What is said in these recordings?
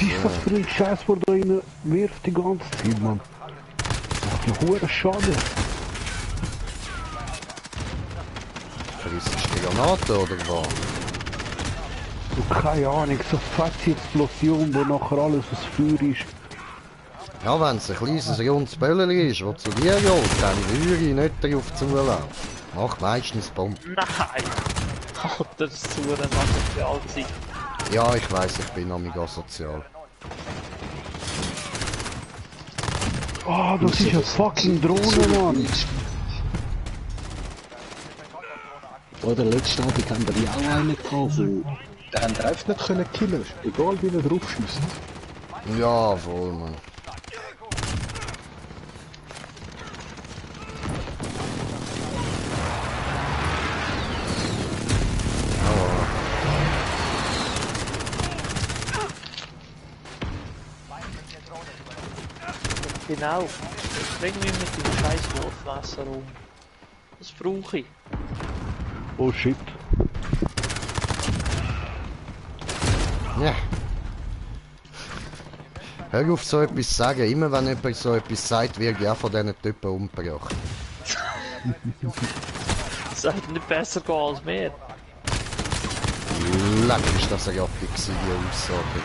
ist das für ein Scheiß, der da rein wirft die ganze Zeit, Mann? Das macht ja hohen Schaden. Ist die Granate oder was? Du, keine Ahnung, so fette Explosion, wo nachher alles aus Feuer ist. Ja, wenn es ein kleines rundes Böllerli ist, das zu dir geht, dann würde ich nicht darauf zulaufen. Macht meistens Bomben. Nein! Alter, das ist so eine Asozialzeit. Ja, ich weiss, ich bin nämlich asozial. Ah, das ist eine fucking Drohne, Mann! Oder letzten Abend haben wir ja auch einen gehabt, den haben wir einfach nicht können killen, egal wie er drauf schießt. Ja, voll, Mann. Genau. Jetzt bringen wir mit dem scheiß Wurfwasser um. Das brauche ich. Oh shit. Ja. Hör auf so etwas zu sagen. Immer wenn jemand so etwas sagt, wird ja von diesen Typen umgebracht. Das sollte nicht besser gehen als mir. Leck, ist das eine Jacke gewesen, die Aussage.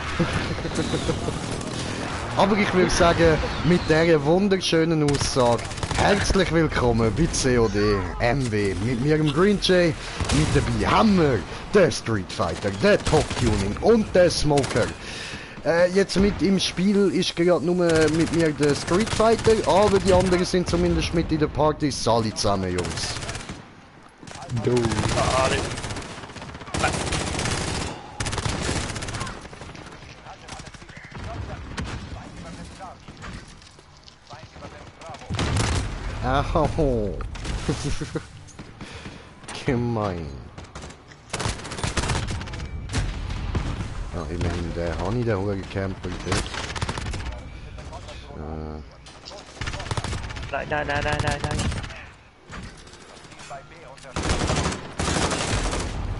Aber ich würde sagen, mit dieser wunderschönen Aussage, herzlich willkommen bei COD MW. Mit mir, dem Green Jay, mit dabei Hammer, der Street Fighter, der Top Tuning und der Smoker. Jetzt mit im Spiel ist gerade nur mit mir der Street Fighter, aber die anderen sind zumindest mit in der Party. Alle zusammen, Jungs. Du. Au. Gemein. Ja, immerhin, der habe ich, der hohe Camper dort. Nein.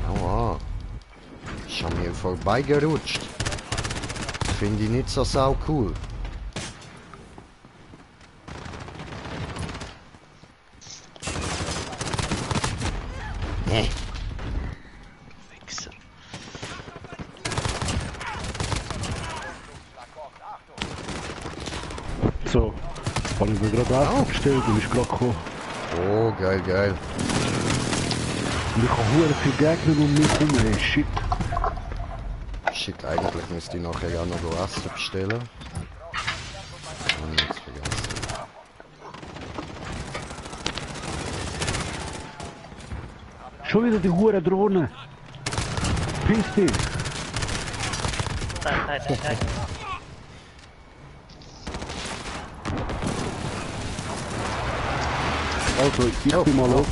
Aua. Ist an mir vorbeigerutscht. Finde ich nicht so sau cool. Wichser. So. Habe ich mir gerade aufgestellt und ist gerade gekommen. Oh, geil, geil. Und ich habe hure viele Gegner um mich herum, ey, shit. Shit, eigentlich müsste ich nachher ja noch Essen bestellen. Jetzt vergessen. Schon wieder die hure Drohne. Piss dich. Nein. Also, ich bin mal auf.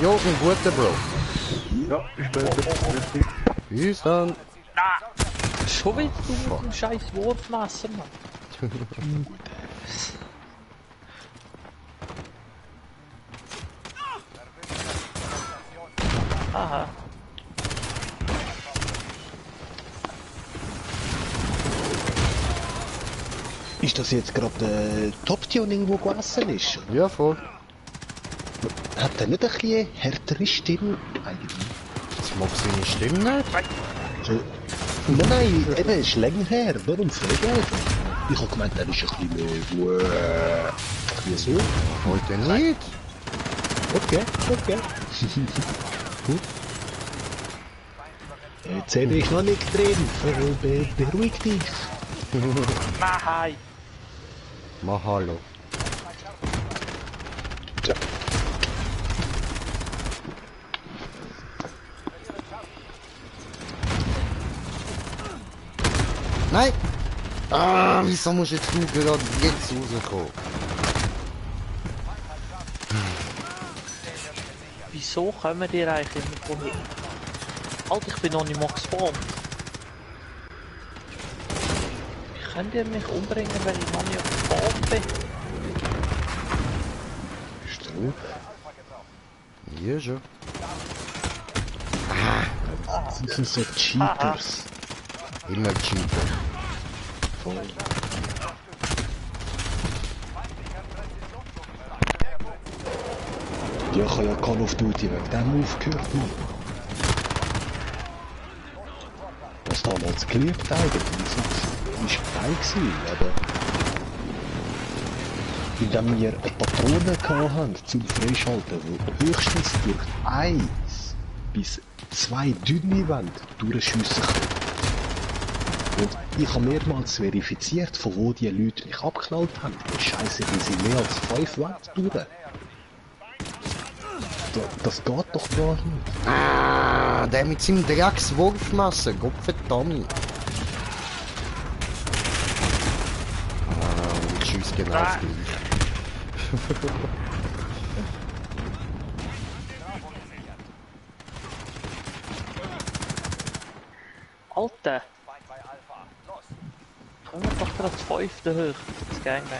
Jo, ein guter Bro. Ja, ich bin fertig. Bis dann. Schon wieder du mit dem scheiß Wurfmesser, Mann. Aha. Ist das jetzt gerade Top-Tuning, wo gegessen ist? Ja, voll. Hat er nicht ein bisschen härtere Stimme eigentlich? Das mag seine Stimme nicht. Nein, eben, ist länger her. Warum frage ich einfach? Ich habe gemeint, er ist ein bisschen mehr... Wieso? Heute nicht. Okay. Gut. Zähle ich noch nicht drin. Beruhig dich. Nein. Mahalo. Tja. Nein! Ah, wieso musst jetzt du gerade jetzt rauskommen? Wieso kommen die eigentlich immer von hinten? Alter, ich bin noch nicht mal gespawnt. Wie könnt ihr mich umbringen, wenn ich noch nicht gespawnt bin? Ist du? Hier schon. Das sind so Cheaters. Immer cheaten. Voll. Ja, ich habe ja Call of Duty wegen dem aufgehört, Mann. Das damals geliebt eigentlich. Das war geil gewesen, aber... Indem wir eine Patrone hatten zum Freischalten, die höchstens durch 1 bis 2 dünne Wände durchschiessen können. Und ich habe mehrmals verifiziert, von wo die Leute mich abgeknallt haben. Scheiße, die sind mehr als 5 Wände durch. Das geht doch gar nicht. Ah, der mit seinem Dreckswurfmesser, Gottverdammt. Ah, ich schieße genau das gleiche. Alter! Kommen wir doch gerade das 5. hoch, das Gangbang.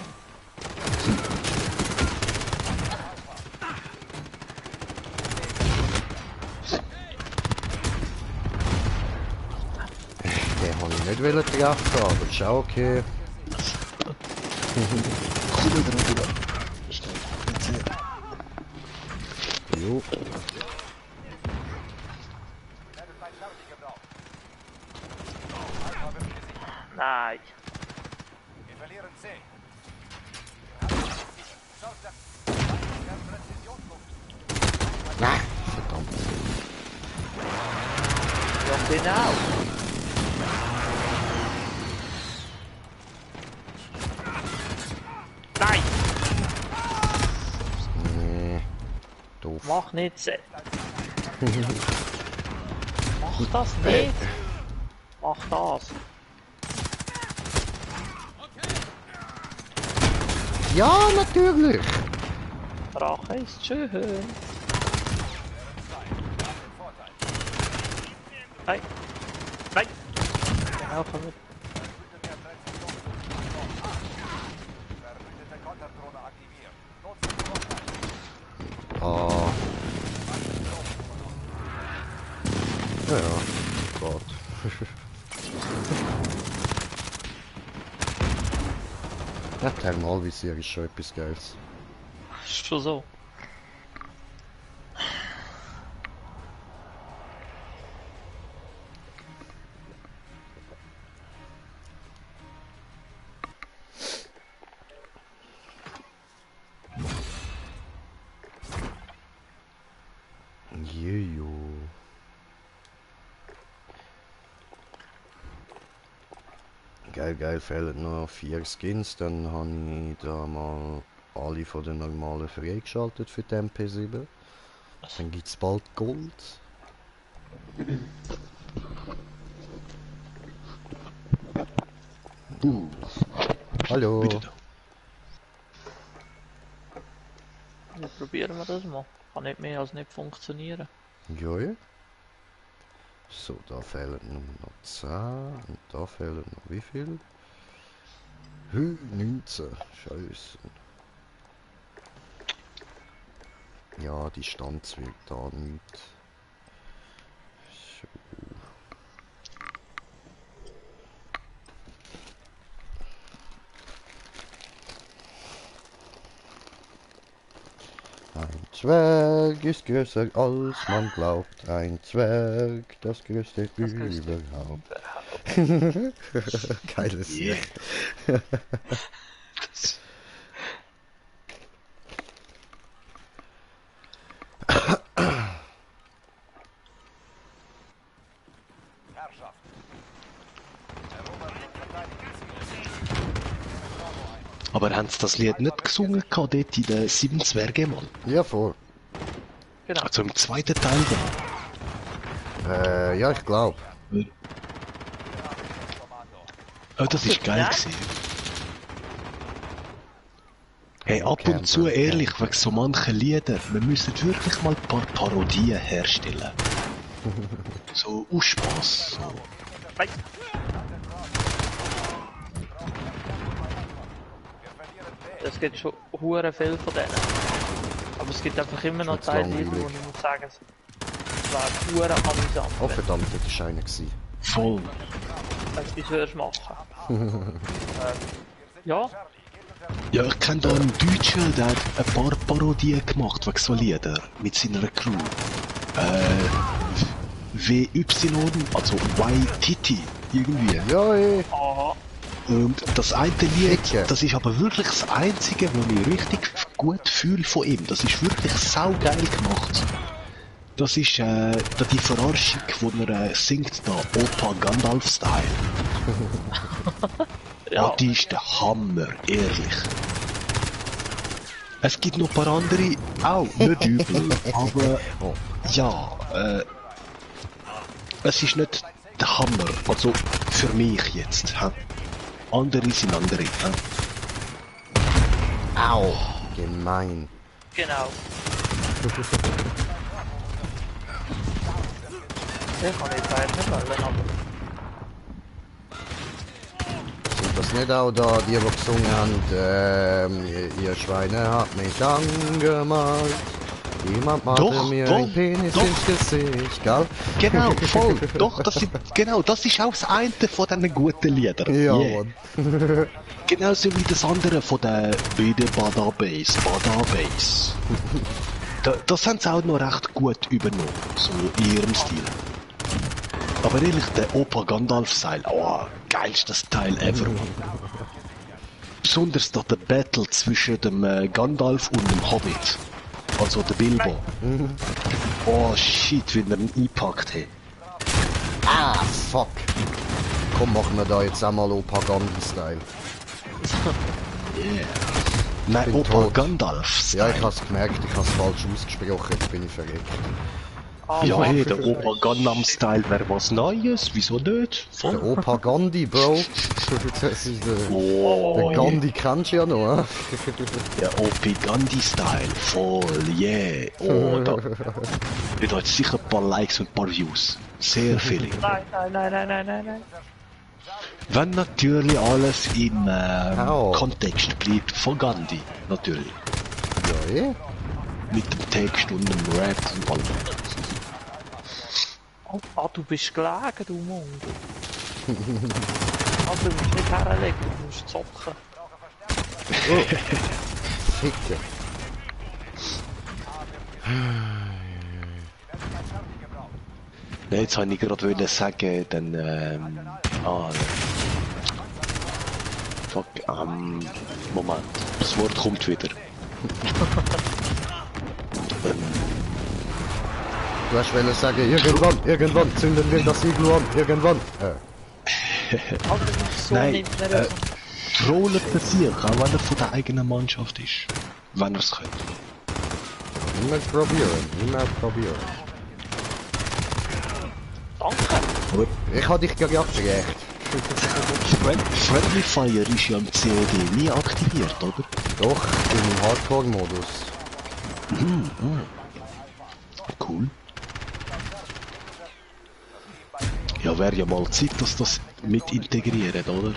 Den wollte ich nicht treffen, aber das ist auch okay. Komm wieder. Jo. Nein. Wir verlieren C. Nein, verdammt. Ja, genau. Nein! Nee. Doof. Mach nicht so. Mach das nicht. Mach das. Ja, natürlich! Rache ist schön. Nein. Nein. Genau, komm mit. Ah. Ja, Gott. Ja, Thermalvisier ist schon etwas Geiles. Ist schon so. Jejo. Geil, fehlen noch 4 Skins, dann habe ich da mal alle von den normalen freigeschaltet für die MP7. Dann gibt es bald Gold. Hallo. Wieder da. Ja, probieren wir das mal. Kann nicht mehr als nicht funktionieren. Ja. So, da fehlen nur noch 10 und da fehlen noch wie viel? 19. Scheiße. Ja, die Stanz wird da nicht. So. Ein Zwerg ist größer als man glaubt. Ein Zwerg, das größte überhaupt. Geiles Yeah. Lied. Herrschaft. Erobern und verteidigen Sie. Aber haben sie das Lied nicht gesungen dort in den 7 Zwerge, Mann? Ja, voll. Genau. Also im zweiten Teil dann. Ja, ich glaube. Oh, das ist geil Ja. gewesen. Hey, ab und zu ehrlich, wegen so manchen Liedern, wir müssen wirklich mal ein paar Parodien herstellen. So aus Spass. So. Nein. Es gibt schon hure viel von denen. Aber es gibt einfach immer noch Jetzt Teile, wo langweilig. ich muss sagen, es war hure amüsant. Oh verdammt, das war einer gewesen. Voll. weißt du, wie soll ich machen? Ja, Ja, ich kenne da einen Deutschen, der hat ein paar Parodien gemacht wegen so Lieder mit seiner Crew. WY, also YTT, irgendwie. Ja, ey. aha. Und das eine Lied, Sicher. das ist aber wirklich das einzige, was ich richtig gut fühle von ihm. Das ist wirklich saugeil gemacht. Das ist die Verarschung, wo er singt da, Opa Gandalf-Style. Ja, Die ist der Hammer, ehrlich. Es gibt noch ein paar andere, auch nicht übel, aber ja, es ist nicht der Hammer, also für mich jetzt. Hä? Andere sind andere. Hä? Au. Gemein. genau. Ich kann nicht weiter wollen, aber... Sind das nicht auch da, die gesungen haben, ihr Schweine habt mich angemalt. Jemand malte Doch, mir doch, einen Penis doch. ins Gesicht, gell? Genau, voll. Doch, das ist auch das eine von diesen guten Liedern. Ja, Yeah. Mann. Genauso wie das andere von der Bede Bada Bass, Bada Bass. Das haben sie auch noch recht gut übernommen, so in ihrem Stil. Aber ehrlich, der Opa Gandalf-Style, oh, geilstes Teil ever. Besonders da der Battle zwischen dem Gandalf und dem Hobbit. Also der Bilbo. Oh shit, wie er ihn eingepackt hat. Ah, fuck. Komm, machen wir da jetzt einmal Opa Gandhi-Style. Nein, bin Opa tot. Gandalf. Ja, ich hab's gemerkt, ich hab's falsch ausgesprochen, jetzt bin ich verreckt. Ja, hey, der Opa Gangnam-Style wäre was Neues, wieso nicht? Der Voll. Opa Gandhi, Bro. Das ist der Oh, Gandhi kennst du ja noch, hä? der OP Gandhi-Style, voll, yeah. Oh, da wird heute sicher ein paar Likes und ein paar Views. Sehr viele. Nein, nein, nein, nein, nein, nein, nein. Wenn natürlich alles im Au. Kontext bleibt von Gandhi, natürlich. Ja, eh? Mit dem Text und dem Rap und allem. Ah, du bist gelegen, du Mund. Also, du musst nicht herlegen, du musst zocken. Ficken. Nein, jetzt wollte ich gerade sagen, dann, fuck, Moment, das Wort kommt wieder. Du hast wollen sagen, irgendwann zünden wir das Iglu an, irgendwann. Also, so Nein, nimmt man das. Trollen passiert, auch wenn er von der eigenen Mannschaft ist. Wenn er es könnte. Immer probieren. Danke. Ich hab dich gerade gefragt. Friendly Fire ist ja im COD nie aktiviert, oder? Doch, im Hardcore-Modus. Cool. Ja, wäre ja mal Zeit, dass das mit integriert, oder?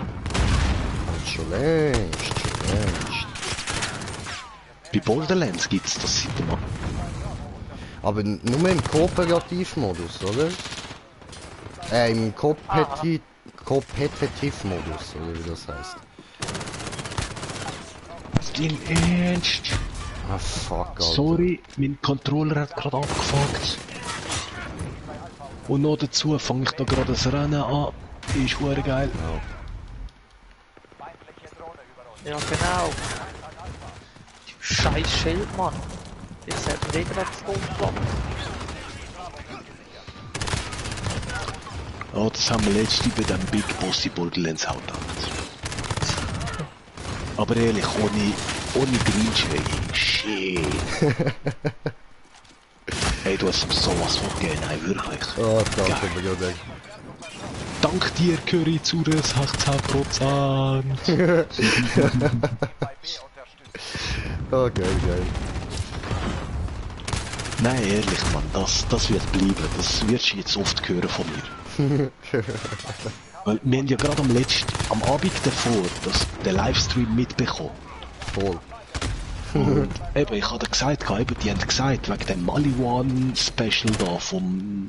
Schon längst. Bei Borderlands gibt's das seit dem Aber nur im Kooperativmodus, oder? Im Kompetitivmodus, oder wie das heißt. Im Ernst? Ah, fuck, Alter. Sorry, mein Controller hat gerade abgefuckt. Und noch dazu fange ich da gerade das Rennen an. Ist hure geil. Ja, genau. Du scheiß Schild, Mann. Jetzt hat mir gerade das Goldblatt. Oh, das haben wir letztens bei dem Big Boss in Borderlands auch gedacht. Aber ehrlich, ohne Greenschläge. Shit. Hey, du hast sowas von gegeben, nein, wirklich. Oh, danke, Geil. Bruder. Dank dir, Curry, zu den 16%. Oh, geil. Nein, ehrlich, Mann, das wird bleiben. Das wirst du jetzt oft hören von mir. Weil wir haben ja gerade am Abend davor den Livestream mitbekommen. Voll. Und eben, ich hatte gesagt, die haben gesagt, wegen dem Maliwan Special da vom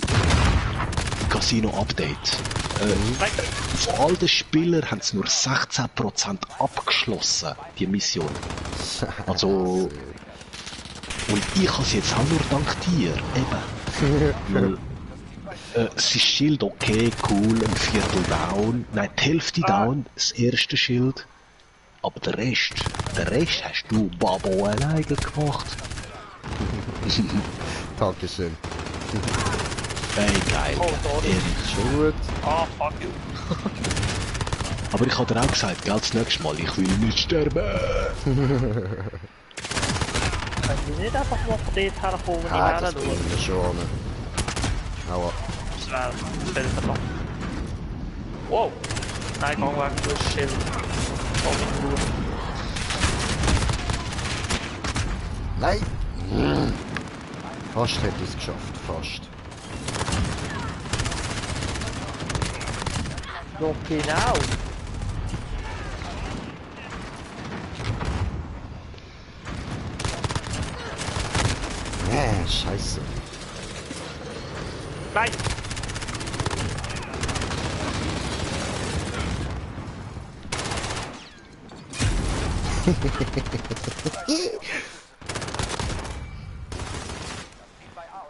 Casino Update, Von all den Spielern haben sie nur 16% abgeschlossen, die Mission. Also... Und ich habe sie jetzt auch nur dank dir, eben. Weil, das ist Schild okay, cool, ein Viertel down, nein, die Hälfte down, das erste Schild. Aber der Rest hast du Babo alleine gemacht. Dankeschön. Ey, geil. Oh, sorry. Ehrlich. Schon gut. Ah, fuck you. Aber ich habe dir auch gesagt, gell, das nächste Mal, ich will nicht sterben. Können wir nicht einfach mal von dort herkommen, wo ich Ah, her das schaue? bringen wir schon an. Aua. Das wäre verdammt. Wow! Nein, geh weg, du hast Schild. Komm in Ruhe. Nein! Fast hätte ich es geschafft, fast. Ja, genau. Scheiße. Nein!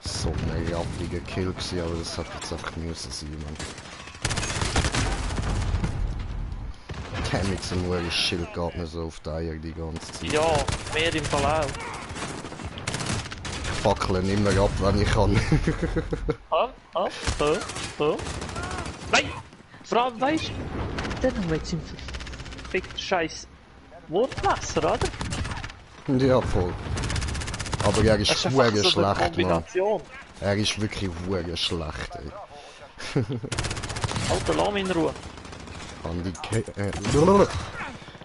So ein rappiger Kill gewesen, aber das hat jetzt einfach müssen sein, Mann. Der mit so einem Schild geht mir so auf die Eier die ganze Zeit. Ja, mehr im Fall auch. Ich fackle immer ab, wenn ich kann. Nein! Vor allem, weißt du, dann haben wir jetzt im verfickten Scheiß Wurfmesser, oder? Ja, voll. Aber er ist Das ist einfach verdammt so eine schlecht, Mann. Kombination. Er ist wirklich verdammt schlecht, ey. Alter, lass mich in Ruhe.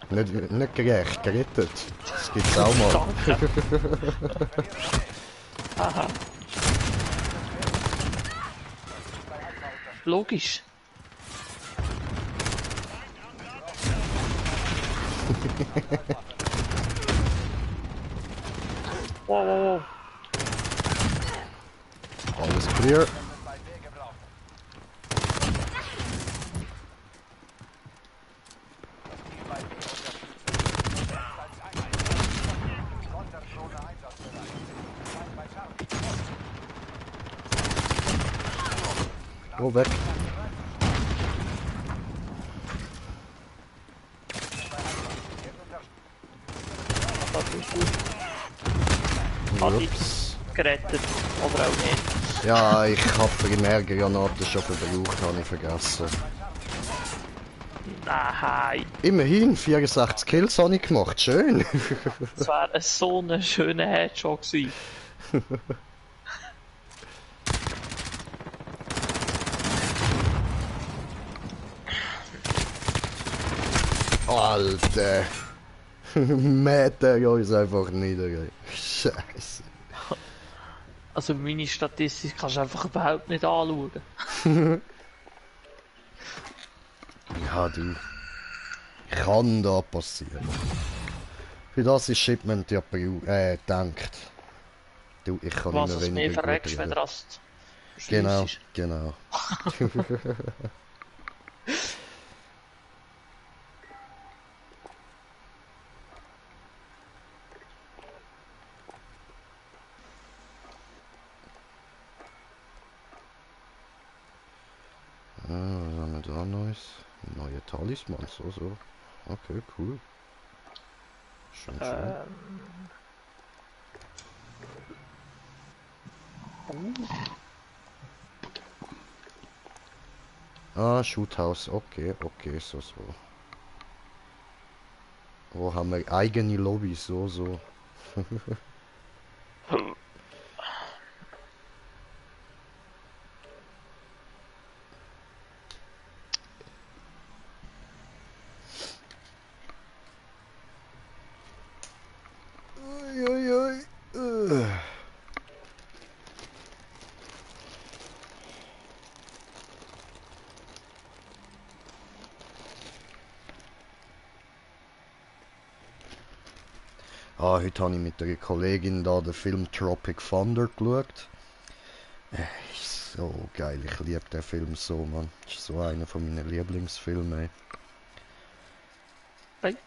Nicht gerecht, gerettet. Das gibt's auch mal. Danke. Aha. Logisch. Wow, wow, wow. Alles clear. Oh, weg. Das ist gut. Hat dich Ups. gerettet. Oder auch nicht. Ja, ich hab für die Mehrgranaten schon verbraucht, habe ich vergessen. Nein. Immerhin, 64 Kills habe ich gemacht, schön. Das wäre so ein schöner Headshot gewesen. Alter. Meter ja ist einfach nieder. Scheiße. Also meine Statistik kannst du einfach überhaupt nicht anschauen. Ja, du. Kann da passieren. Für das ist Shipment ja gedacht. Du, ich kann Was immer es mehr weniger gut verreckst, wenn reden. du das Genau, schliessest. genau. Was haben wir da Neues? Neue Talisman, so. Okay, cool. Schön. Ah, Shoothouse, okay, so. Wo haben wir eigene Lobby, so. Ui. Heute habe ich mit einer Kollegin da den Film Tropic Thunder geschaut. Ist so geil, ich liebe den Film so, Mann. Ist so einer von meinen Lieblingsfilmen, ey. Nein.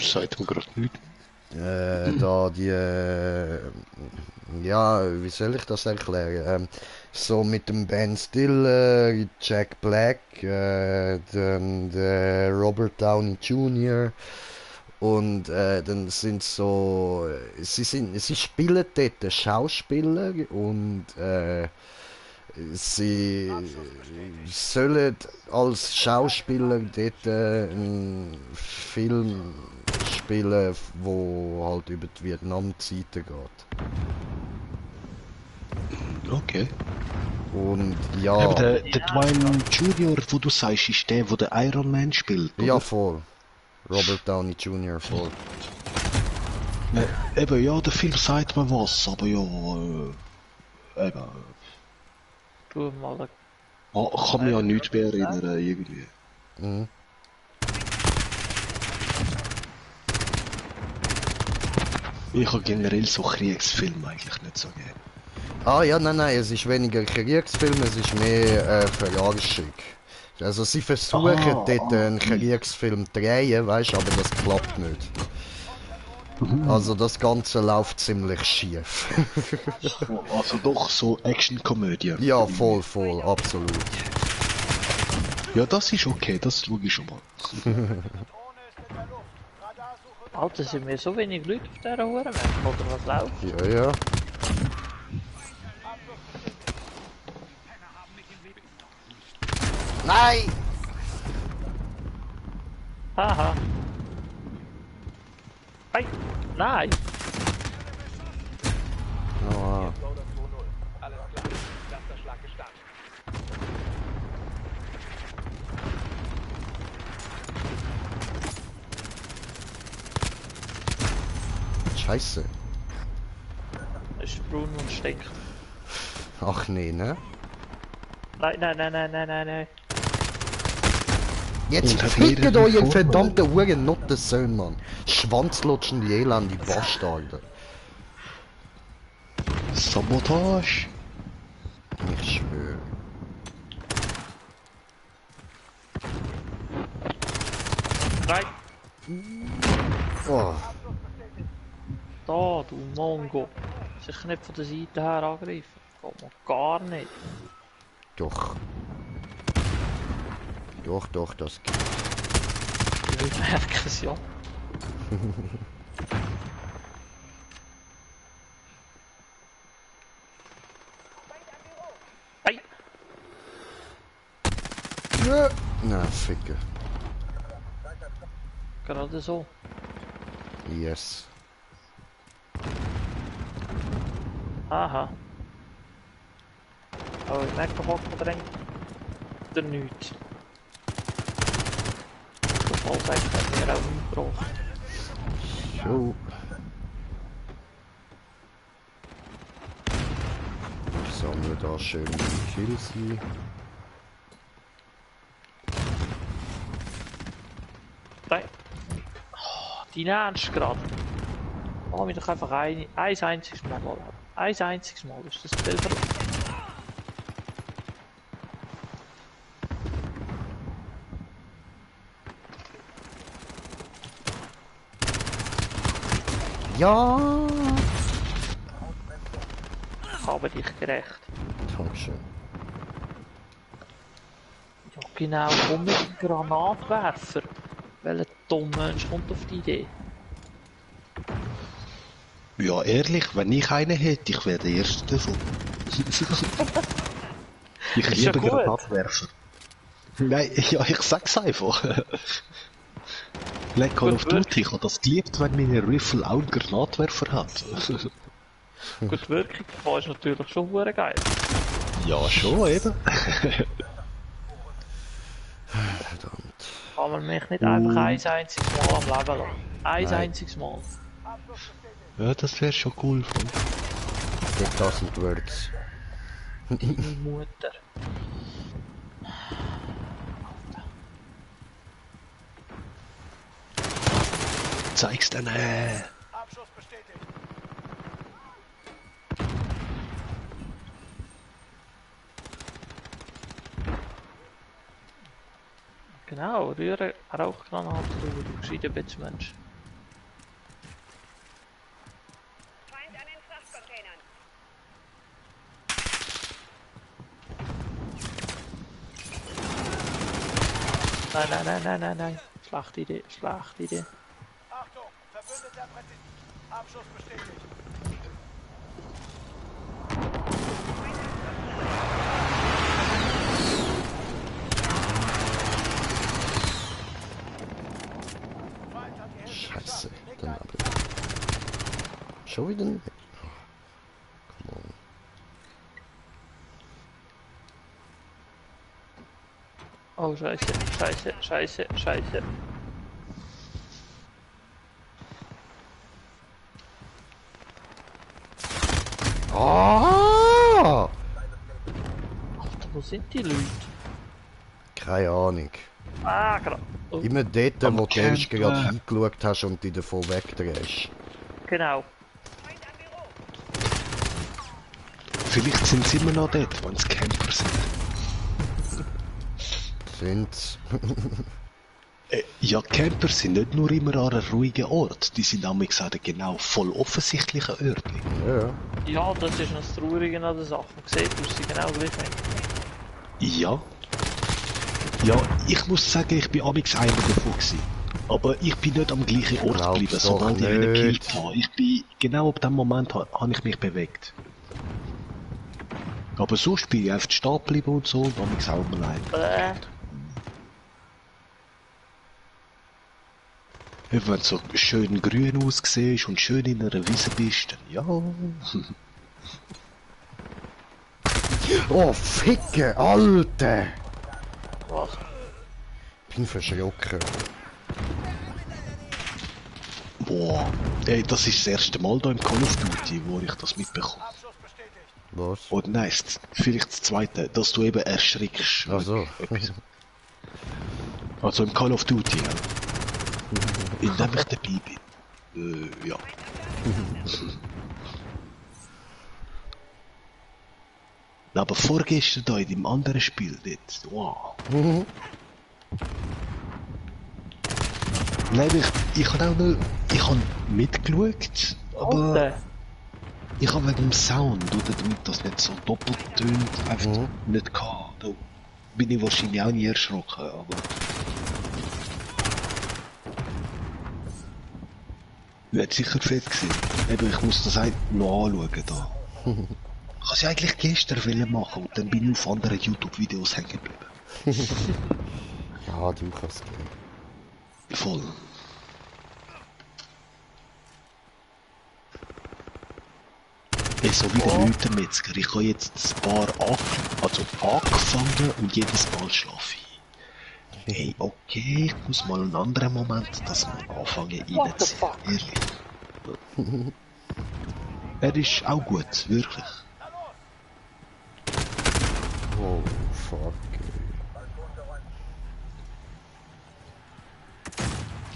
Sagt mir gerade nichts. Da die, ja, wie soll ich das erklären? So mit dem Ben Stiller, Jack Black, dann der Robert Downey Jr. Und dann sind so, sie spielen dort Schauspieler und sie sollen als Schauspieler dort einen Film spielen, wo halt über die Vietnam-Zeiten geht. Okay. Und Aber ja, der Dwayne Junior, wo du sagst, ist der, der Iron Man spielt, oder? ja voll. Robert Downey Jr. voll. Eben, ja, der Film sagt mir was, aber ja, eben, Tu mal. ich kann mich ja nichts mehr erinnern, irgendwie. Mhm. Ich habe generell so Kriegsfilme eigentlich nicht so gerne. Ah ja, nein, es ist weniger Kriegsfilm, es ist mehr Verarschung. Also sie versuchen dort einen Kriegsfilm zu drehen, weißt du, aber das klappt nicht. Also das Ganze läuft ziemlich schief. Also doch so Actionkomödie. Ja, voll, absolut. Ja, das ist okay, das schaue ich schon mal. Drohne ist in der Luft. Radarsuche Alter, sind wir so wenig Leute auf dieser Hurenmesse? Oder was läuft? Ja. Nein! Haha. Hey, nein! Oh, Loader 2-0. Alles klar. Erster Schlag gestartet. Scheiße. Es ist braun und stinkt. Ach nee, ne? Nein. Jetzt Und hat fickt mehrere euch Formen. verdammte Hurennottensöhn, Mann. Schwanzlutschen, die elende Bastarde. Sabotage. Ich schwöre. Nein! Oh, Da, du Mongo. Sicher nicht von der Seite her angreifen. Geht mal gar nicht. doch. Doch, das geht. Ich merke es ja. Hey! Na, ficke. Gerade so. Yes. Aha. Oh, ich merke doch auch drängt er nichts. Der Fall sagt, hat mir auch nichts gebraucht. So. Sammeln da schön die Kills ein. Nein. Oh, dein Ernst gerade. Lass mich doch einfach ein einziges Mal lassen. Ein einziges Mal ist das viel verrückt. Ja! Ich habe dich gerecht. Dankeschön. Ja genau, komm mit dem Granatwerfer. Welcher dumme Mensch kommt auf die Idee? Ja, ehrlich, wenn ich einen hätte, ich wäre der Erste davon. Ich Ist ja liebe gut. Granatwerfer. Nein, ja, ich sag's einfach. Black Call Gut, of Duty, ich habe das geliebt, wenn meine Rifle auch einen Granatwerfer hat. Gut, die Wirkung davon ist natürlich schon hure geil. Ja, schon, eben. Verdammt. Kann man mich nicht einfach ein einziges Mal am Leben lassen. Ein einziges Mal. Ja, das wäre schon cool. It doesn't works. Meine Mutter. Zeig's dann. Abschuss bestätigt. Genau, rühren, Rauchgranaten, du gescheiter Bitchmensch. Feind an den Frachtcontainern. Nein. Schlechte Idee. Achtung, Verbündeter präzisiert. Abschuss bestätigt. Feind hat die Hälfte Scheiße, geschafft. dann aber. Schon wieder nicht. Come on. Oh, scheiße. Ah! Alter, wo sind die Leute? Keine Ahnung. Ah, gerade. Oh, Immer dort, Am wo du erst Campen. gerade hingeschaut hast und dich davon wegdrehst. genau. Feind am Büro. Vielleicht sind sie immer noch dort, wenn es Camper sind. Sind's. Ja, Camper sind nicht nur immer an einem ruhigen Ort, die sind auch gesagt genau voll offensichtlichen Örtchen. Ja. Ja, das ist das Traurige an der Sache. Man sieht, du sie genau gleich haben. Ja. Ja, ich muss sagen, ich bin amigs einer davon gewesen. Aber ich bin nicht am gleichen Ort Glaub's geblieben, doch sobald ich einen nicht. gekillt habe. Ich bin, genau ab dem Moment habe ich mich bewegt. Aber sonst bin ich einfach stehen geblieben und so und amigs auch allein. Wenn du so schön grün aussiehst und schön in einer Wiese bist, dann ja. Oh, Ficke, Alter! Was? Bin verschrocken. Boah, ey, das ist das erste Mal da im Call of Duty, wo ich das mitbekomme. Abschuss bestätigt. Was? Und nice, vielleicht das zweite, dass du eben erschrickst. Ach so. Also im Call of Duty, ja. In dem ich dabei bin. Ja. Aber vorgestern da in dem anderen Spiel dort, wow. Nein, ich habe auch nicht, ich habe mitgeschaut, aber Alter. ich habe wegen dem Sound, oder damit das nicht so doppelt tönt, einfach nicht gehabt. Da bin ich wahrscheinlich auch nie erschrocken, aber... Wird sicher fett gewesen. Eben, ich muss das eigentlich noch anschauen da. Ich habe es eigentlich gestern wollen machen und dann bin ich auf anderen YouTube-Videos hängen geblieben. Ja, du kannst gehen. Voll. Ey, so wie der Lütermetzger. Ich habe jetzt ein paar angefangen und jedes Mal schlafe ich. Hey, okay, ich muss mal einen anderen Moment das mal anfangen What the reinzuziehen. fuck? Ehrlich. Er ist auch gut, wirklich. Oh, fuck.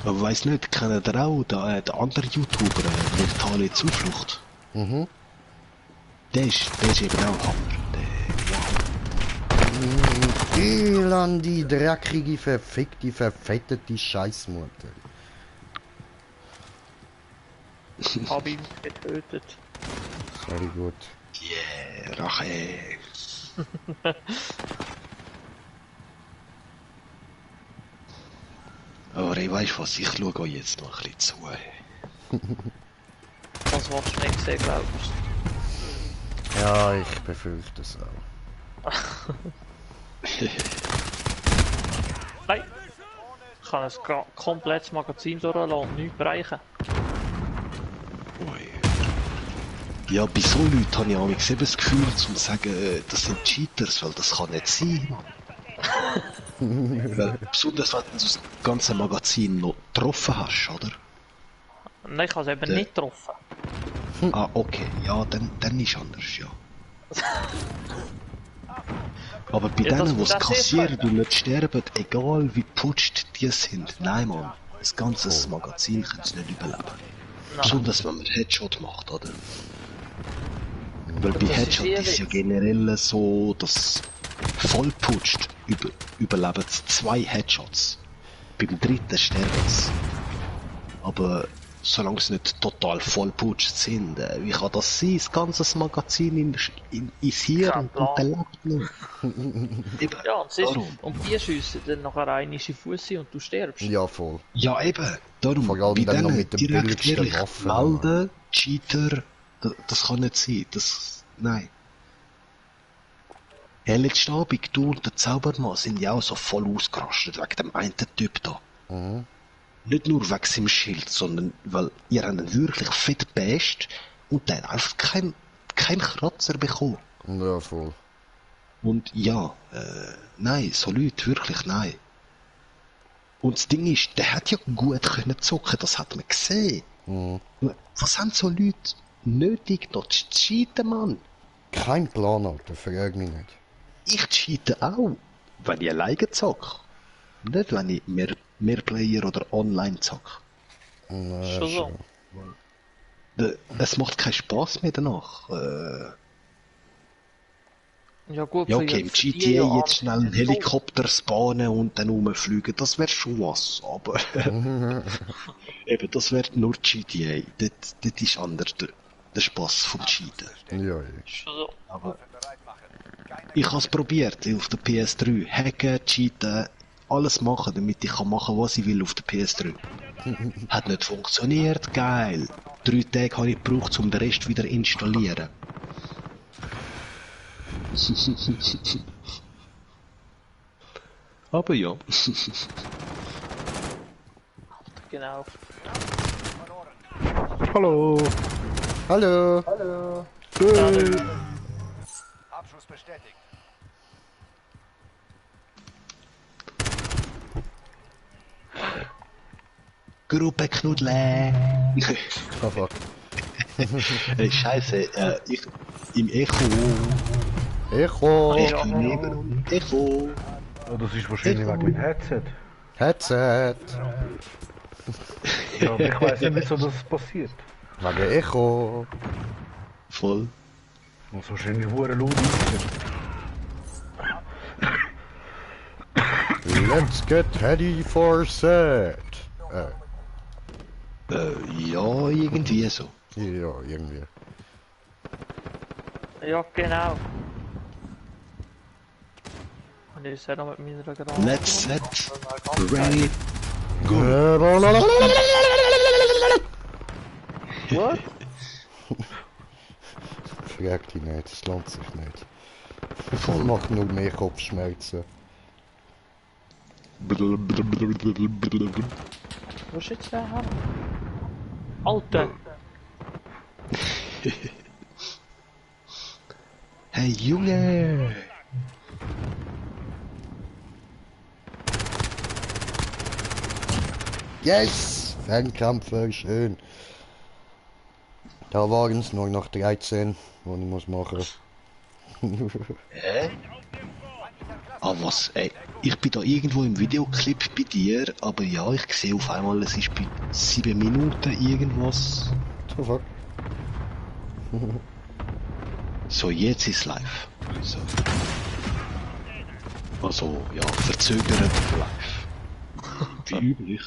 Aber weiss nicht, kennt ihr auch den anderen YouTuber, Virtuale Zuflucht? Mhm. Der ist eben auch Hammer. Elende, dreckige, verfickte, verfettete Scheißmutter. Hab ihn getötet. Very gut. Yeah, Rache. Aber ey, weißt was, ich schaue euch jetzt noch ein bisschen zu. Das willst du nicht sehen, glaubst Ja, ich befürchte es auch. Nein! Ich kann ein komplettes Magazin durchlassen und nichts bereichen. Ja, bei so Leuten habe ich auch eben das Gefühl, zu sagen, das sind Cheaters, weil das kann nicht sein, Mann. Weil, besonders wenn du das ganze Magazin noch getroffen hast, oder? Nein, ich habe es eben nicht getroffen. Ah, okay, ja, dann ist anders, ja. Aber bei Ja, denen, die das es kassieren ist und nicht sterben, egal wie putscht die sind, nein, Mann, das ganze Magazin können sie nicht überleben. Besonders wenn man Headshot macht, oder? Weil bei Das ist Headshot ist ja ehrlich. generell so, dass voll putscht, überleben sie 2 Headshots. Beim dritten sterben sie. Aber solange sie nicht total voll putscht sind, wie kann das sein? Das ganze Magazin ins Hirn Kein und der lebt noch. Eben, Ja, und, darum. und die schiessen dann nachher rein in die Fusse und du stirbst. Ja, voll. Ja, eben. Darum, Vor allem bei dann noch denen mit den direkt billigsten ehrlich Waffen. melden, Cheater, das kann nicht sein. Nein. Ja, letzten Abend, du und der Zaubermann sind ja auch so voll ausgerastet wegen dem einen Typ da. Mhm. Nicht nur wegen seinem Schild, sondern weil ihr habt ihn wirklich fett basht und der hat einfach kein Kratzer bekommen. Ja, voll. Und ja, nein, so Leute, wirklich nein. Und das Ding ist, der hat ja gut können zocken, das hat man gesehen. Mhm. Was haben so Leute nötig noch zu cheaten, Mann? Kein Plan, Alter, frag mich nicht. Ich cheate auch, wenn ich alleine zocke. Nicht, wenn ich Mehrplayer oder online zocke. Ja, Schon so. Es macht keinen Spaß mehr danach. Ja gut, Ja, für- okay, im für die GTA ja jetzt schnell einen so- Helikopter spawnen und dann rumfliegen, das wäre schon was, aber eben, das wäre nur GTA. Dort ist anders der Spaß vom Cheaten. Ja, ja. Schon so. Aber ich habe es probiert auf der PS3. Hacken, cheaten, alles machen, damit ich kann machen, was ich will auf der PS3. Hat nicht funktioniert, geil. 3 Tage habe ich gebraucht, um den Rest wieder installieren. Aber ja. Genau. Hallo. Hallo! Abschuss bestätigt. Gruppe Knudle. Oh, fuck. Hey, Scheiße, im Echo. Echo! Echo neben Echo. Ja, das ist wahrscheinlich wegen dem Headset. Headset! Ja, aber ich weiß nicht, wieso das passiert. Wegen Echo! Voll. Das wahrscheinlich hure laut ist. Let's get ready for set! Ja, irgendwie so. Ja, irgendwie. Ja, genau. Und ich sage noch mit meiner Granate. Let's set, ready, What? Frag dich nicht, es lohnt sich nicht. Voll macht nur mehr Kopfschmerzen. Wo ist jetzt der Hammer? Alter! Hey Junge! Yes! Fernkämpfer, schön. Da waren es nur noch 13, die ich muss machen. Ah was, ey, ich bin da irgendwo im Videoclip bei dir, aber ja, ich sehe auf einmal, es ist bei 7 Minuten irgendwas. So, fuck. So, jetzt ist live. So. Also, ja, verzögert live. Wie üblich.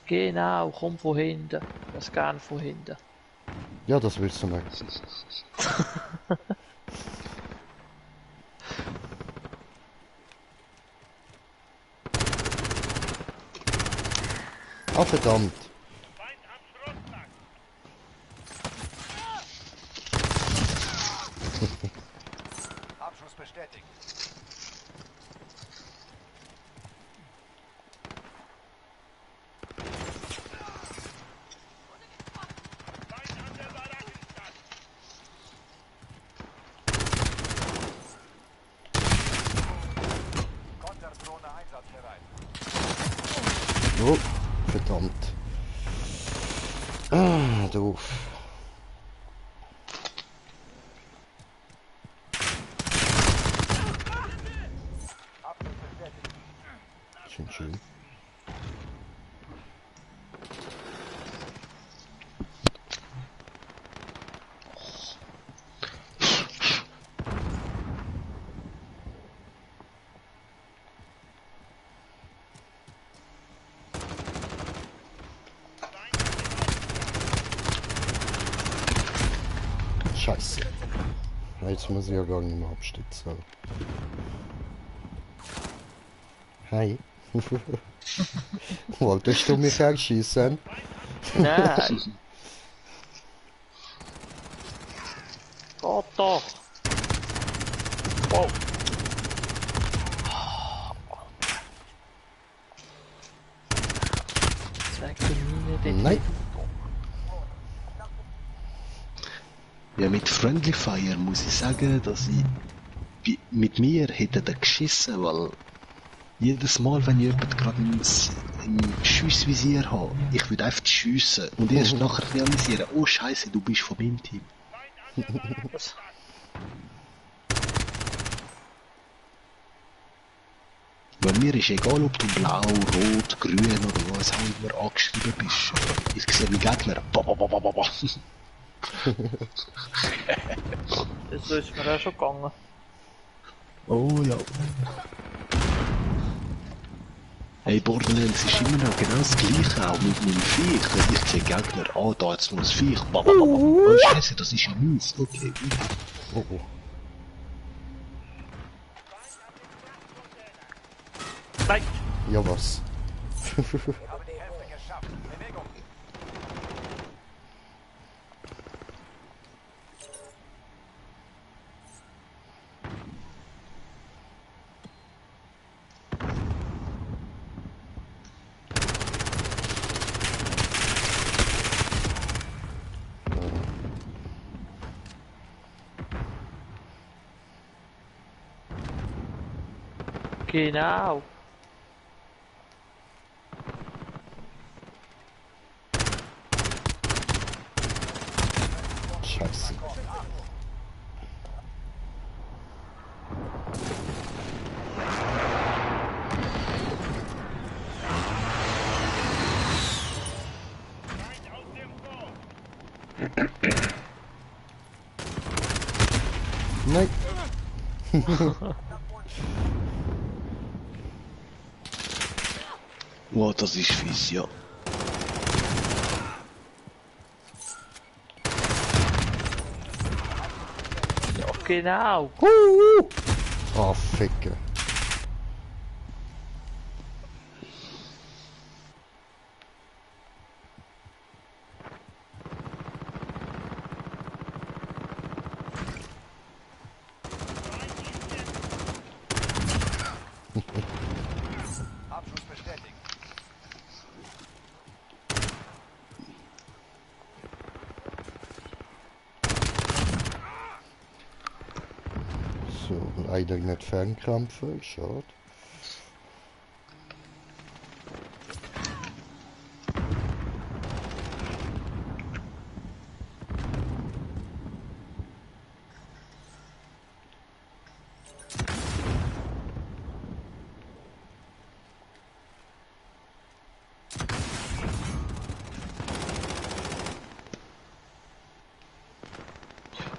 Genau, komm von hinten. Das gern von hinten. Ja, das willst du nicht. Ah, verdammt. Abschuss bestätigt. Konterdrohne einsatzbereit. Oh, verdammt. Ah, doof. Abschuss bestätigt. Schön, schön. Scheiße. Jetzt muss ich ja gar nicht mehr abstützen. Hi. Wolltest du mich erschießen? Nein. Geht doch. Wow. Sag mir nicht. Nein. Ja, mit Friendly Fire muss ich sagen, dass mit mir hätte er geschissen, weil jedes Mal, wenn ich jemanden gerade im Schussvisier habe, ich würde einfach schiessen und erst nachher realisieren, oh Scheiße, du bist von meinem Team. Weil mir ist egal, ob du blau, rot, grün oder was auch immer angeschrieben bist. Ich sehe den Gegner. Das ist mir auch schon gegangen. Oh ja. Hey, Borderlands ist immer noch genau das gleiche, auch mit meinem Viech. Wenn ich sehe Gegner, oh, da jetzt noch ein Viech. Oh, Scheiße, das ist ja meins. Okay. Oh, oh. Nein. Ja, was? Ich habe die Hälfte geschafft. Bewegung. Genau. Scheiße. Nein. Wow, das ist fies, ja. Ja, genau. Oh, Ficke. Abschluss bestätigt. So, leider nicht Fernkämpfe, schade.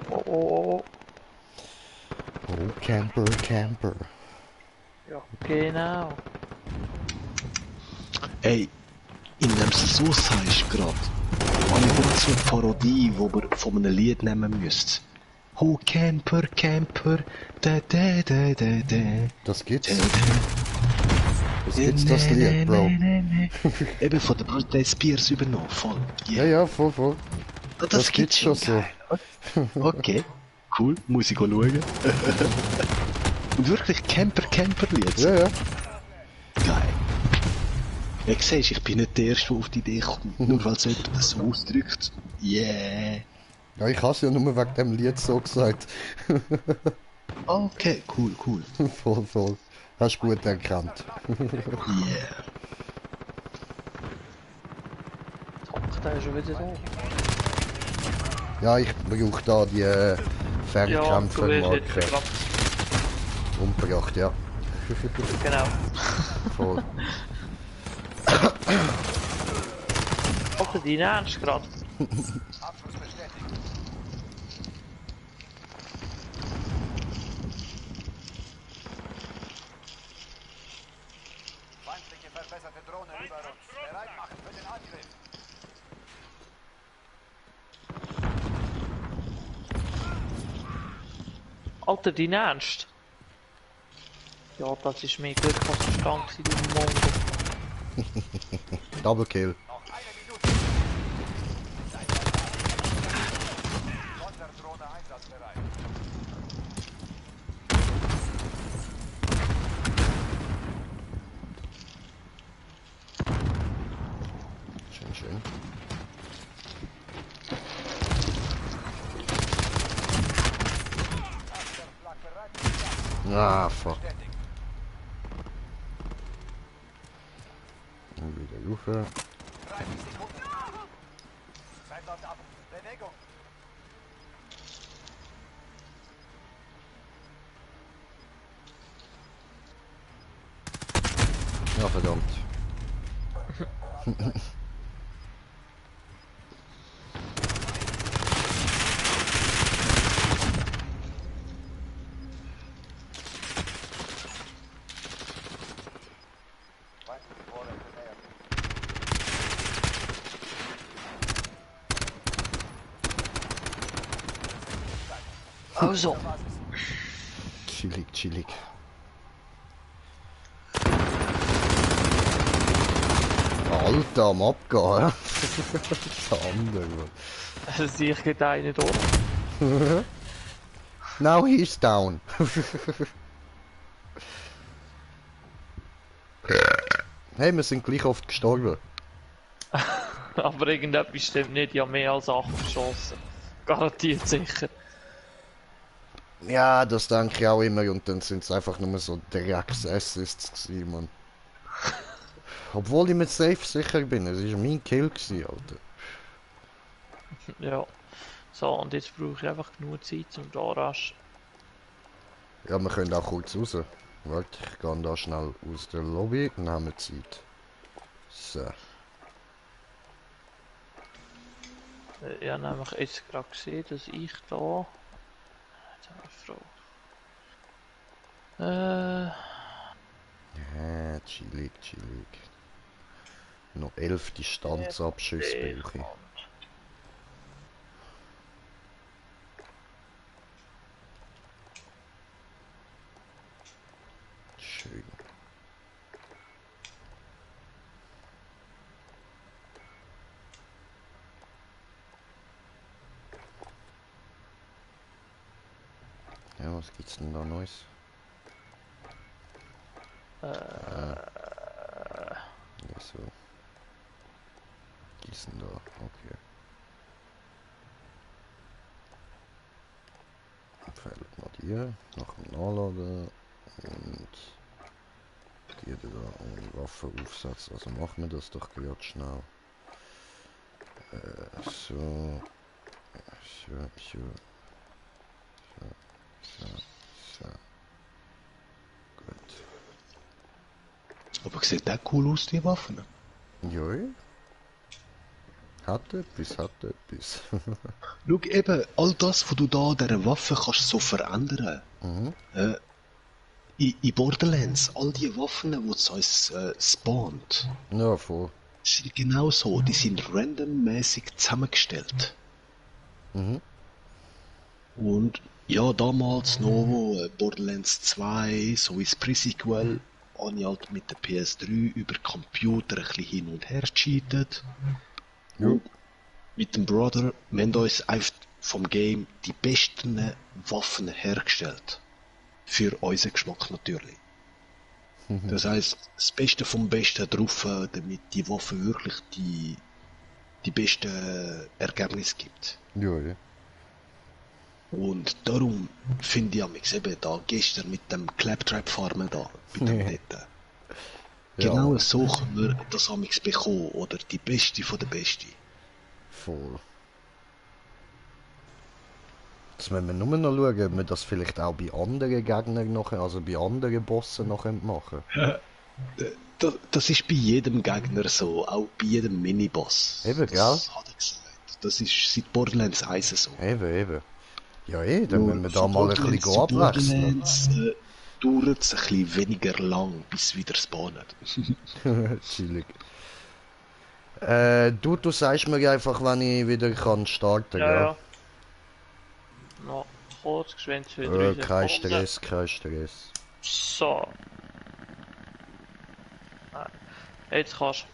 Oh, oh, oh. Oh, Camper, Camper. Ja, genau. Ey, indem du es so sagst gerade, habe ich gerade so eine Parodie, wo wir von einem Lied nehmen müsst. Oh, Camper, Camper, da da da da da. Das gibt's. Da, da. Das gibt's, das Lied, Bro. Eben von der Britney Spears übernommen, voll. Ja, ja, voll, voll. Ah, Das gibt's schon so. Okay, cool, muss ich schauen. Und wirklich Camper-Lied. Ja, ja. Geil. Ja, siehst, ich bin nicht der Erste, der auf die Idee kommt, nur weil es jemand das so ausdrückt. Yeah. Ja, ich hab's ja nur wegen dem Lied so gesagt. Okay, cool. Voll, voll. Hast gut erkannt. Yeah. Ach, der ist schon wieder da. Ja, ich brauche da die Ja, du Fernkämpfer wirst mal jetzt geklappt. umgebracht, ja. Genau. Voll. Ach, die ernst gerade. Abschluss bestätigt. Feindliche verbesserte Drohne über uns. Bereit machen für den Angriff. Alter, dein Ernst? Ja, das ist mir Glück, was verstanden gewesen, du Mongo. Double Kill. Sonderdrohne einsatzbereit. Schön, schön. Ah, fuck. Und wieder Rufe. 30 Sekunden. Zeit läuft ab. Bewegung. Ja, verdammt. Also, Chillig, chillig. Alter, am Abgehen, ja? Der andere, Mann. sehe ich geht einen durch. Now he's down. Hey, wir sind gleich oft gestorben. Aber irgendetwas stimmt nicht, ja mehr als 8 verschossen. Garantiert sicher. Ja, das denke ich auch immer und dann sind es einfach nur so Drecks-Assists gewesen, Mann. Obwohl ich mir safe sicher bin, es war mein Kill gewesen, Alter. Ja. So, und jetzt brauche ich einfach genug Zeit zum da rasch. Ja, wir können auch kurz raus. Warte, ich gehe da schnell aus der Lobby und haben wir Zeit. So. Ich habe nämlich jetzt gerade gesehen, dass ich da... Jetzt habe ich eine Frage. Ja, chillig, chillig. Noch 11 Distanzabschüsse brauche ich. Schön. Ja, was gibt's denn da Neues? Ja, so. Die sind da, okay. Fällt mal die, nach dem Nachladen und die da ohne Waffenaufsatz. Also machen wir das doch gerade schnell. So. So. Gut. Aber sieht auch cool aus, die Waffen. Joi. Hat etwas, hat etwas. Schau eben, all das, was du da an dieser Waffe kannst so verändern. In Borderlands, all die Waffen, die es uns spawnt, Ja, voll. sind genau so, die sind randommäßig zusammengestellt. Und ja, damals noch, Borderlands 2, so wie das Pre-Sequel, habe ich halt mit der PS3 über Computer ein bisschen hin und her gecheatet. Und mit dem Brother, wir haben uns einfach vom Game die besten Waffen hergestellt. Für unseren Geschmack natürlich. Das heisst, das Beste vom Besten drauf, damit die Waffe wirklich die besten Ergebnisse gibt. Ja, ja. Und darum finde ich amix eben da gestern mit dem Claptrap-Farmen da, bei dem Netten. Genau so können wir das amix bekommen, oder die Beste von der Beste. Voll. Jetzt müssen wir nur noch schauen, ob wir das vielleicht auch bei anderen Gegnern noch, also bei anderen Bossen noch machen können. Das ist bei jedem Gegner so, auch bei jedem Miniboss. Eben, das hat er gesagt. Das ist seit Borderlands 1 so. Eben. Ja, dann müssen wir da mal ein bisschen abwechseln. Borderlands dauert es ein bisschen weniger lang, bis es wieder spawnen. Chillig. Du sagst mir einfach, wenn ich wieder kann starten, Ja, gell? ja. No. kurz, geschwind für 3 kein Sekunden. Stress, kein Stress. So. Nein. Jetzt kannst du.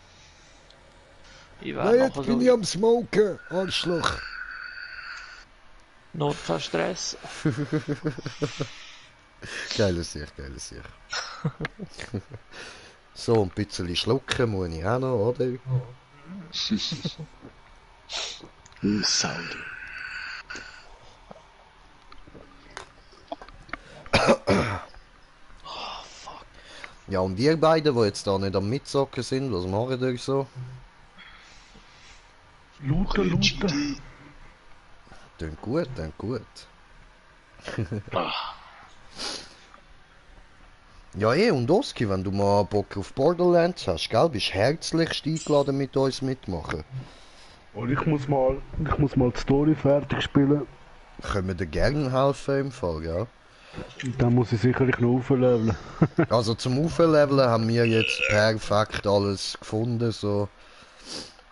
Ich werde nachher so am Smoken, Arschloch. kein Stress. Geiles Sicht, geiles Sicht. So, ein bisschen schlucken muss ich auch noch, oder? Sound. Ja, und ihr beiden, die jetzt da nicht am Mitzocken sind, was machen ihr so? Looten. Tönt gut, tönt gut. Ja, und Oski, wenn du mal Bock auf Borderlands hast, gell, bist herzlichst eingeladen mit uns mitmachen. Und ich muss mal die Story fertig spielen. Können wir dir gerne helfen im Fall, gell? Dann muss ich sicherlich noch aufleveln. Also zum Aufleveln haben wir jetzt perfekt alles gefunden, so.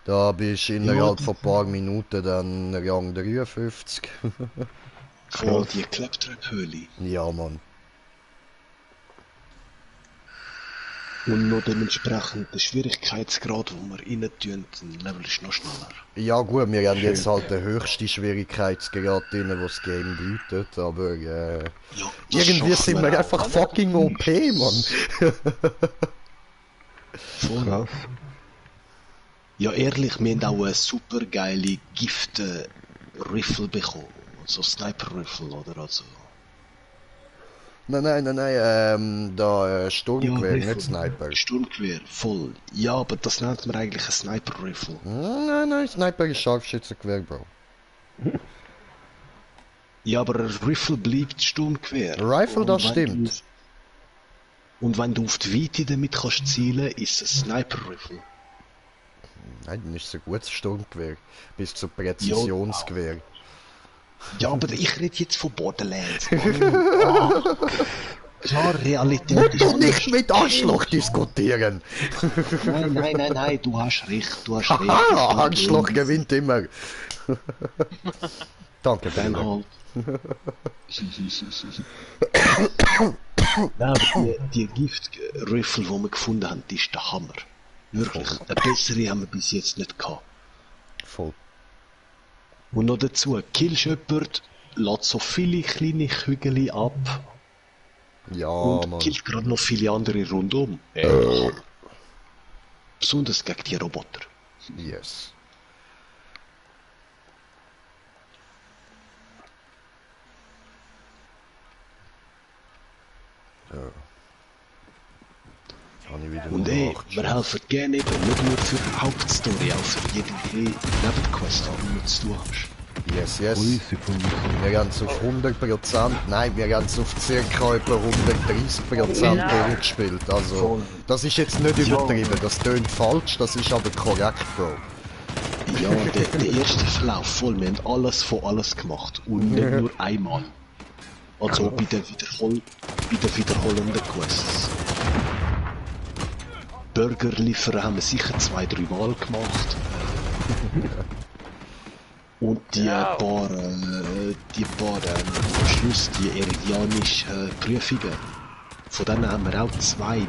Da bist du innerhalb von ein paar Minuten dann Rang 53. Oh, die Claptrap-Höhle. Ja, Mann. Und noch dementsprechend der Schwierigkeitsgrad, wo wir rein tun, ein Level ist noch schneller. Ja gut, wir haben jetzt halt den höchsten Schwierigkeitsgrad drin, was das Game bietet, aber Ja, das irgendwie schaffen sind wir auch. einfach fucking OP, Mann. Voll. Krass. Ja, ehrlich, wir haben auch eine super geile Gift-Riffle bekommen. So Sniper-Riffle, oder also. Nein, Sturmgewehr, Riffle. nicht Sniper. Sturmgewehr, voll. Ja, aber das nennt man eigentlich ein Sniper-Riffle. Nein, Sniper ist Scharfschützengewehr, Bro. Ja, aber ein Riffle bleibt Sturmgewehr. Rifle, Und das wenn stimmt. Und wenn du auf die Weite damit kannst zielen, ist es ein Sniper-Riffle. Nein, dann ist es ein gutes Sturmgewehr. Bis zu Präzisionsgewehr. Ja, aber ich rede jetzt von Borderlands. Klar, Realität ist Und nicht mit Arschloch diskutieren! Nein, du hast recht, Ah, Arschloch gewinnt immer! Danke, Dann Ben. halt. Nein, aber die Gift-Riffle, die wir gefunden haben, die ist der Hammer. Wirklich. Eine bessere haben wir bis jetzt nicht gehabt. Voll. Und noch dazu, Kill Shepherd lässt so viele kleine Kügel ab Ja, und Mann. killt gerade noch viele andere rundum. Besonders gegen die Roboter. Yes. Ja. Habe ich wieder Und wir helfen gerne eben, nicht nur für die Hauptstory, auch für jede Nebenquest, die du zu tun hast. Yes. Easy von mir. Wir haben es auf 100%, nein, wir haben es auf ca. Über 130% Genau. durchgespielt. Also, das ist jetzt nicht übertrieben, das tönt falsch, das ist aber korrekt, Bro. Ja, der erste Verlauf voll, wir haben alles von alles gemacht und nicht nur einmal. Also bei den wiederholenden Quests. Burger liefern haben wir sicher 2-3 Mal gemacht. Und die paar am Schluss die eridianischen Prüfungen. Von denen haben wir auch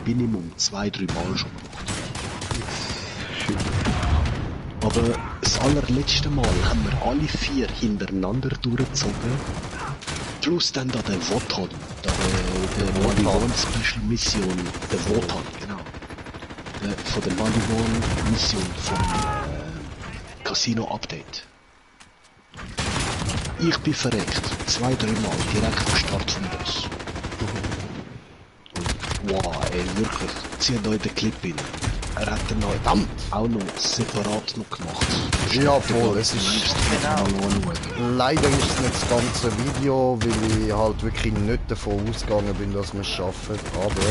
Minimum 2-3 Mal schon gemacht. Aber das allerletzte Mal haben wir alle 4 hintereinander durchgezogen. Plus dann da den Wotan, der Maliwan Special Mission, der Wotan, genau. Von der Maliwan Mission vom Casino Update. Ich bin verreckt, 2-3 Mal direkt am Start vom Boss. Und, wow, ey, wirklich, zieht euch den Clip rein. Er hat dann auch noch separat noch gemacht. Ja, voll, es ist... Genau. Leider ist es nicht das ganze Video, weil ich halt wirklich nicht davon ausgegangen bin, dass wir es schaffen, aber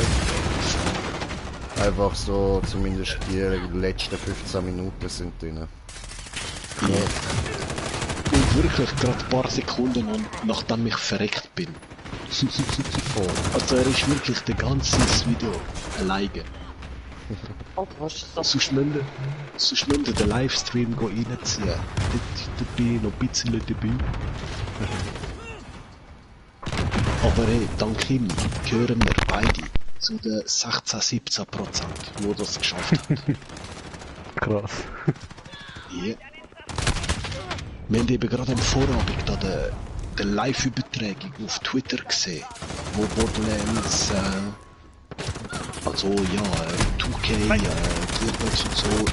einfach so, zumindest die letzten 15 Minuten sind drin. Ja. Und wirklich gerade ein paar Sekunden nachdem ich verreckt bin. Voll. Also er ist wirklich der ganze Video alleine. Alter, was ist das? Sonst müssen wir den Livestream reinziehen. Dort bin ich noch ein bisschen dabei. Aber hey, dank ihm gehören wir beide zu den 16-17%, die das geschafft haben. Krass. Ja. Wir haben eben gerade am Vorabend da die Live-Übertragung auf Twitter gesehen, wo Borderlands, also ja, 2K, Gearbox und so,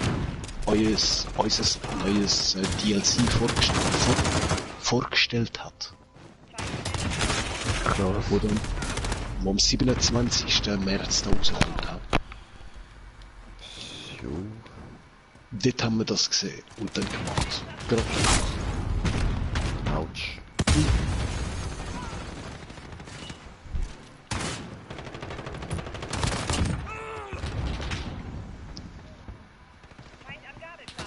unser neues DLC vorgestellt hat. Krass. Wo am 27. März da rauskommt. Jo. Dort haben wir das gesehen und dann gemacht. Gerade. Autsch. Feind am Gabelstapel.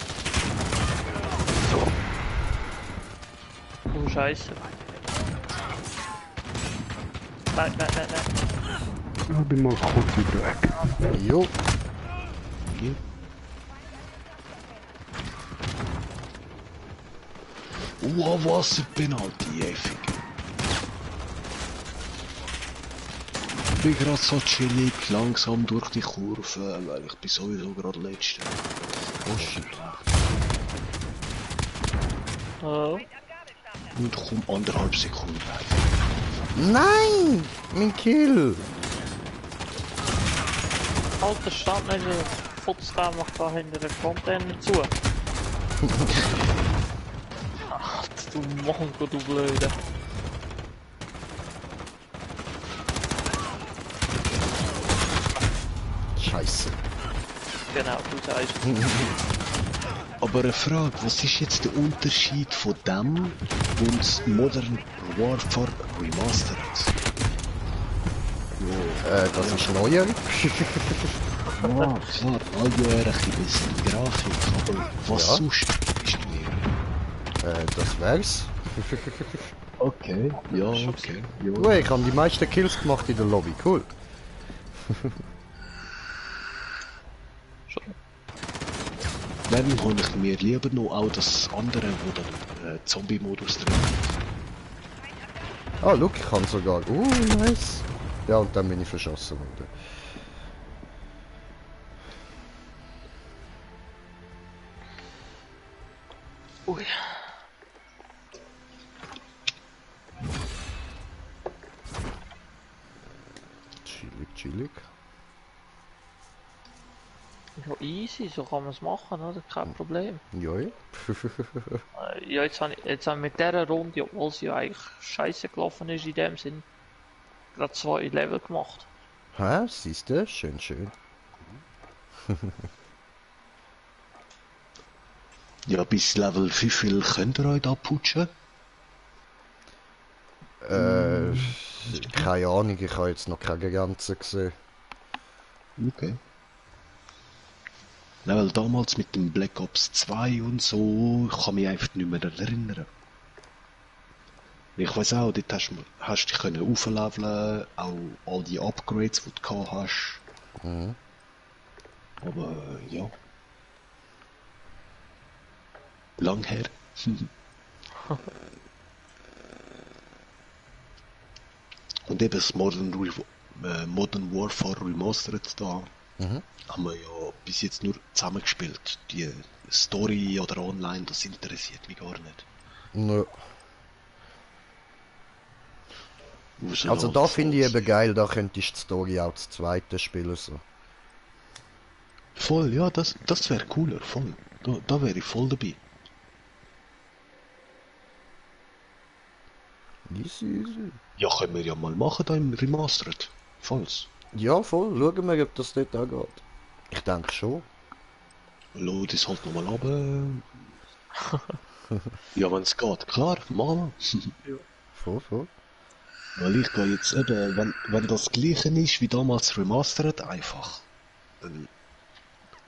Oh Scheiße. Nein. Ich bin mal kurz wieder weg. Jo. Hier. Was ein Penalty, effig. Ich bin gerade so chillig, langsam durch die Kurve, weil ich bin sowieso gerade Letzter. Oh shit. Oh. Feind am Gabelstapler. Und komm 1,5 Sekunden weg. Nein! Mein Kill! Alter, stand nicht der Fotzraum macht da hinter den Container zu. Alter, du Mongo, du Blöde. Scheiße. Genau, du sagst. Aber eine Frage, was ist jetzt der Unterschied von dem und Modern Warfare Remastered? Das ist neuer. Ja, klar, all die ein bisschen Grafik, aber was Ja. sonst ist mehr? Das wär's. Okay, ja, okay. Ja. Oh, ich habe die meisten Kills gemacht in der Lobby. Cool. Dann hole ich mir lieber noch auch das andere, wo dann Zombie-Modus drin hat. Ah, look, ich kann sogar. Nice. Ja, und dann bin ich verschossen worden. Ui. Chillig. Ja, easy, so kann man es machen, oder? Kein Problem. Ja. Ja, jetzt habe ich mit dieser Runde, obwohl sie ja eigentlich scheiße gelaufen ist in dem Sinn, gerade 2 Level gemacht. Hä, siehst du? Schön. Ja, bis Level 5 viel könnt ihr euch da putschen? Keine Ahnung, ich habe jetzt noch keine Grenzen gesehen. Okay. Na, weil damals mit dem Black Ops 2 und so, ich kann mich einfach nicht mehr erinnern. Ich weiß auch, dort hast du dich können aufleveln, auch all die Upgrades, die du gehabt hast. Mhm. Aber ja. Lang her. Und eben das Modern Warfare Remastered da, haben wir ja bis jetzt nur zusammengespielt. Die Story oder online, das interessiert mich gar nicht. Nö. Außer Also noch da finde ich voll- eben geil, da könntest du die Story auch das zweite spielen. So. Voll, ja, das wäre cooler, voll. Da wäre ich voll dabei. Easy. Ja, können wir ja mal machen da im Remastered. Falls. Ja, voll. Schauen wir, ob das dort auch geht. Ich denke schon. Load es halt nochmal ab. Ja, wenn es geht, klar, machen wir. Voll. Weil ich gehe jetzt eben, wenn das gleiche ist wie damals Remastered, einfach. Dann,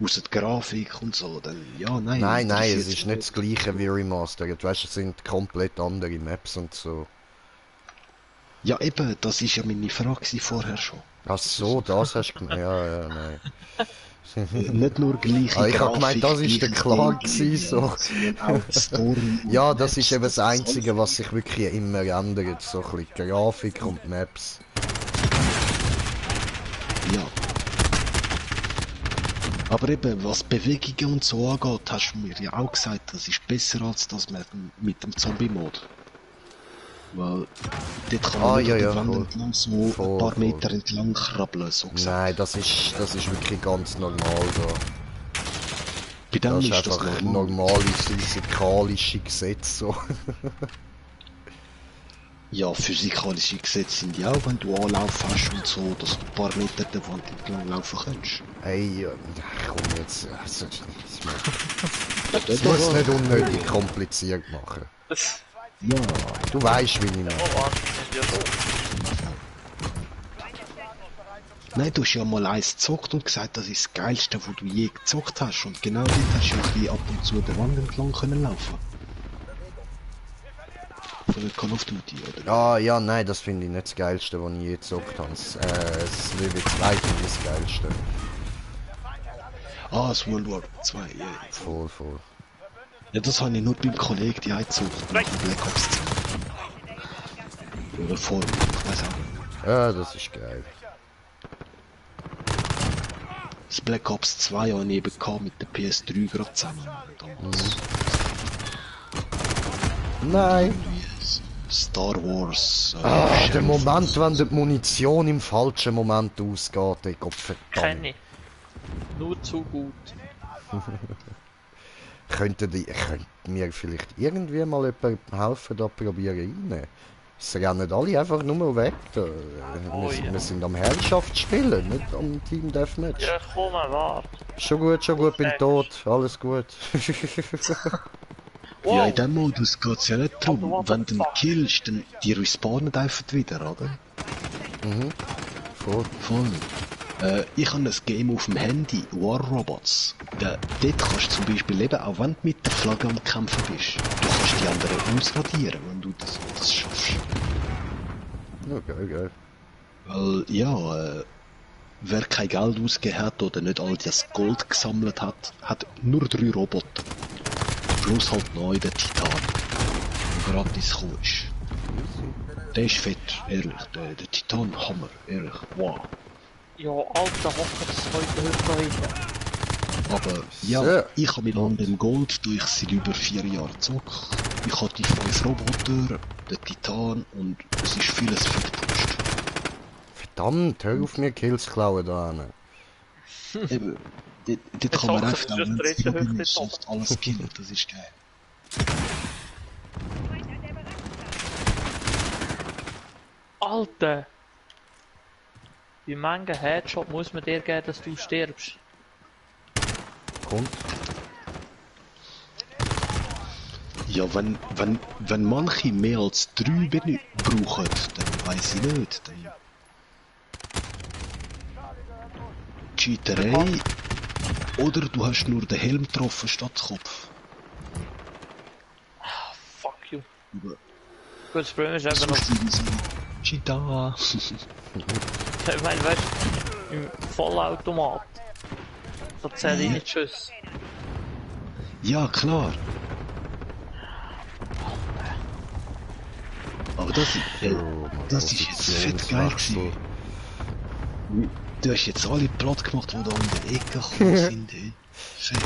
außer die Grafik und so, dann, ja, nein. Nein, es interessiert ist mich nicht das gleiche wie Remastered. Weißt du, es sind komplett andere Maps und so. Ja, eben, das ist ja meine Frage gewesen vorher schon. Ach so, das hast du gemeint. Ja, nein. Nicht nur gleiche Ah, ich hab gemeint, das ist der gleiche Klar Gameplay, gewesen, so. sondern auch die Story. Ja, und das ist Maps, eben das alles. Einzige, was sich wirklich immer ändert. So ein bisschen Grafik und Maps. Ja. Aber eben, was Bewegungen und so angeht, hast du mir ja auch gesagt, das ist besser als das mit dem Zombie-Mode. Weil dort kann man Ah, nicht ja, an der ja, Wand voll. entlang so Voll, ein paar voll. Meter entlang krabbeln, so gesagt. Nein, das ist wirklich ganz normal da. Bei dem Das ist ist das einfach normal. normale physikalische Gesetze so. Ja, physikalische Gesetze sind ja auch, wenn du Anlauf hast und so, dass du ein paar Meter der Wand entlang laufen kannst. Ey, komm jetzt. Das muss nicht unnötig kompliziert machen. Ja, Du weißt, wie ich meine. Oh, warte, ja so. nein, du hast ja mal eins gezockt und gesagt, das ist das Geilste, was du je gezockt hast. Und genau dort hast du ja ein bisschen ab und zu der Wand entlang können laufen. Von Call of Duty, oder? Ah, ja, nein, das finde ich nicht das Geilste, was ich je gezockt habe. Das Level 2 finde ich das Geilste. Ah, das World War 2, ja. Voll, voll. Ja, das habe ich nur beim Kollegen die gezockt, nach dem Black Ops 2. Oder vor, ich weiß auch nicht. Ja, das ist geil. Das Black Ops 2 habe ich eben gehabt mit der PS3 gerade zusammen. Damals. Nein! Star Wars. Der Sheriff- Moment, wenn die Munition im falschen Moment ausgeht, ey Gott verdammt. Kenn ich. Nur zu gut. Könnte mir vielleicht irgendwie mal jemand helfen, da probieren rein? Es rennen alle einfach nur weg. Da. Oh, ja. Wir sind am Herrschaft spielen, nicht am Team Deathmatch. Ja, komm, warte. Schon gut, bin tot, alles gut. Wow. Ja, in dem Modus geht es ja nicht darum, Aber what wenn the du ihn fuck? killst, dann die respawnen einfach wieder, oder? Voll. Voll. Ich habe ein Game auf dem Handy, War Robots. Dort kannst du zum Beispiel leben, auch wenn du mit der Flagge am Kämpfen bist. Du kannst die anderen ausradieren, wenn du das schaffst. Okay. Weil, ja, wer kein Geld ausgegeben hat oder nicht all das Gold gesammelt hat, hat nur 3 Roboter. Plus halt neu der Titan, der gratis gekommen ist. Der ist fett, ehrlich. Der Titan Hammer, ehrlich. Wow. Ja, alter Hocker, das heute heute. Aber ja, Sehr ich habe mit an dem Gold durch seit über 4 Jahren gezockt. Ich hatte die 5 Roboter, den Titan und es ist vieles für die Post. Verdammt, hör auf mir Kills klauen da hin. Eben, dort Ich kann man hoffe, einfach das ist wenn das es dritte Robin Hüfte ist, sonst alles killen, das ist geil. Alter! Wie manche Headshot muss man dir geben, dass du stirbst? Kommt. Ja, wenn manche mehr als 3 brauchen, dann weiss ich nicht. Dann Cheaterei oder du hast nur den Helm getroffen statt den Kopf. Fuck you. Aber Gut, das Problem ist einfach noch, sonst würde ich sagen, Cheetah. ich meine, weißt du, im Vollautomat, da zähle ich nicht Schuss. Ja, klar. Aber das ist jetzt fett geil gewesen. Du hast jetzt alle platt gemacht, die da in der Ecke gekommen sind. Hey. Fett.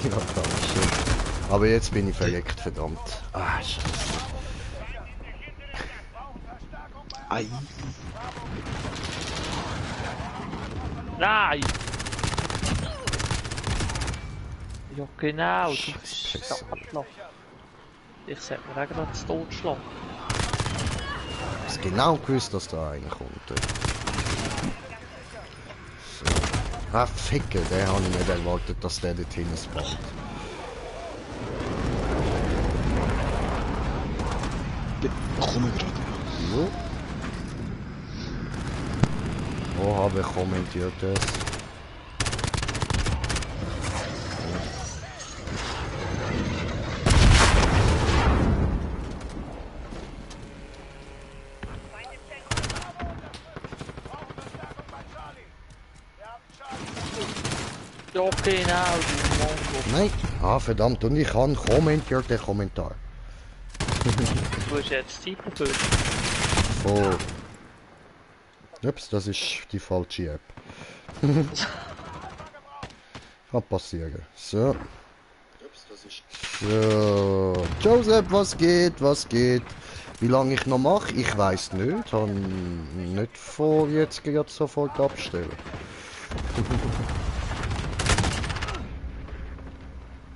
Ja, dankeschön. Aber jetzt bin ich verreckt, verdammt. Ah, Scheiße. Ei. Nein! Ja genau, du bist Scheiße. Arschloch. Ich sollte mir auch gerade zu Tod schlagen. Ich hab genau gewusst, dass da einer kommt. So. Ah, Ficke, der habe ich nicht erwartet, dass der dort hinten spawnt. Komm gerade. Jo. Oha, wer kommentiert das? Ja, genau, du Mongo. Nein. Ah, verdammt. Und ich kann kommentiert den Kommentar. Du hast jetzt Zeit dafür. Voll. Ups, das ist die falsche App. Kann passieren. So. So. Joseph, was geht? Was geht? Wie lange ich noch mache? Ich weiß nicht. Habe nicht vor, jetzt gerade sofort abstellen.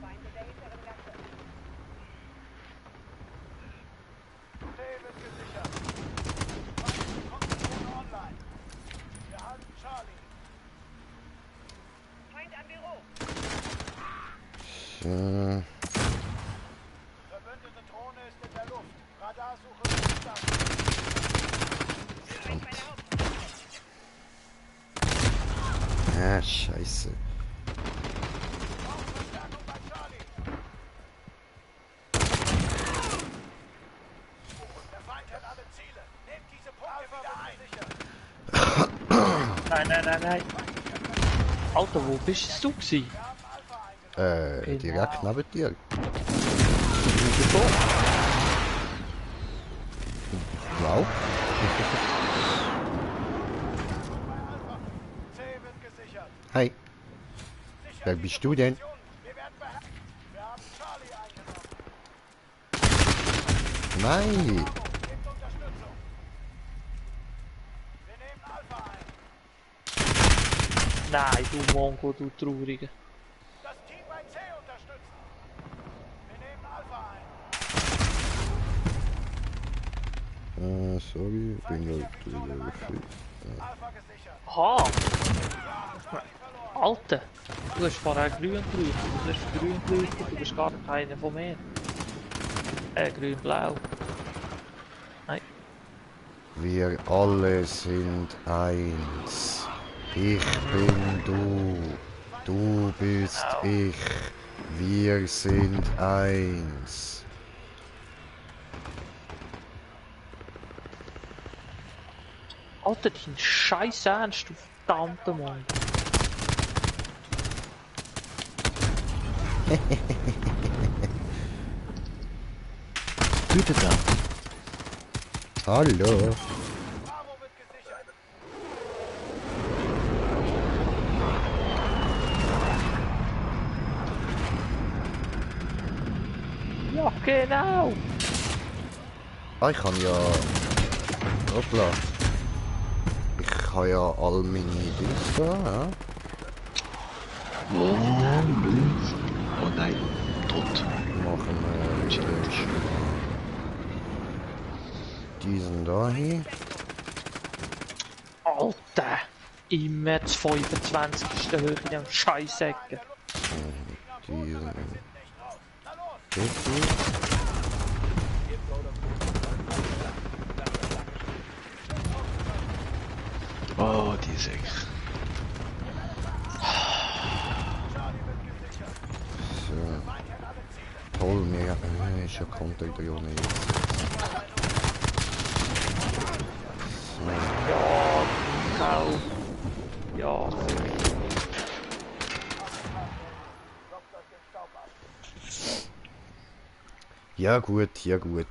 Feinde der hinteren Gasse. David gesichert. Feindkommandozone online. Wir halten Charlie. Feind am Büro. So. Verbündete Drohne ist in der Luft. Radarsuche gestartet. Feind bei der Hauptstraße. Ah, scheiße. Verstärkung bei Charlie. Der Feind hat alle Ziele. Nehmt diese Punkte wieder ein. Nein. Alter, wo bist du gewesen? Direkt neben dir. Wow. C wird gesichert. Hi. Wer bist du denn? Wir werden beherrscht. Wir haben Charlie eingenommen. Nein. Gebt Unterstützung. Wir nehmen Alpha ein. Nein, du Mongo, du Traurige. Das Team bei C unterstützen. Wir nehmen Alpha ein. Sorry, bin Feindlicher halt Viktor im viel. Einsatz. Alpha gesichert. Aha, Charlie verloren. Alter, du hast vorher grün geleuchtet, du hast grün geleuchtet, du bist gar keiner von mir. Grün-blau. Nein, Wir alle sind eins. Ich bin du. Du bist ich. Wir sind eins. Alter, dein Scheiß Ernst, du verdammter Mongo. Bitte da. Hallo. Bravo wird gesichert. Ja, genau. Ah, ich kann ja... Hoppla. Ich kann ja all meine Dings da, ja? Oh, Blitz. Oh nein, tot. Machen wir jetzt diesen da hin. Alter, immer das 25. Höhe in dem Scheißecken. Diesen. Nicht raus. Na los. Das hier. Oh, die Säck. Charlie wird gesichert. So. Feind hat alle Ziele. Toll, mir ist ja Kontakt da ohne jetzt. Ja, Kau. Ja, Ja gut, ja gut.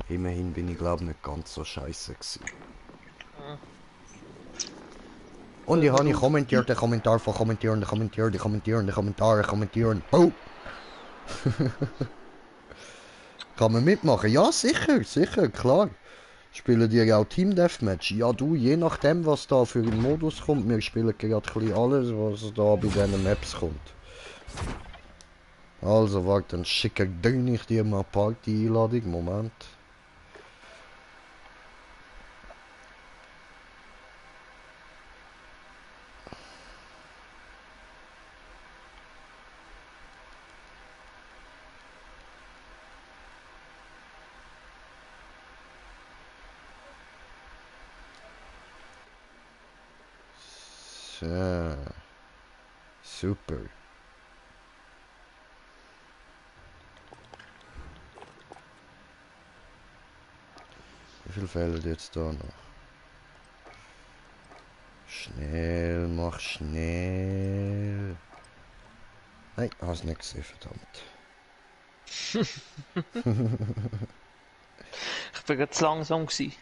Immerhin bin ich glaube nicht ganz so scheiße gewesen. Und ich habe kommentiert, den Kommentar von kommentieren. Oh! Kann man mitmachen? Ja, sicher, klar. Spielen die ja auch Team Deathmatch? Ja du, je nachdem was da für ein Modus kommt, wir spielen gerade ein bisschen alles, was da bei diesen Maps kommt. Also warte, dann schicke ich dir mal Party-Einladung, Moment. So. Super. Wie viel fehlen jetzt da noch? Schnell, mach schnell. Nein, hast nicht gesehen, verdammt. Ich bin gerade zu langsam gewesen.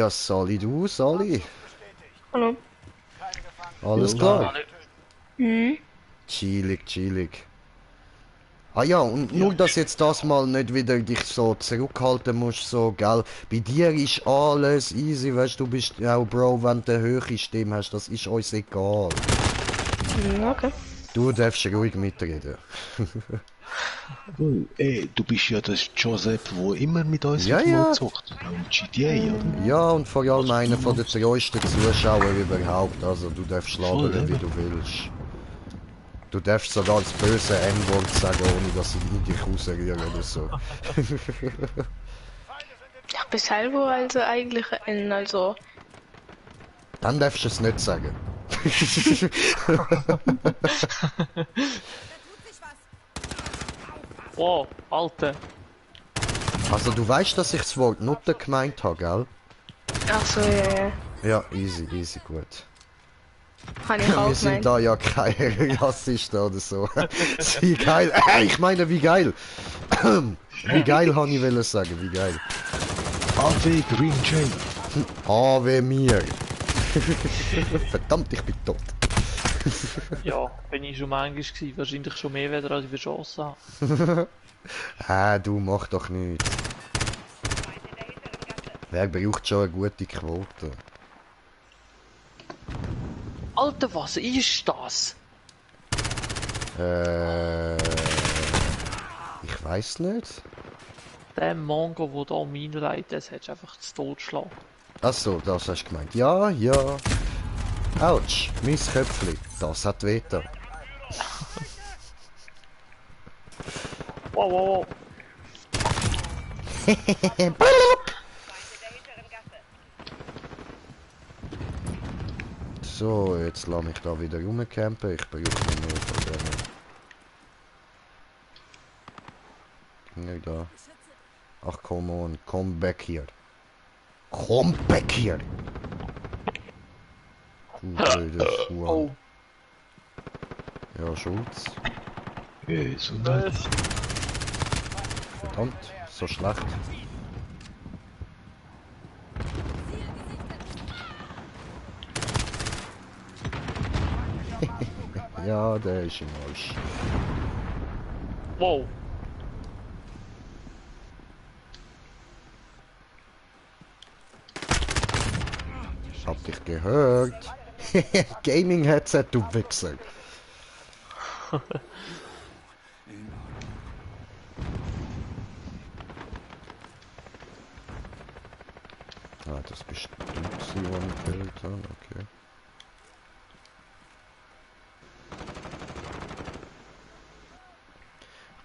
Ja, Sali, du, Sali. Hallo. Alles klar. Hm? Chillig, chillig. Ah ja, und nur, dass jetzt das mal nicht wieder dich so zurückhalten musst, so, gell. Bei dir ist alles easy, weißt du, bist auch Bro, wenn du eine höhere Stimme hast, das ist uns egal. Okay. Du darfst ruhig mitreden. Oh, ey, du bist ja das Joseph, wo immer mit uns Ja, auf ja. Not zockt. Auch GTA, oder? Ja, und vor allem einer von den treuesten Zuschauer überhaupt, also du darfst Voll, labern, wie eben. du willst. Du darfst sogar das böse N-Wort sagen, ohne dass ich in dich rausrühre oder so. Ja, bis selber also eigentlich also. Dann darfst du es nicht sagen. Wow, Alter. Also du weißt, dass ich das Wort Nutte gemeint habe, gell? Ach so, ja. Ja, easy, easy, gut. Kann ich auch Wir sind meinen. da ja keine Rassisten oder so. Wie geil. Ich meine, wie geil. Wie geil, habe ich wollen sagen, wie geil. AW Green Jay. AW mir. Verdammt, ich bin tot. Ja, bin ich schon manchmal gewesen. Wahrscheinlich schon mehr, weder als ich verschossen habe. Du mach doch nichts. Wer braucht schon eine gute Quote? Alter, was ist das? Ich weiß nicht. Der Mongo, der da Mine leitet, das hättest du einfach zu Tod geschlagen. Achso, das hast du gemeint. Ja, ja. Autsch, mein Köpfli. Das hat wehgetan. Wow, wow, wow. So, jetzt lass mich da wieder rumcampen. Ich brauche nur von denen. Nicht da. Ach, come on. Come back here. Come back here! Du blöder Huan. Oh, Ja, Schulz. So nett. Verdammt, so schlecht. Ja, der ist im Arsch. wow. Ich hab dich gehört. Gaming-Headset, du Wichser. Ah, das bist du, gewesen, der mich gehört hat. Okay.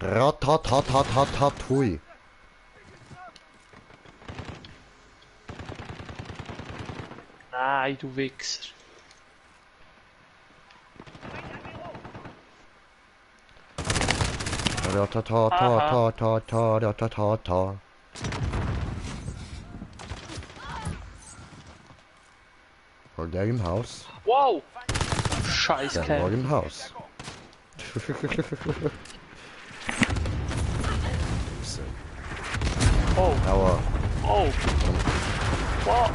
Rat, hui. Nein, du Wichser. Ta. War der im Haus? Wow! Scheiß Der war Kerl. im Haus. Oh, Aua. oh. Wow.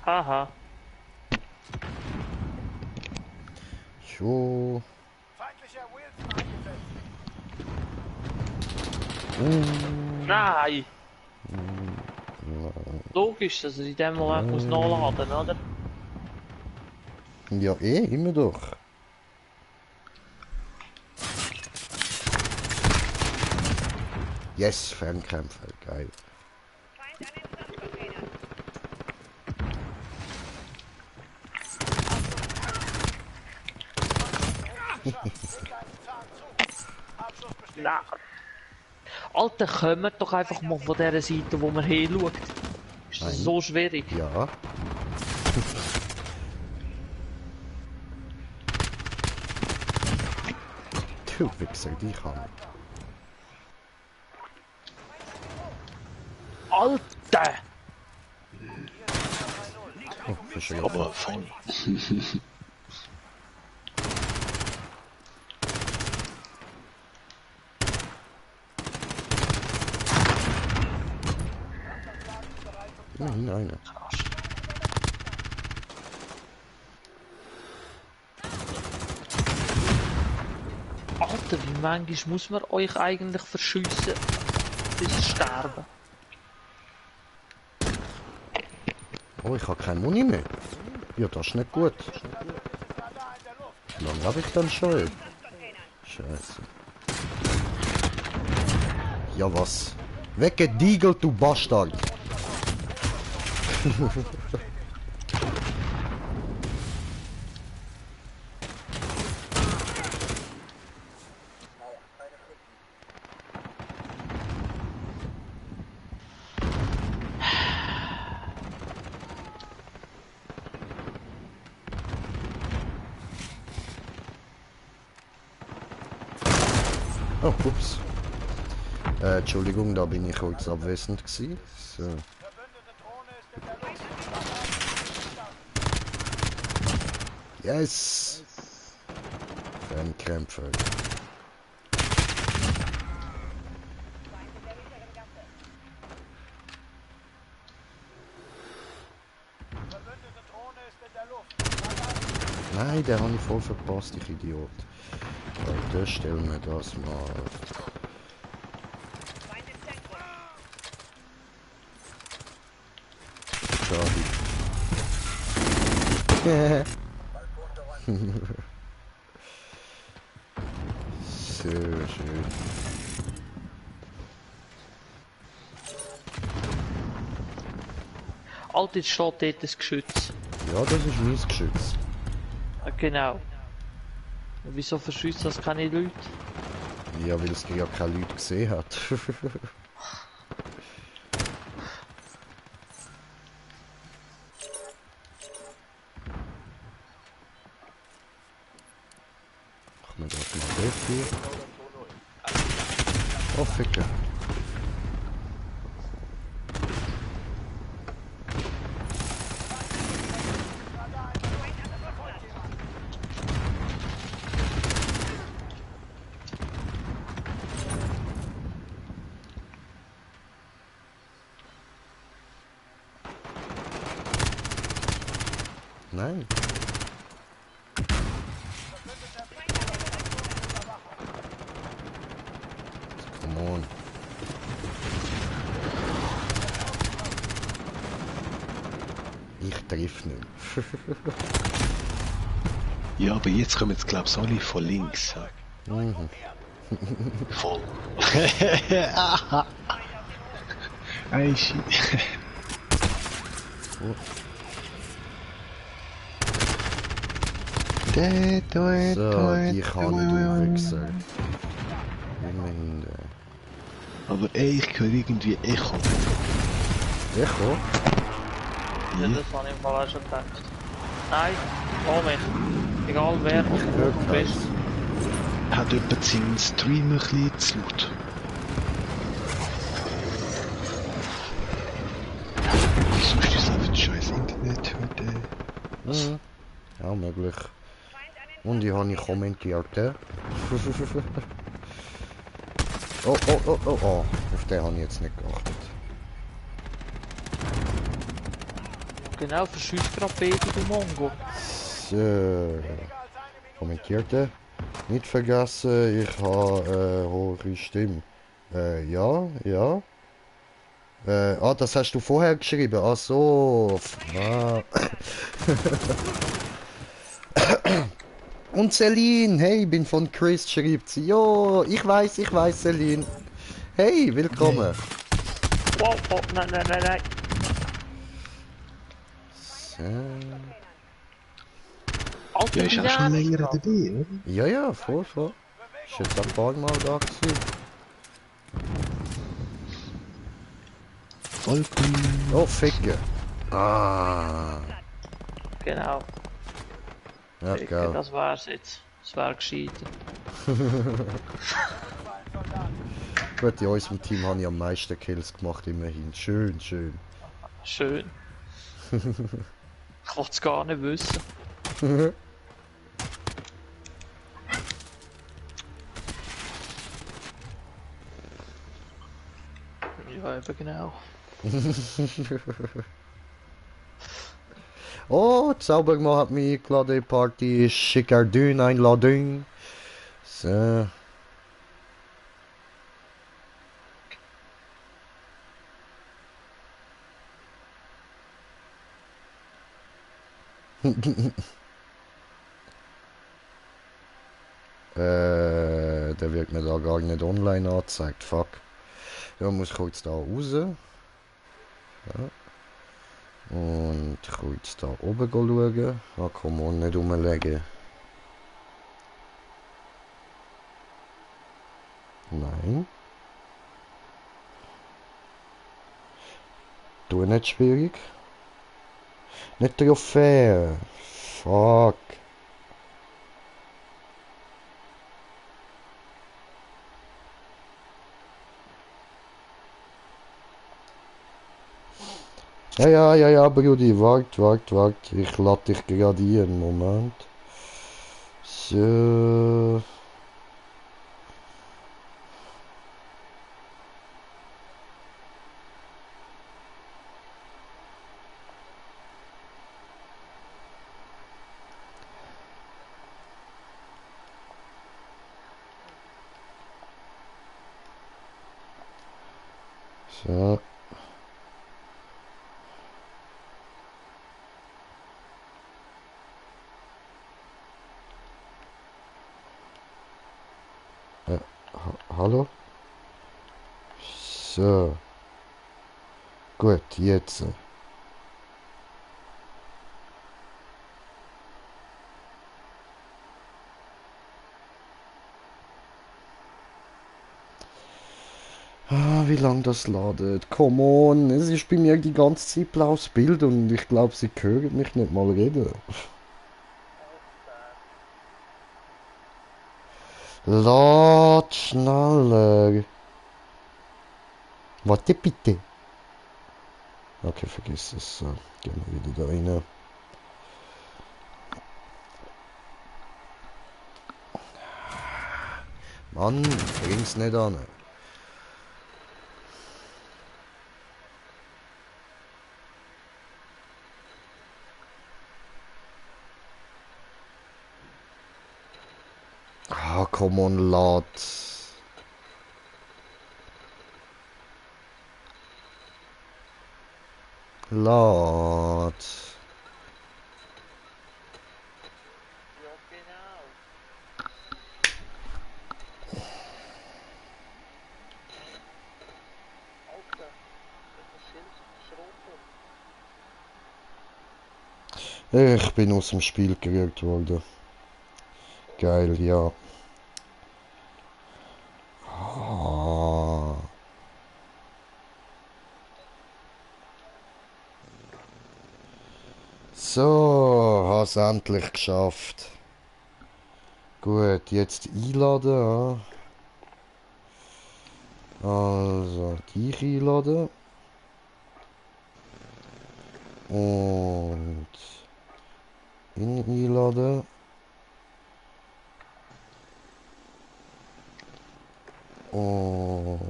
Haha. Jo. Feindlicher Wilson eingesetzt. Nein! Logisch, dass er in dem Moment muss nachladen, oder? Ja, immer doch. Yes, Fernkämpfer, geil. Feind an den Sandcontainer. Nein. Alter, kommt doch einfach mal von dieser Seite, wo man hinschaut. Ist das so schwierig? Ja. Du Wichser, die kann. Alter! Oh, verschieden. Aber voll. Nein. Alter, wie manchmal muss man euch eigentlich verschiessen, bis sie sterben? Oh, ich habe keine Muni mehr. Ja, das ist nicht gut. Wie lange habe ich dann schon? Scheiße. Ja, was? Weggediegelt, du Bastard! Oh, ups. Entschuldigung, da bin ich kurz abwesend gewesen. So. Yes! Fernkämpfer. Nein, der habe ich voll verpasst, ich Idiot. Warte, stellen wir das mal. Schade. So schön. Alter, jetzt steht dort das Geschütz. Ja, das ist mein Geschütz. Genau. Und wieso verschießt das keine Leute? Ja, weil es ja keine Leute gesehen hat. Machen wir das mal das hier. Oh, Ficke. Nein. Come on. Ich triff nicht. Ja, aber jetzt kommen jetzt, glaubst du, alle von links. Mhm. Voll. Ey, shit. So, die kann ich, du Wichser. Immerhin. Aber ey, ich höre irgendwie Echo. Echo? Ja, das habe ich im Fall auch schon gedacht. Nein, hol mich. Egal wer, wo du bist. Hat jemand seinen Stream ein bisschen zu laut? Wieso ist das einfach scheiß Internet heute? Mhm. Ja, möglich. Und ich habe kommentiert, ja? Oh, auf den habe ich jetzt nicht geachtet. Genau, verschießt gerade Baby, du Mongo. So. Kommentierte. Nicht vergessen, ich habe hohe Stimme. Ja. Das hast du vorher geschrieben. Ach so. Ah. Und Celine, hey, bin von Chris, schreibt sie. Jo, ich weiß, Celine. Hey, willkommen. Wow, oh, nein. So. Alter, Ja, ist auch schon länger dabei, oder? Ja, ja, voll, voll. Ist jetzt ein paar Mal da gewesen. Falken. Oh, Ficke. Ah. Genau. Ja, Ecke, geil. das war's jetzt. Das war gescheitert. Gut, in unserem Team habe ich am meisten Kills gemacht, immerhin. Schön, schön. Schön. Ich wollte es gar nicht wissen. Ja, eben genau. Oh, Zaubermann hat mich eingeladen, in die Party. Schickardün, Einladung. So. Der wird mir da gar nicht online angezeigt. Fuck. Ja, muss kurz da raus. Ja. Und kurz da oben schauen. Ah, komm on, nicht rumlegen. Nein. Du nicht schwierig. Nicht Trophäe. Fuck. Ja, Brudi, wart. Ich lade dich gerade ein. Moment. So. So. Hallo? So. Gut, jetzt. Ah, wie lange das ladet? Come on, es ist bei mir die ganze Zeit blaues Bild und ich glaube, sie hören mich nicht mal reden. Lad schneller. Warte bitte. Okay, vergiss es. So, gehen wir wieder da rein. Mann, bring's nicht an. Ah, come on, lad. Lad. Ja, genau. Alter, das Schild ist rot. Ich bin aus dem Spiel gerührt worden. Geil, ja. Ah. So, hast endlich geschafft. Gut, jetzt einladen. Also, dich einladen. Und ihn einladen. Und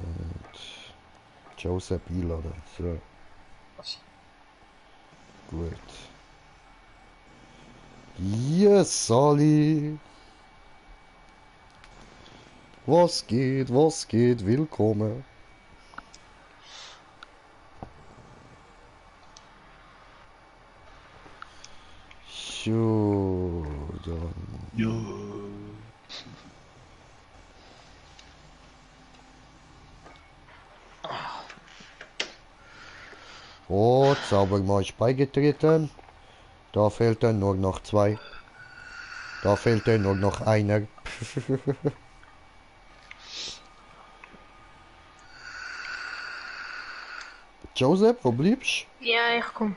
Joseph einladen. So, gut. Yes, Sali. Was geht, willkommen. So, dann. Ja. Oh, Zaubermann ist beigetreten. Da fehlt dann nur noch 2. Da fehlt ja nur noch einer. Joseph, wo bleibst Ja, ich komm.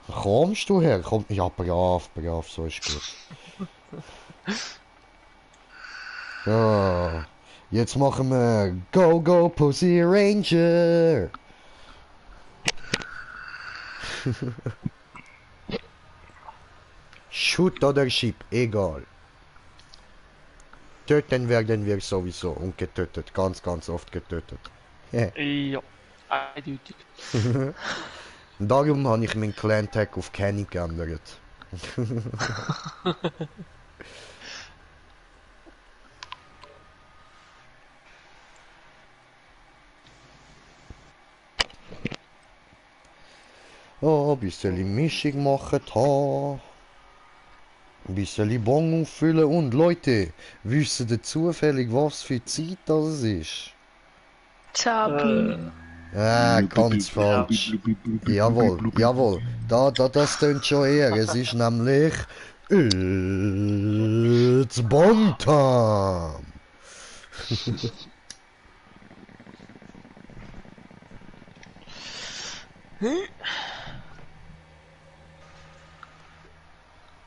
du? Kommst du her? Komm, ja, brav, so ist gut. So, jetzt machen wir Go Go Pussy Ranger. Shoot oder Ship, egal. Töten werden wir sowieso und getötet, ganz oft getötet. Ja, eindeutig. Darum habe ich meinen Clan-Tag auf Kenny geändert. Oh, ein bisschen Mischung machen da. Ein bisschen Bon auffüllen und Leute, wissen ihr zufällig, was für Zeit das ist? Zabi. Ganz falsch. Jawohl. Das tönt schon eher. Es ist nämlich... It's Bon Time!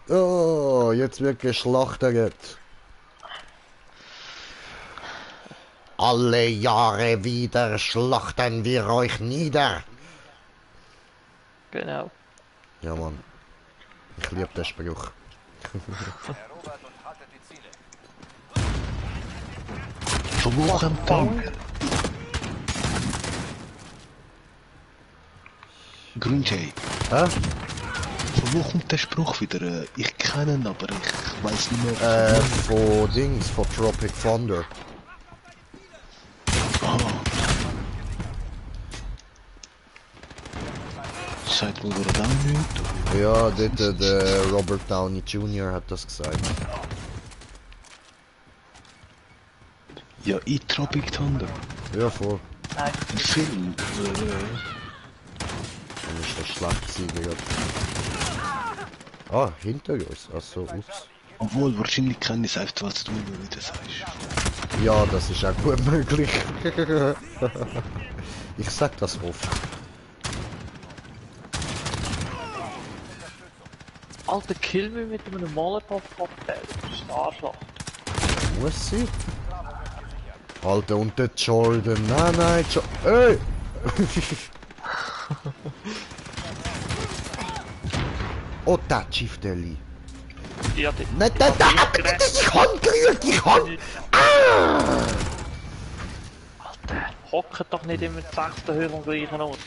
Oh, jetzt wird geschlachtet. Alle Jahre wieder schlachten wir euch nieder. Genau. Ja, Mann. Ich liebe den Spruch. Erobert und haltet die Ziele. Von wo kommt Tank? Grünjay. Hä? Von wo kommt der Spruch wieder? Ich kenne ihn, aber ich weiß nicht mehr. Von Dings, von Tropic Thunder. Aha. Sagt wohl wieder da nicht? Ja, der Robert Downey Jr. hat das gesagt. Ja, in Tropic Thunder. Ja, voll. Nein, Ein Film. Dann ist das schlecht gewesen. Ah, hinter uns. Achso, ups. Obwohl, wahrscheinlich kenne ich selbst, was du wieder sagst. Ja, das ist auch gut möglich. Ich sag das oft. Alter, kill mich mit einem Molotov-Cocktail. Das ist ein Arschloch. Muss sie? Alter, und der Jordan. Nein, Ey! Oh, da, Chief Deli. Ja, die... Nein, da, ich kann gerührt, Alter, hockt doch nicht immer die 6. Höhe am gleichen Ort.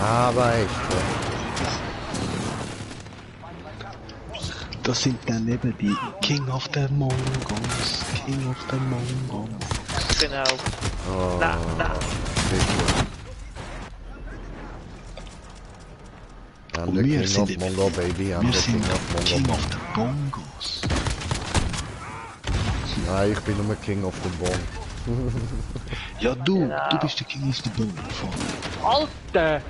Aber echt. Das sind dann eben die King of the Mongols. King of the Mongols. Genau. Oh, Nein. bitte. I'm Und the wir King sind of eben- Mongo, baby. I'm Wir the King sind of King Mongo. of the Bongos. Nein, ich bin nur King of the Bong. Ja, du Genau. bist der King of the Bong. Alter!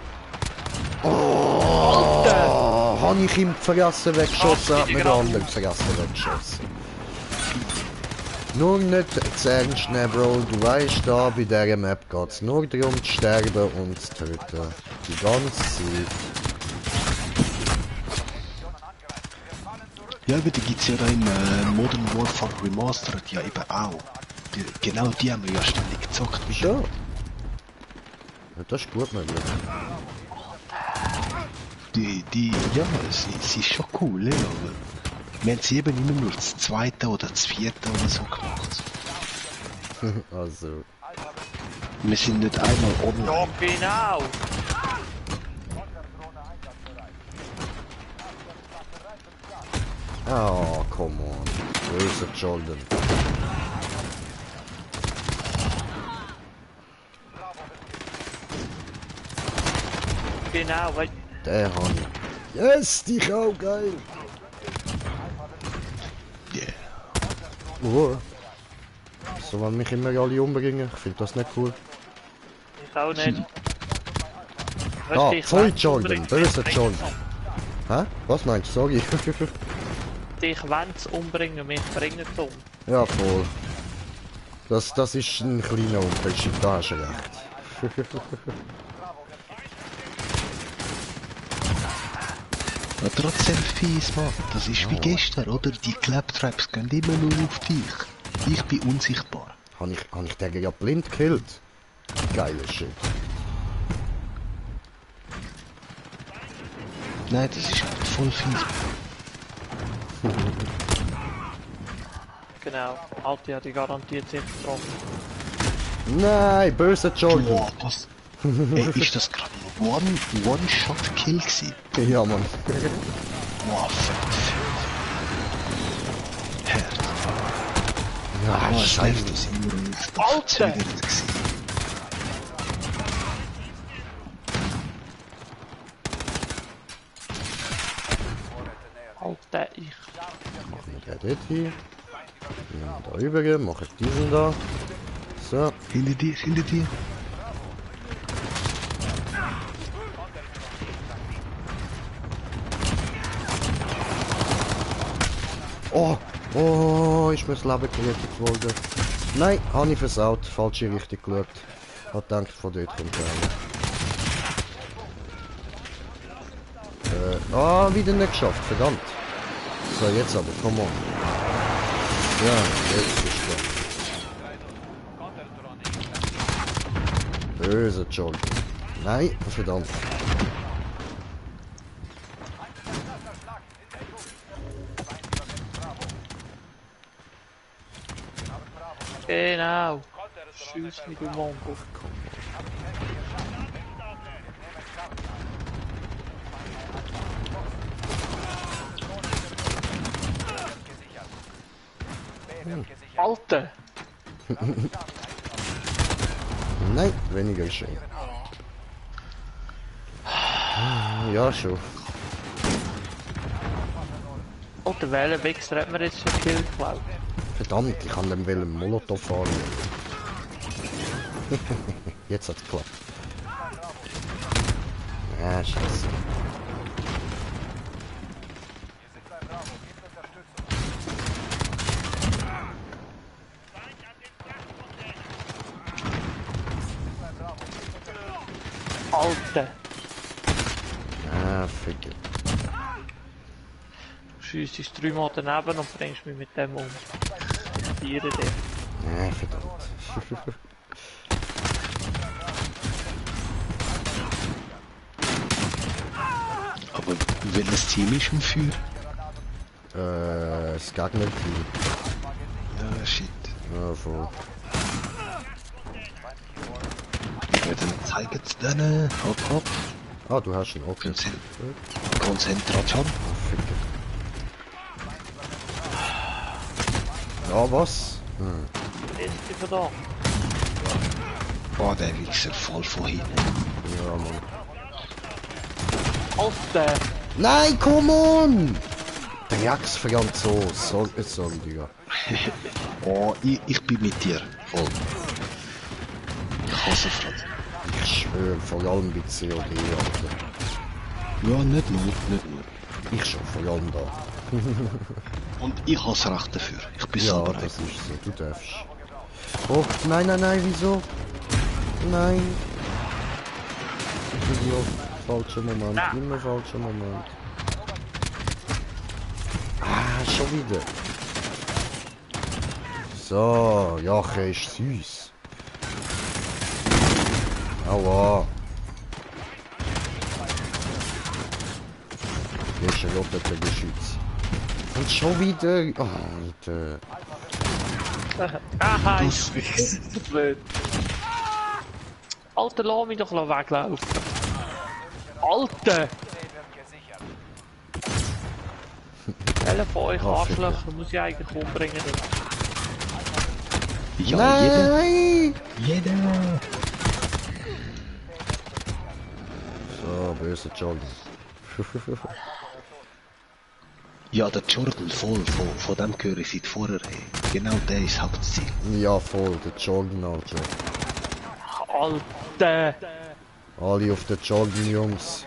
Oh, habe ich ihm die Fresse weggeschossen, hat mir der andere die Fresse weggeschossen. Nur nicht zu ernst nehmen, Bro. Du weißt, da bei dieser Map geht's nur darum zu sterben und zu töten. Die ganze Zeit. Ja, aber die gibt's ja da in Modern Warfare Remastered ja eben auch. Genau die haben wir ja ständig gezockt. Ja. Ja, das ist gut möglich. Ja, sie ist schon cool, ja, aber wir haben sie eben immer nur das zweite oder das vierte oder so gemacht. Also. Wir sind nicht einmal Ja, online. genau! Oh, come on. Böse Jordan. Genau, weil... Der habe ich. Yes, dich auch, geil. Yeah. Oh. So wollen mich immer alle umbringen. Ich finde das nicht cool. Ich auch nicht. Ah, voll Jordan, böse Jordan. Hä? Was meinst du? Sorry. Dich wollen sie umbringen, mich bringen sie um. Ja, voll. Das ist ein kleiner Unterschied, da hast du recht. Ja, trotzdem fies, Mann. Das ist wie gestern, oder? Die Claptraps gehen immer nur auf dich. Ich bin unsichtbar. Hab ich den ja blind gekillt? Geiler Shit. Nein, das ist halt voll fies. Genau, Alti hat die garantiert sich getroffen. Nein, böser Jordan. Boah, was? Ey, ist das gerade ein One-Shot-Kill gewesen? Ja, Mann. Boah, Herz. Ja, Oh, scheiße. das immer nicht Alter! verzögert gewesen. Alter, ich. Der dort hier. Da rüber, mach ich diesen da. So. Hinter dir, hinter dir. Oh, ist mir das Leben gerettet worden. Nein, habe ich versaut. Falsche Richtung geschaut. Hat gedacht, von dort kommt der. Wieder nicht geschafft, verdammt. So, jetzt aber, come on. Ja, jetzt ist klar. Böse John. Nein, verdammt. Genau. Schieß mich, du Mongo. Alter! Nein, weniger ist schön. Ja, schon. Alter, welcher Wichser hat mir jetzt gekillt, glaub ich? Verdammt, ich kann dem einen Molotow fahren. Jetzt hat's geklappt. Ja, scheiße. Alter! Ah, Ficker. Du schiessest 3 Mal daneben und bringst mich mit dem um. Tiere dir. Ah, verdammt. Aber welches Team ist im Feuer? Das Gegner-Team. Ja, shit. Ja, voll. Ja, dann zeigen sie denen. Hopp, hopp. Ah, du hast ihn, okay. Konzentration. Ah, Ficker. Ja, was? Hm. Ist die verdammt? Boah, der Wichser voll von hinten. Ja, Mann. Alter! Nein, come on! Der Jax verdammt so. Sorry, Digga. Oh, ich bin mit dir. Voll. Ich hasse Franz. Ich schwöre, vor allem bei COD, Alter. Ja, nicht nur. Ich schon, vor allem da. Und ich hasse Recht dafür. Ich bin Ja, selber das ist so, du darfst. Oh, nein, wieso? Nein. Idiot, falscher Moment, Ah. immer falscher Moment. Ah, schon wieder. So, ja, okay, ist süß. Aua. Hier ist ein doppelter Geschütz. Und schon wieder. Oh, Alter. Aha, ich bin so blöd. Alter, lass mich doch weglaufen. Alter! Welcher von euch Oh, Arschlöcher muss ich eigentlich umbringen? Ja, Nein! jeder. So, böse Jordan. Ja, der Jordan voll, von dem höre ich seit vorher. Hey. Genau der ist das Hauptziel. Ja, voll, der Jordan, Alter. Alter! Alle auf den Jordan, Jungs.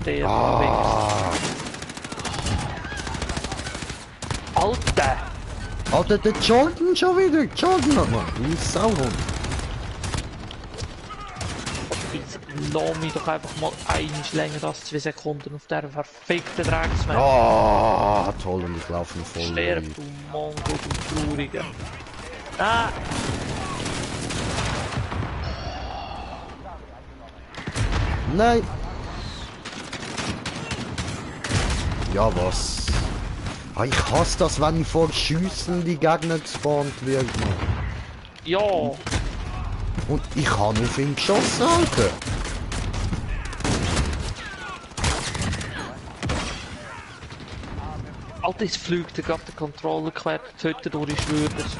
Der Ah. Alter! Alter, der Jordan schon wieder. Jordan, Mann. Du Sauhund. Jetzt lass mich doch einfach mal einiges länger als 2 Sekunden auf dieser verfickten Drecksmann. Ah, toll, und ich laufe ihn voll. Sterb, du Mongo, du Trauriger. Ah! Nein. Ja, was? Ah, ich hasse das, wenn ich vor Schiessen die Gegner gespawnt wird. Mann. Ja! Und ich habe auf ihn geschossen, Alter. Alter, jetzt fliegt er gerade den Controller quer die Hütte durch, ich schwöre es.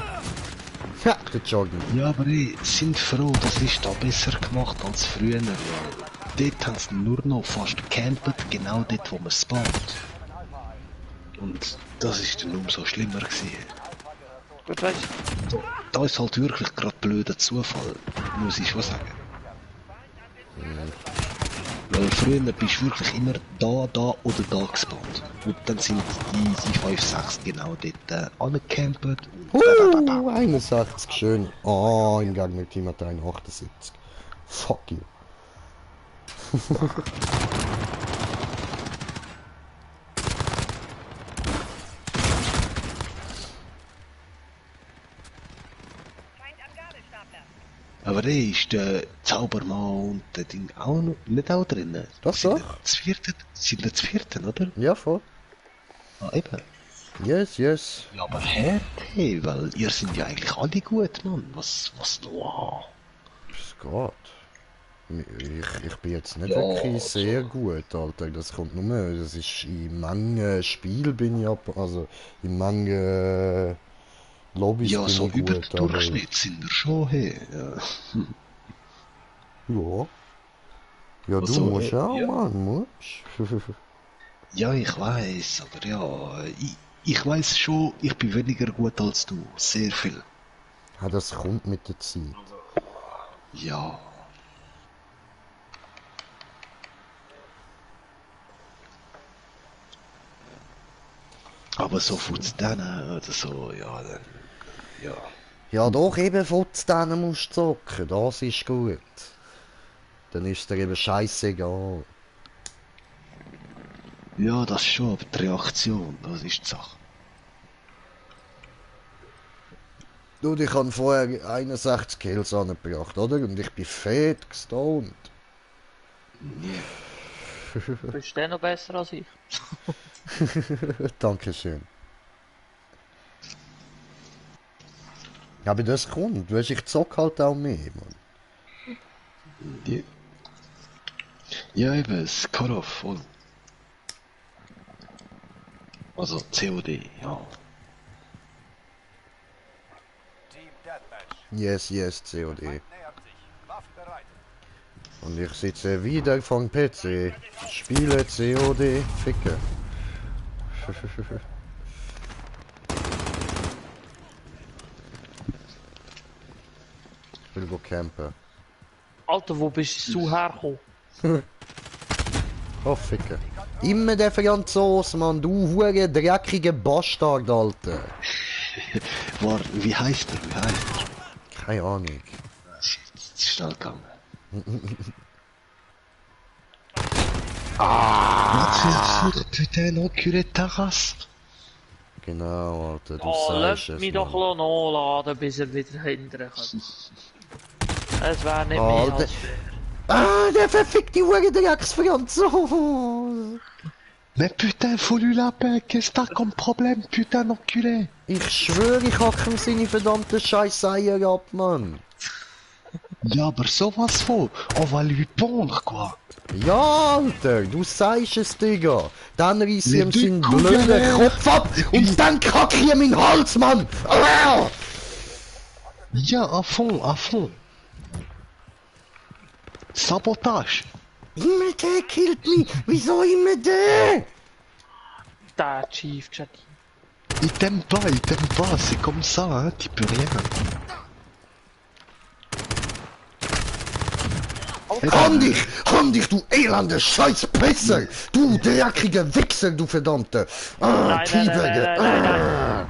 Ja, der Jordan. Ja, aber sind froh, das ist da besser gemacht als früher. Ja. Dort haben sie nur noch fast gecampt, genau dort, wo man spawnt. Und das ist dann umso schlimmer gewesen. Gut, weißt du? Da ist halt wirklich gerade blöder Zufall, muss ich schon sagen. Weil früher bist du wirklich immer da oder da gespawnt. Und dann sind die 5-6 genau dort angecampt. 61, schön. Oh, im Gegner-Team hat er einen 78. Fuck you. Aber der ist der Zaubermann und der Ding auch noch, nicht auch drin. Doch, sind doch. Sind das vierten, oder? Ja, voll. Ah, eben. Yes, yes. Ja, aber Härte, weil ihr sind ja eigentlich alle gut, Mann. Was noch? Es geht. Ich bin jetzt nicht Ja, wirklich sehr so. gut, Alter. Das kommt nur mehr. Das ist in manchen Spielen bin ich ab, also in manchen Lobbys Ja, bin so ich über gut, den Durchschnitt sind wir schon, hey. Ja. Ja. Ja, du Also, musst auch, ja. Mann, musst. Ja, ich weiß, aber ja, ich weiß schon, ich bin weniger gut als du. Sehr viel. Ja, das kommt mit der Zeit. Ja. Aber so von denen oder so, ja, dann, ja. Ja, doch, eben von denen musst du zocken, das ist gut. Dann ist dir eben scheißegal. Ja, das schon, aber die Reaktion, das ist die Sache. Du, ich habe vorher 61 Kills angebracht, oder? Und ich bin fett gestoned. Du bist der noch besser als ich. Dankeschön. Aber das kommt, du weißt, ich zock halt auch mehr, Mann. Ja, ja eben, Skarov, voll. Also COD, ja. Team Deathmatch. Yes, yes, COD. Nähert sich. Waffen bereit. Und ich sitze wieder vom PC, spiele COD, ficke. Ich will go campen. Alter, wo bist du hergekommen? Oh, ficke. Immer der Franzos, Mann, du hure dreckige Bastard, Alter. Wie heißt er? Keine Ahnung. Ist schnell gegangen. Putain, enculé de ta race. Genau, Alter, du Oh, sagst lass es. mich doch Mann. nachladen, bis er wieder hindern kann. Es wäre nicht Oh, mehr Alter. als fair. Ah, der verfickte hure Drecksfranzos. Mais putain, faut lui lapin, qu'est-ce que t'as comme problème, putain d'enculé? Ich schwöre, ich hack ihm seine verdammten scheiß Eier ab, Mann. Ja, aber sowas von, on va lui pondre, quoi. Ja, Alter, du sagst es, Digga. Dann reiss ich Le ihm seinen Duc blöden Couvert. Kopf ab und dann kack ich ihm in den Hals, Mann. Ah! Ja, à fond, à fond. Sabotage. Immer der killt mich. Wieso immer der? Der Chief Chatty. Il t'aime pas, c'est comme ça, hein, tu peux rien. Oh, Hand dich, du elender Scheißpisser! Du dreckiger Wichser, du verdammte! Nein, nein, nein, nein, nein.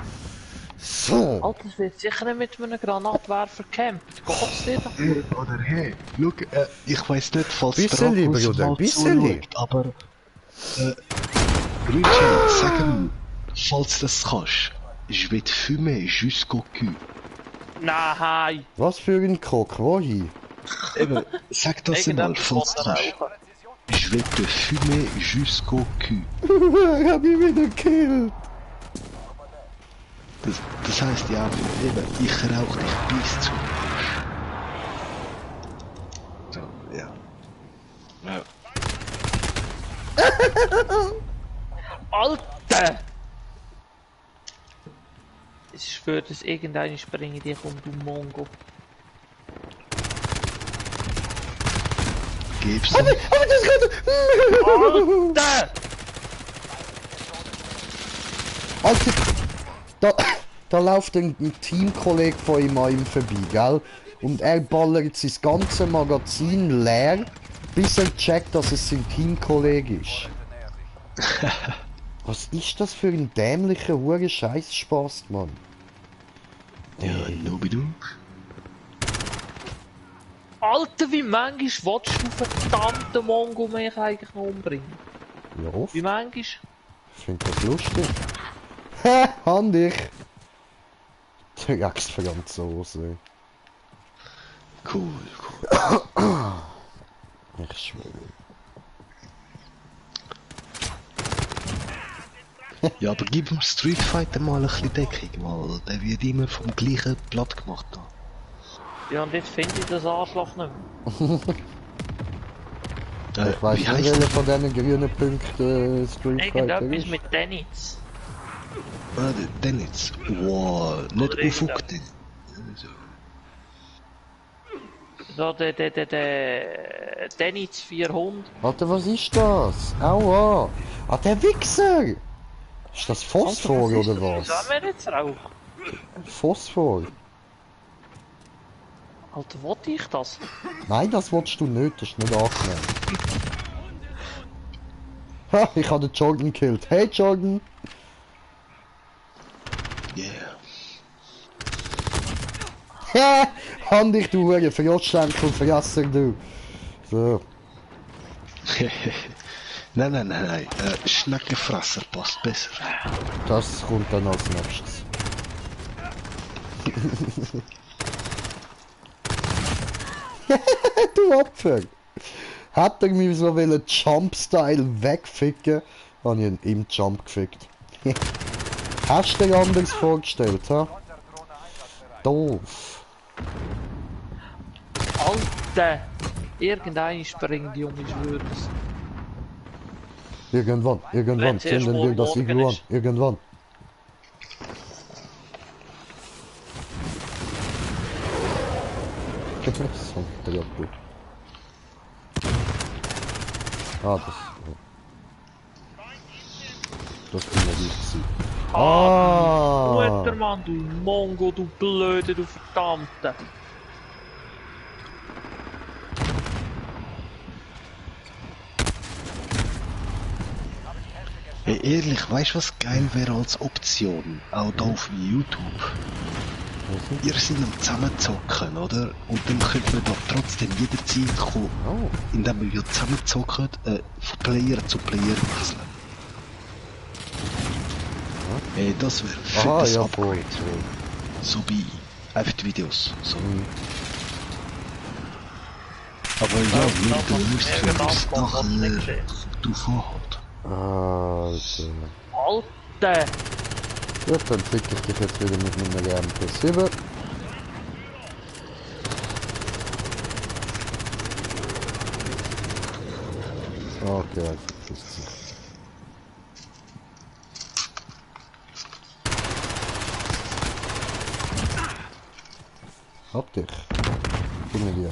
So! Alter, es wird sicher nicht mit einem Granatwerfer gecampt. Geht's dir doch? Oder hey, schau, ich weiss nicht, falls Bisschen lieber, Dracos Bruder, mal bisschen zuschaut, aber Brüdchen, sag ihm, falls du das kannst, je vais te fumer jusqu'au cul. Nein! Was für ein Kock, wohin? Eben, sag das einmal, Irgendjemand falls du will kannst. rauchen. Je vais te fumer jusqu'au cul. Er hat mich wieder gekillt! Das heisst ja, eben, ich rauch dich bis zum Arsch. So, ja. Ja. Alter! Ich schwöre, dass irgendeine springe dich um, du Mongo. Gib's Aber das Alter! Alter, da läuft ein Teamkollege von ihm an ihm vorbei, gell? Und er ballert sein ganzes Magazin leer, bis er checkt, dass es sein Teamkollege ist. Was ist das für ein dämlicher hure Scheißspaß, Mann? Ja, Nubidu. Alter, wie manchmal willst du verdammte Mongo mich eigentlich noch umbringen? Ja, oft. Wie manchmal? Ich find das lustig. Hä, Hand dich! Direkt verdammt so ey. Cool, cool. Ich schwöre. Ja, aber gib dem Street Fighter mal ein bisschen Deckung, weil der wird immer vom gleichen Blatt gemacht. Da. Ja, und jetzt finde ich das Arschloch nicht mehr. Ich weiss wie nicht, heisst welcher von diesen grünen Punkten Street Fighter Irgendetwas ist. mit Denitz. der Denitz. Wow, nicht Oder Ufuk. So, der Denitz 400. Alter, was ist das? Aua! Ah, der Wichser! Ist das Phosphor Alter, oder ist was? das? Wir jetzt rauchen. Phosphor? Alter, wollte ich das? Nein, das willst du nicht, das ist nicht angenehm. Ha, ich habe den Jordan gekillt. Hey Jordan! Yeah. Ha! Hand dich, du Hure, Verjotschenkel, Verjasser, du! So. nein. Schneckenfresser passt besser. Das kommt dann als nächstes. Du Opfer! Hat er mich so wollen Jump-Style wegficken, habe ich ihn im Jump gefickt. Hast du dir anders vorgestellt, ha? Doof. Alter! Irgendeine springt die um, ich schwöre es. Irgendwann Wenn's erst finden wir das morgen Iglu an. ist. Irgendwann. So, der Jacke. Ah, das bin ja ich gewesen. Mutter, Mann, du Mongo, du Blöde, du Verdammte. Hey, ehrlich, weißt du, was geil wäre als Option? Auch da auf YouTube. Ihr seid am Zusammenzocken, oder? Und dann könnte man da trotzdem jederzeit kommen, Oh. indem wir ja zusammenzocken, von Player zu Player wechseln. Hey, das wäre Aha, fettes ja, Upgrade. voll. So wie einfach die Videos. So. Aber ja, wir musst für das nachher drauf anhalten. Alter. Alter! Gut, dann fick ich dich jetzt wieder mit meiner MP7. Okay, also, verpisst sich. Hab dich. Gib mir dir.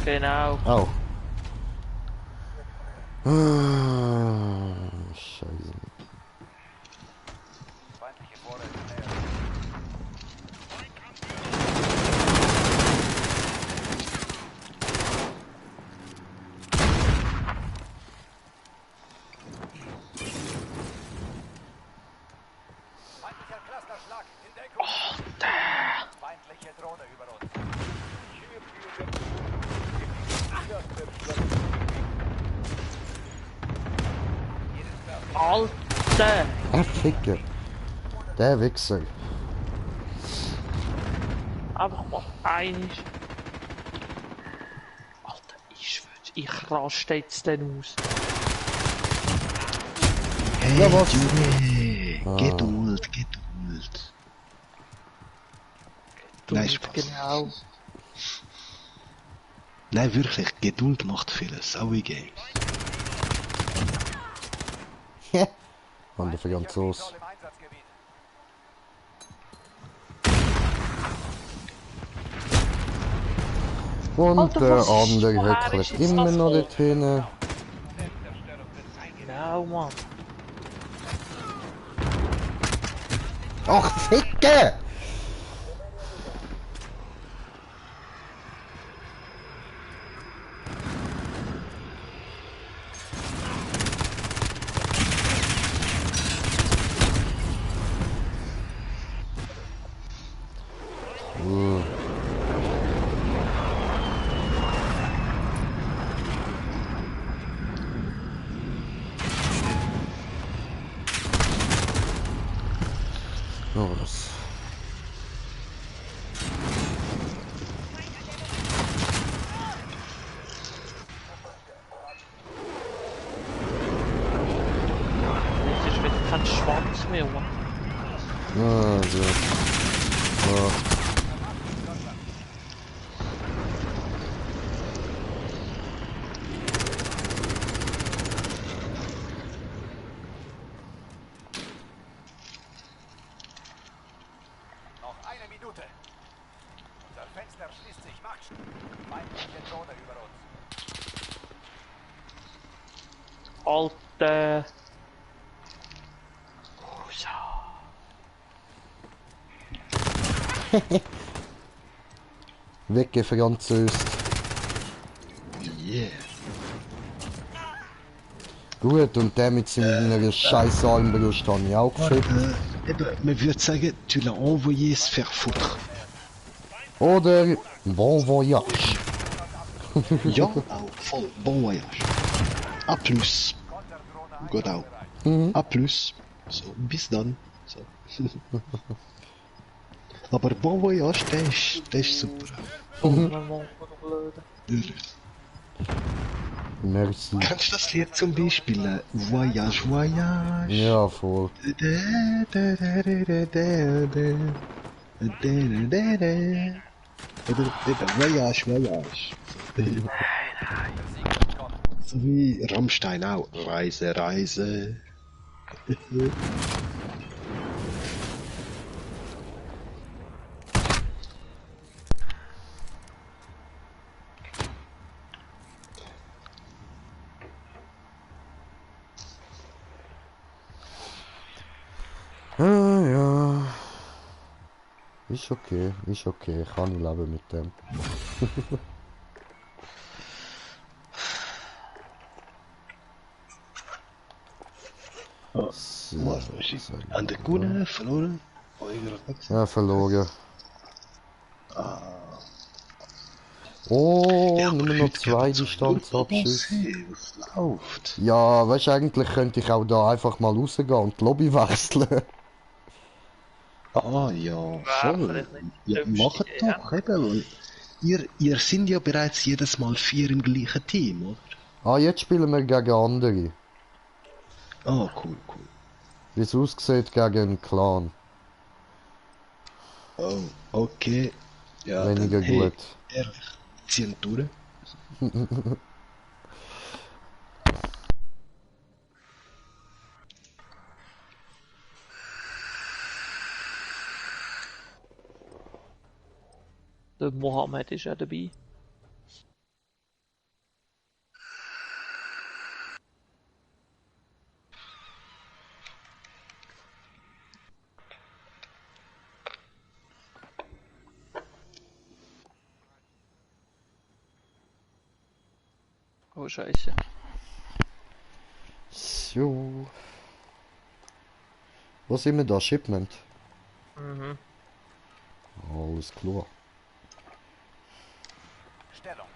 Genau. Au. Ah, Scheiße. Alter! Ficker. Der Wichser. Einfach mal einig. Alter, ich schwör's, ich raste jetzt den aus. Hey, Ja, was? Junge! Geduld, Geduld. Nein, Spaß. Genau. Nein, wirklich, Geduld macht vieles, auch in Games. Und der Franzos. Im Einsatzgebiet. Und Alter, der was ist- andere woher höckelt ist jetzt immer das noch gekommen? dort hinten. Genau, Mann. Ach, Ficke! Oh, was? Jetzt ist wieder kein Schwanz mehr, Mann. Ah, so. Ja. Noch eine Minute. Unser Fenster schließt sich. Macht feindliche Drohne über uns. Alter. So. Weggefranzöst. Yeah. Gut, und der mit seiner scheiß Armbrust habe ich auch geschickt. Eben, man würde sagen, tu l'as envoyé se faire foutre. Oder Bon Voyage. Ja, auch voll. Bon voyage. A plus. Gut auch. A plus. So, bis dann. So. Aber Bon voyage, der ist super. Wirklich. Merci. Kannst du das Lied zum Beispiel? Voyage, Voyage. Ja, voll. Voyage, Voyage. So wie Rammstein auch. Reise, Reise. Ah, ja. Ist okay, kann ich leben mit dem. So, An der Gune verloren? ja, verloren. Oh, nur noch 2 Distanzabschüsse. Was läuft? Ja, weißt du, eigentlich könnte ich auch da einfach mal rausgehen und die Lobby wechseln. Ah ja, voll. vielleicht nicht die Ja, dümmste macht Idee, doch, eben. Ihr sind ja bereits jedes Mal 4 im gleichen Team, oder? Ah, jetzt spielen wir gegen andere. Ah, cool, cool. Wie es aussieht gegen einen Clan. Oh, okay. Ja, Weniger dann, hey, gut. ehrlich, ziehen durch. Der Mohammed ist ja dabei. Oh Scheiße. So. Wo sind wir da? Shipment? Mhm. Alles klar. Stellung.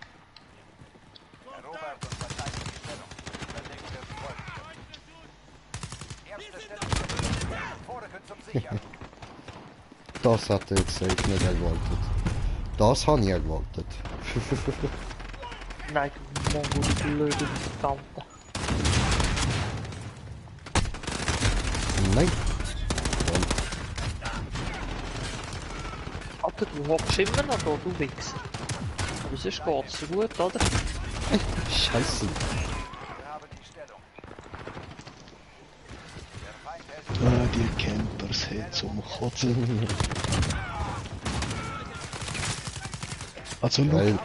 Erobert und verteidigt die Stellung. Verlegte folgt. Erste Stellung. Vorrücken zum Sichern. Das hat er jetzt safe nicht erwartet. Das habe ich erwartet. Nein, du Mongo, du blöde Verdammte. Nein. Alter, du hockst immer noch da, du Wichser. Aber sonst geht's so gut, oder? Scheiße. Wir haben die Stellung. Der Feind hält Die Campers haben zum Kotzen. Also Geil.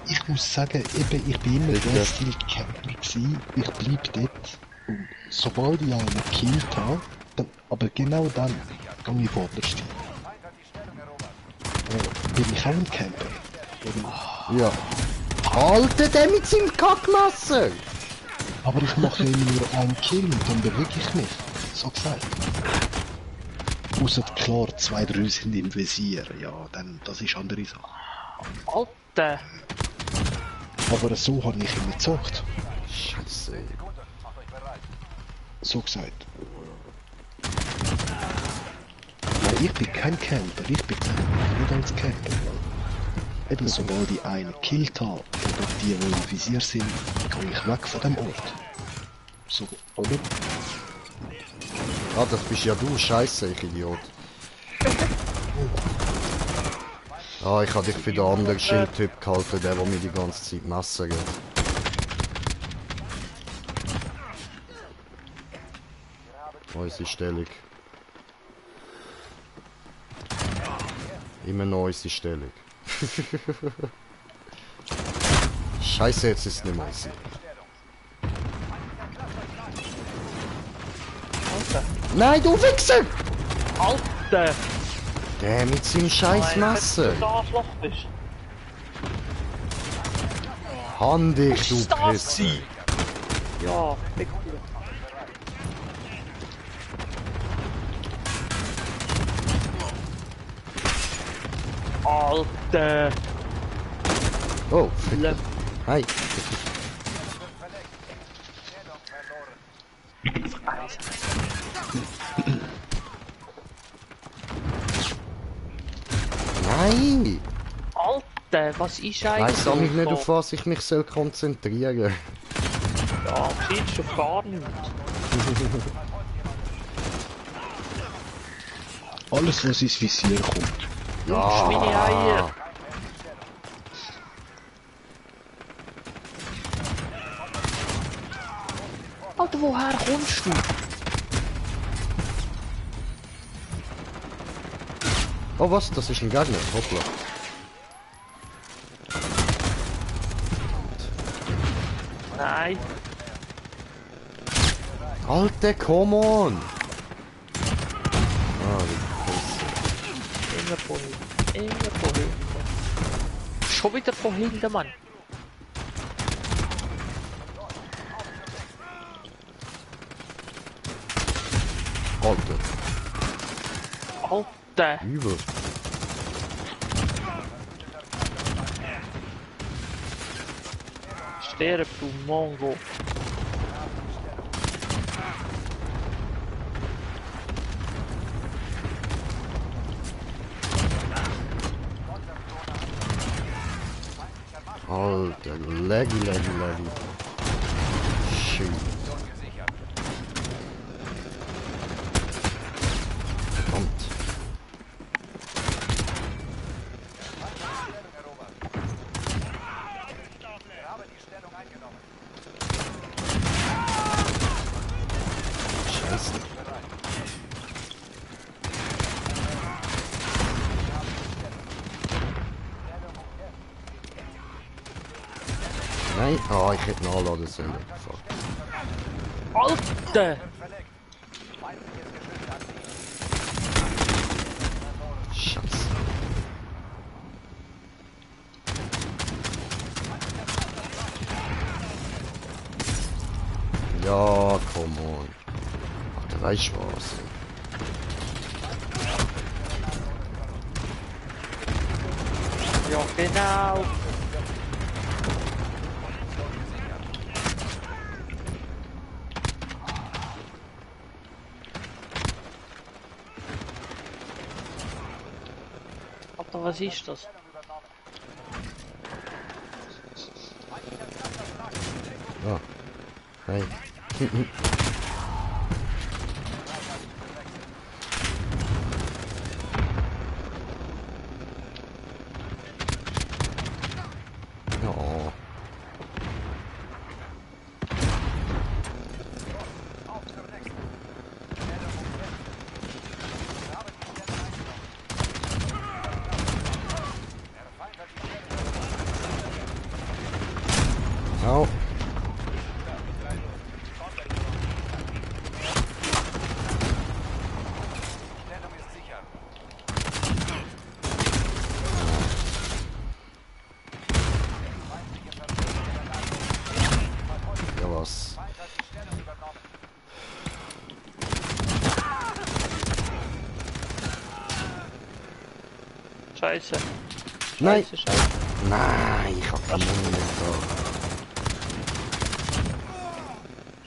ich muss sagen, eben, ich bin immer Bitte. der Stil-Camper gewesen. Ich bleib dort. Und sobald ich einen gekillt habe, dann, aber genau dann gehe ich vorderst hin. Feind hat die Stellung erobert. Bin ich auch ein Camper? Oder? Ja. Alter, der mit seinem Kackmesser! Aber ich mache ja immer nur einen Kill und dann bewege ich mich. So gesagt. Ausser klar, 2, 3 sind im Visier. Ja, dann, das ist andere Sache. Alter! Aber so habe ich immer gezockt. Scheiße. Sekunde, macht euch bereit. So gesagt. Nein, ich bin kein Camper. Ich bin nicht als Camper. Eben, sobald ich einen gekillt habe, oder die im Visier sind, gehe ich weg von dem Ort. So, oder? Ah, das bist ja du, Scheiße, ich Idiot. Ah, ich habe dich für den anderen Schildtyp gehalten, der mir die ganze Zeit Messer gibt. Unsere Stellung. Immer noch unsere Stellung. Scheiße, jetzt ist es nicht mehr unsere. Nein, du Wichser! Alter! Der mit seinem scheiß Messer. Wenn du ein Arschloch bist. Hand dich, Was du ist das Pisser. gewesen? Ja, fick dich. Alter! Oh, fick Le- dich. Hi. Nein! Alter, was ist Ich eigentlich? weiss auch nicht, auf was ich mich soll konzentrieren soll. Ja, siehst du gar nicht. Alles, was ins Visier kommt. Lutsch meine Eier. Alter, woher kommst du? Oh was, das ist ein Gegner. Hoppla. Nein. Alter, come on! Ah, die Pisse. Immer von hinten. Immer von hinten. Schon wieder von hinten, Mann. Alter, Alter. übel. Sterb, du Mongo. Alter, laggy. Shit. Verdammt. Wir haben die Stellung eingenommen. Scheiße. Nein, ah, ich hätte nachladen sollen. Fuck. Alter. Scheiße. Ja, come on. Ach, der weiß was. Ja, genau. was ist das? Ah. Hey. Ja. Au. Stellung ist sicher. Ja was? Feind hat die Stellung übernommen. Scheiße. Nein. Scheiße, scheiße. Nein, ich hab keine Muni nicht da.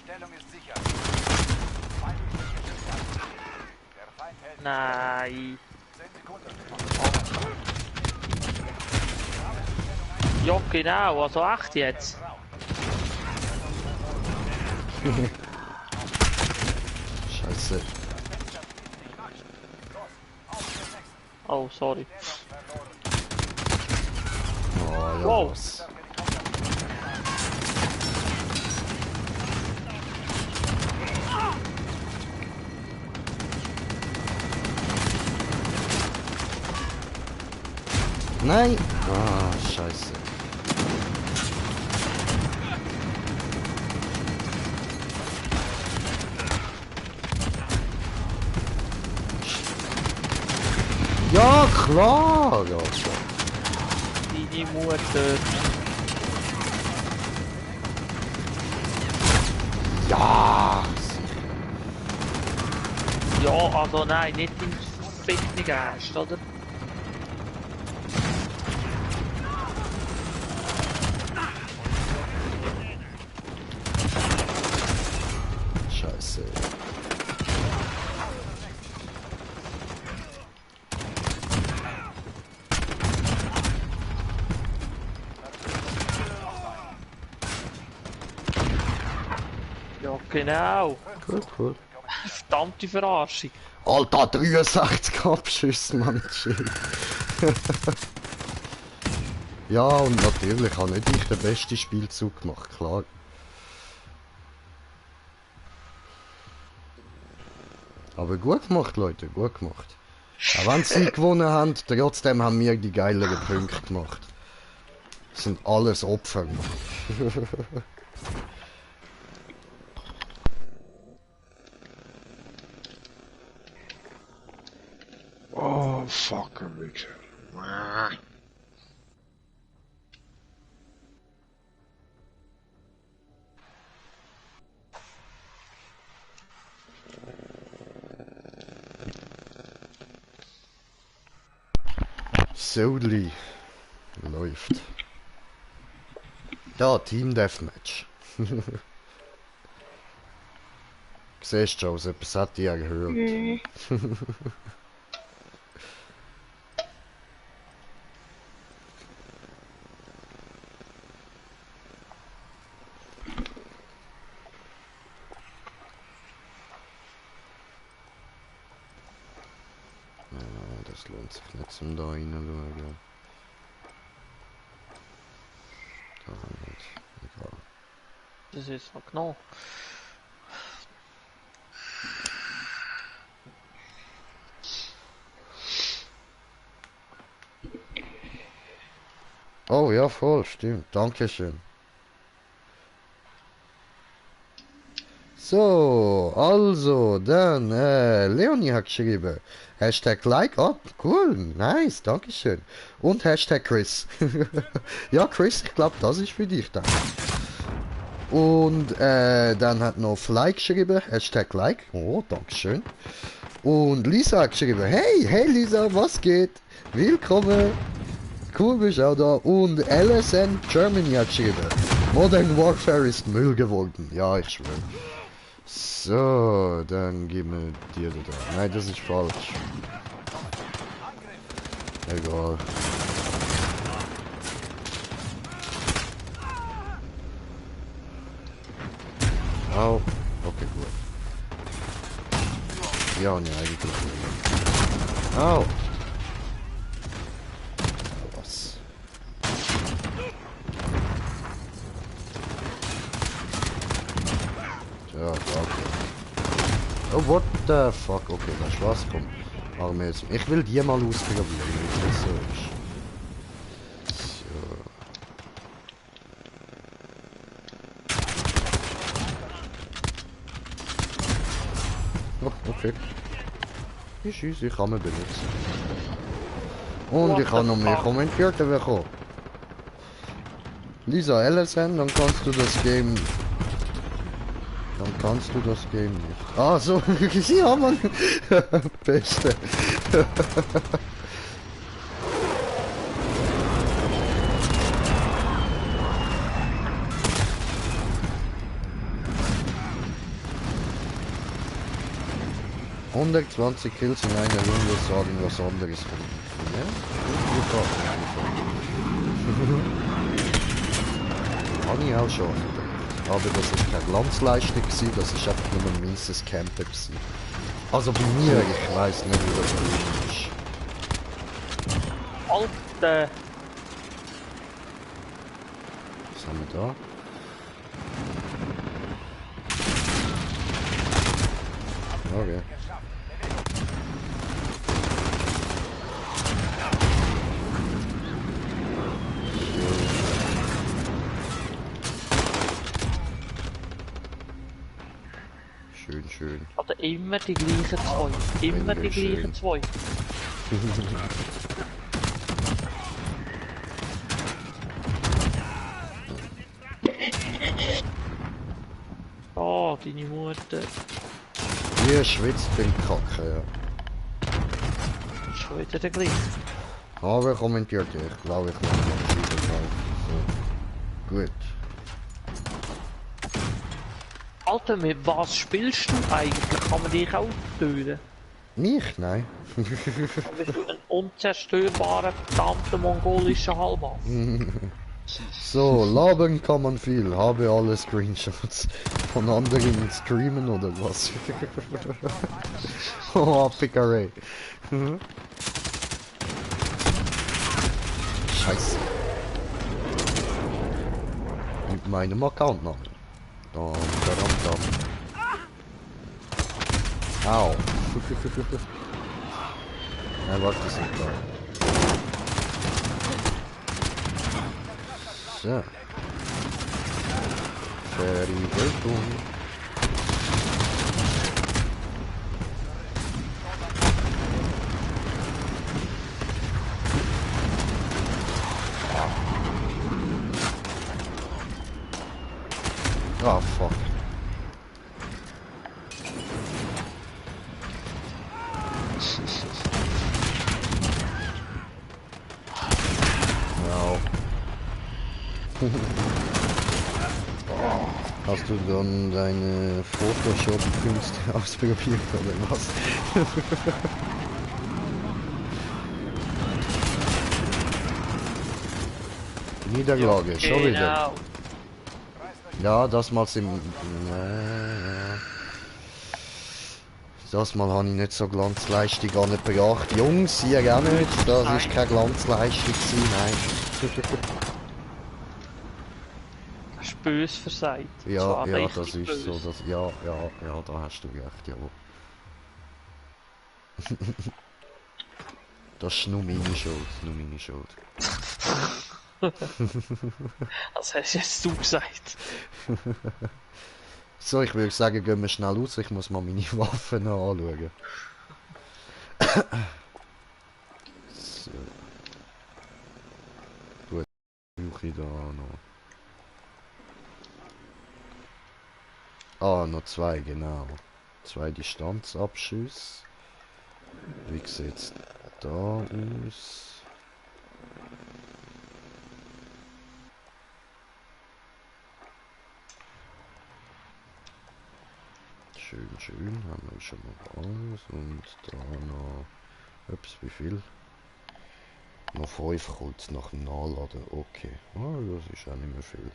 Stellung ist sicher. Feindliche Geschütze. Der Feind hält Nein. 10 Sekunden. Ja, genau, also echt jetzt. Scheiße. Oh, sorry. Oh, ja Wow. was? Nein! Ah, scheiße. Ja, klar! Ja, klar. Deine Mutter. Ja! Ja, also nein, nicht im ficken Ernst, oder? Scheiße. Ja, genau. Cool, cool. Verdammte Verarschung. Alter, 63 Abschüsse, Mann. Shit. Ja, und natürlich habe nicht ich den besten Spielzug gemacht, klar. Aber gut gemacht, Leute, gut gemacht. Auch wenn sie gewonnen haben, trotzdem haben wir die geileren Punkte gemacht. Das sind alles Opfer, Mann. Oh, fucker, Wichser. Sodli. Läuft. Ja, Team Deathmatch. Siehst du, Joseph, das hat die ja gehört. Mhm. Das lohnt sich nicht zum da reinschauen. Da nicht. Egal. Das ist jetzt noch genau. Oh ja, voll, stimmt. Dankeschön. So, also, dann, Leonie hat geschrieben. Hashtag Like, oh, cool, nice, Dankeschön. Und Hashtag Chris. Ja, Chris, ich glaube, das ist für dich dann. Und dann hat noch Fly geschrieben, Hashtag Like. Oh, Dankeschön. Und Lisa hat geschrieben, hey Lisa, was geht? Willkommen. Cool bist auch da. Und LSN Germany hat geschrieben, Modern Warfare ist Müll geworden. Ja, ich schwöre. So, dann geben wir dir da. Nein, das ist falsch. Egal. Au. Okay, gut. Ja, ne, eigentlich nicht. Au. Was? Ja, okay. Oh, what the fuck? Okay, das ist was. Komm. Machen wir jetzt. Ich will die mal ausprobieren, wie das so ist. So. Oh, okay. Die Schüsse kann man benutzen. Und What ich habe the noch mehr fuck? Kommentierte bekommen. Lisa LSN, dann kannst du das Game... Dann kannst du das Game nicht. Ah, so. Ja, Mann. Beste. ...120 Kills in einer Runde sagen was anderes von ja? Habe ich auch schon gedacht. Aber das ist keine Glanzleistung gewesen, das ist einfach nur ein mieses Camper gewesen. Also bei mir, ich weiss nicht, wie das bei ihm ist. Alter! Was haben wir da? Okay. Schön, schön. Oder immer die gleichen zwei. Immer die Schön. gleichen zwei. Oh, deine Mutter. Wie schwitzt beim Kacken, ja. Schon wieder der gleiche. Aber kommentiert ja, ich glaube, ich mache noch wieder so. Gut. Alter, mit was spielst du eigentlich? Kann man dich auch töten? Mich? Nein. Bist du ein unzerstörbarer, verdammter mongolischer Halbhaus? So, labern kann man viel. Habe alle Screenshots von anderen streamen oder was? Oh, Pickerei. Scheiße. Mit meinem Accountnamen. Dam, dam, dam. Au. Nein, warte, das ist nicht klar. So. Verriegel. Ah, fuck. Wow. Hast du dann deine Photoshop-Künste ausprobiert oder was? Niederlage, schon wieder. Genau. Ja, das mal im... Das mal habe ich nicht so Glanzleistung angebracht. Jungs, ihr auch nicht. Das ist keine Glanzleistung gewesen, nein. Das ist böse versagt. Ja, Zwar ja, richtig das ist böse. so, das, ja, da hast du recht, jawohl. Das ist nur meine Schuld, nur meine Schuld. Das hast jetzt du gesagt. So, ich würde sagen, gehen wir schnell raus, ich muss mal meine Waffen noch anschauen. So. Gut, brauche ich da noch. Ah, noch zwei, genau. 2 Distanzabschüsse. Wie sieht's da aus? Schön, schön, haben wir schon mal alles. Und da noch... Ups, wie viel? Noch 5 kurz nach dem Nachladen. Okay. Ah, das ist auch nicht mehr viel.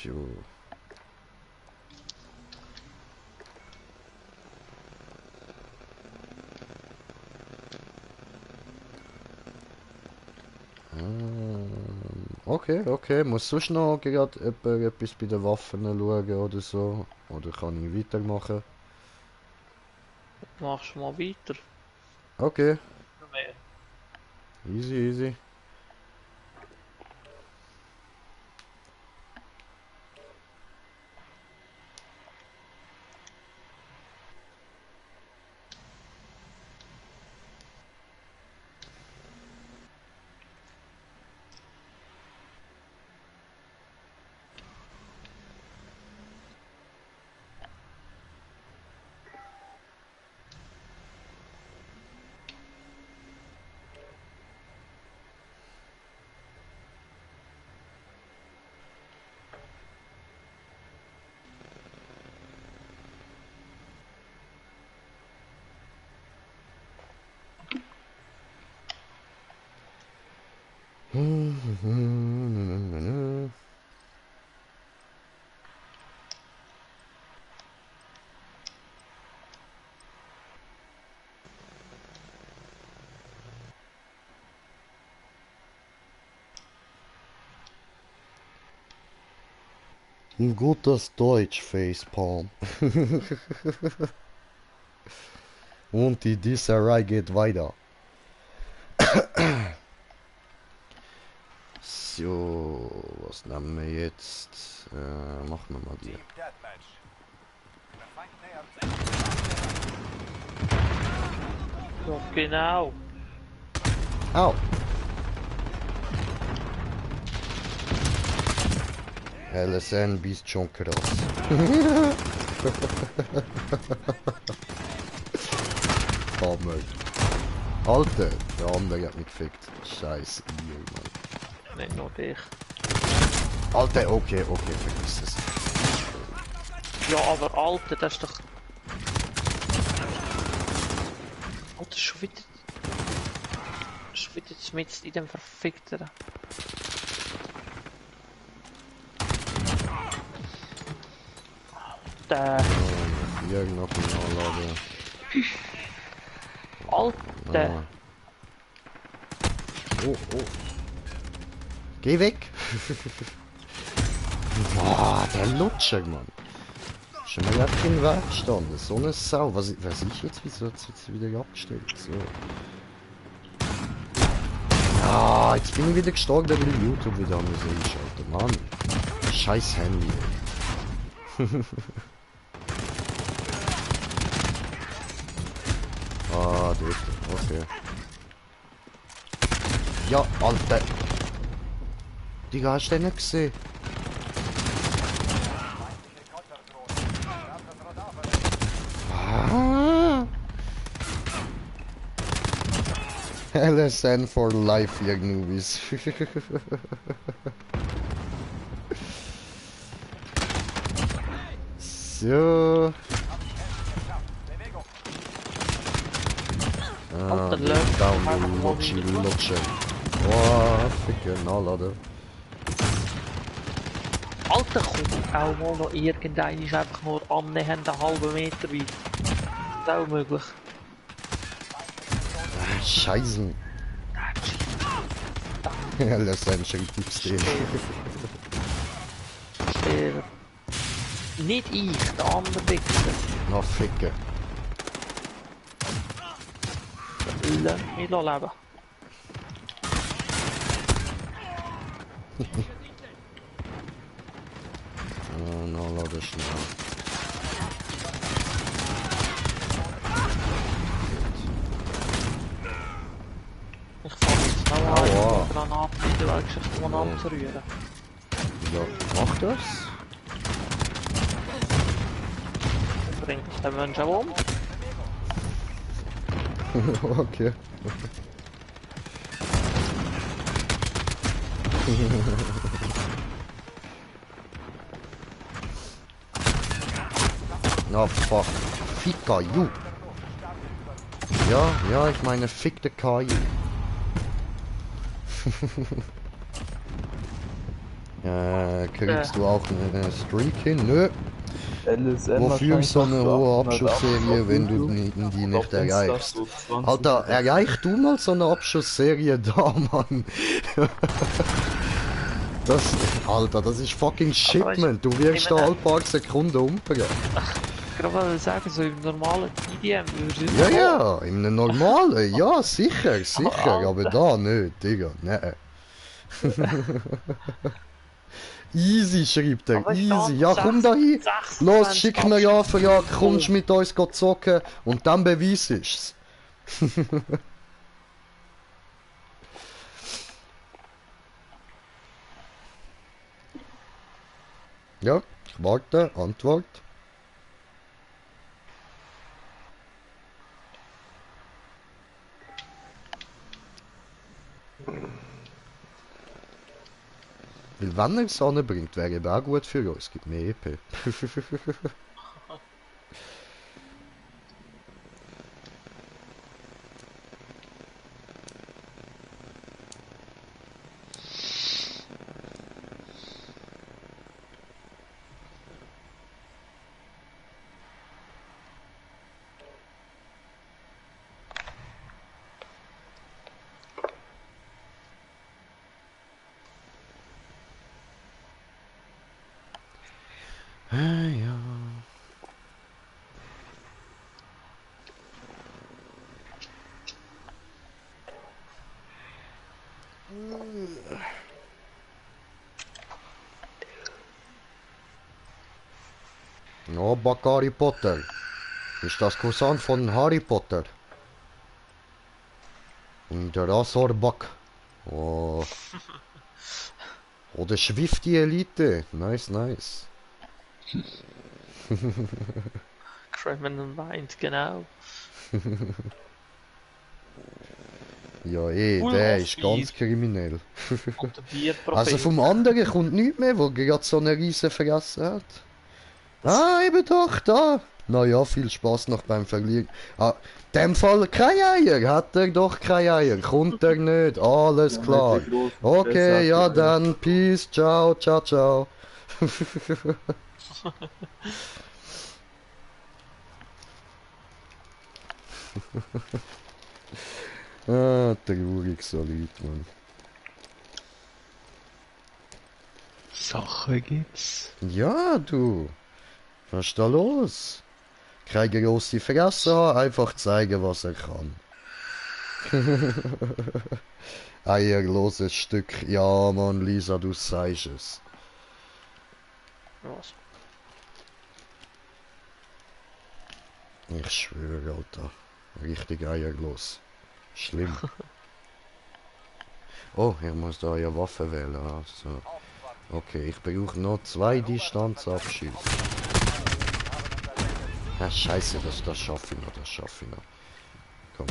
So. Okay, okay. Muss sonst noch gerade etwas bei den Waffen schauen oder so? Oder kann ich weitermachen? Machst du mal weiter. Okay, Mehr. easy, easy. Ein gutes Deutsch, Facepalm. Und die Disserei geht weiter. So, was nehmen wir jetzt? Machen wir mal die. Team Deathmatch. Der Feind nähert sich. Ja, genau. Au! LSN bist schon krass. Hammer. Alter, der andere hat mich gefickt. Scheiße, ihr, Mann. Nicht nur dich. Alter, okay, vergiss es. Ja, aber Alter, das ist doch... Alter, schon wieder... Schon wieder mitten in dem verfickten... Alter... Hier noch ein Nachladen. Alter! Ah. Oh, oh. Geh weg! Boah, der Lutscher, Mann. Schon mal einfach im Weg gestanden. So eine Sau. Was ich jetzt? Wieso hat es jetzt wieder abgestellt? So. Ah, jetzt bin ich wieder gestorben, weil ich YouTube wieder einschalten. Mann. Scheiß Handy. Ah, dort. Okay. Ja, Alter. Digga, hast du den nicht gesehen? Ah. LSN for life, ihr Nubis. So. Ah, Alter, läuft down, einfach du mal Lutschi, wieder. Lutsche. Boah, ficke Nachladen. Alter, kommt auch mal noch irgendein ist einfach nur annähernd einen halben Meter weit. Das ist auch möglich. Ah, Scheiße. LSN schenkt Tipps dir. Der... Nicht ich, der andere Wichser. Na, ficke. Lass mich leben. Nachladen schnell. Ich fange jetzt noch Aua. eine Granate in der Weltgeschichte anzurühren. Ja, mach das. Bringt ich den Menschen um? Okay. Na fuck. Fika, you. Ja, ich meine, fick der KI. Kriegst du auch eine Streak hin? Nö. LSM Wofür so eine hohe Abschussserie, wenn du die nicht erreichst? Alter, erreich du mal so eine Abschussserie da, Mann. Alter, das ist fucking Shipment. Du wirst da alle paar Sekunden umbringen. Ich gerade sagen, so im normalen IDM würde ich Ja, in einem normalen, ja, sicher, aber da nicht, Digga, nein. Easy, schreibt er, Aber ich easy. dachte, Ja, komm da hin. 26 Los, schick mir ja für ja, Abschnitte. kommst mit uns zocken und dann beweis ich's. Ja, ich warte, Antwort. Weil wenn er es anbringt, wäre eben auch gut für uns. Es gibt mehr EP. Ja. Oh, Buck Harry Potter. Ist das Cousin von Harry Potter? Und der Razorback. Oh. Oder Schwift die Elite. Nice, nice. Criminal Mind, genau. Ja, der ist ganz kriminell. Und der Bierprophet. Also vom anderen kommt nichts mehr, wo gerade so eine riesen Fresse hat. Ah, eben doch, da. Naja, viel Spaß noch beim Verlieren. Ah, in dem Fall keine Eier, hat er doch keine Eier, kommt er nicht, alles klar. Okay, ja dann, peace, ciao, ciao, ciao. Ah, traurig so Leute, Mann. Sachen gibt's. Ja, du. Was ist da los? Keine grosse Fresse haben, einfach zeigen, was er kann. Eierloses Stück. Ja, Mann, Lisa, du sagst es. Was? Ich schwöre, Alter. Richtig eierlos. Schlimm. Oh, ich muss da ja Waffe wählen. Also. Okay, ich brauche noch 2 Distanzabschüsse. Ah, scheiße, das schaffe ich noch, Komm.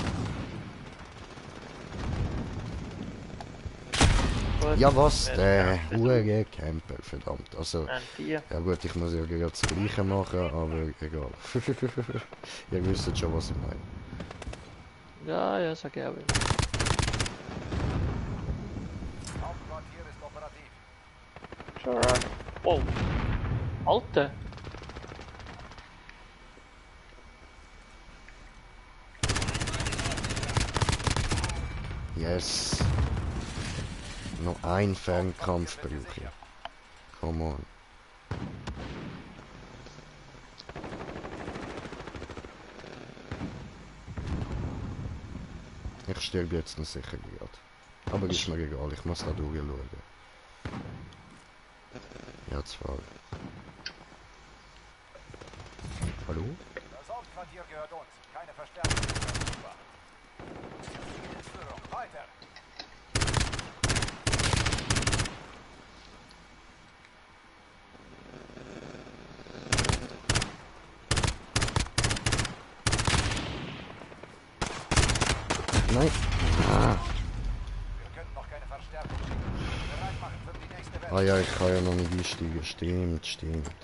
Ja was, der hure Camper, verdammt. Also, ja gut, ich muss ja gerade das Gleiche machen, aber egal. Ihr wisst schon, was ich meine. Ja, sag ich aber. Hauptquartier ist operativ. Sure. Oh. Alter. Yes. Noch ein Fernkampf brauche ich. Come on. Ich sterbe jetzt noch sicher gerade. Aber ist mir egal, ich muss da durchschauen. Ja, zwar. Hallo? Das Hauptquartier gehört uns. Keine Verstärkung. Super. Führung. Weiter. Nein. Ah. Wir können noch keine Verstärkung schicken. Bereit machen für die nächste Welle. Ah ja, ich kann ja noch nicht einsteigen. Stimmt.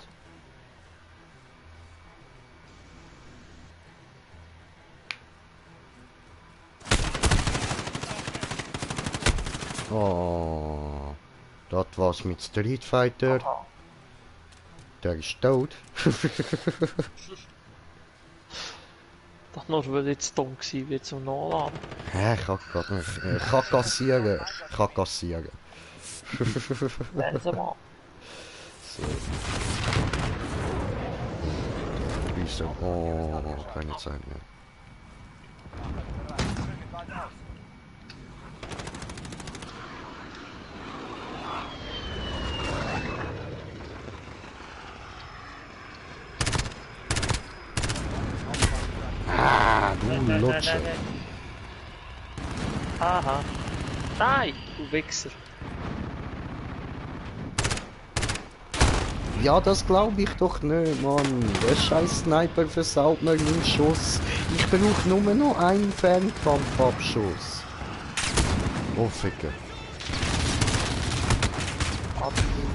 Oh. Das war's mit Street Fighter. Aha. Der ist tot. Das nur weil jetzt dumm gewesen wie zum Nachladen. Hä, ich kann gerade nicht. Ich kann kassieren. Ich kann kassieren. Lesen mal. So. Wieso? Oh, keine Zeit mehr. Ah, du Lutscher. Aha. Nein, du Wichser. Ja, das glaube ich doch nicht, Mann. Der scheiß Sniper versaut mir meinen Schuss. Ich brauche nur noch einen Fernkampfabschuss. Oh, Ficker.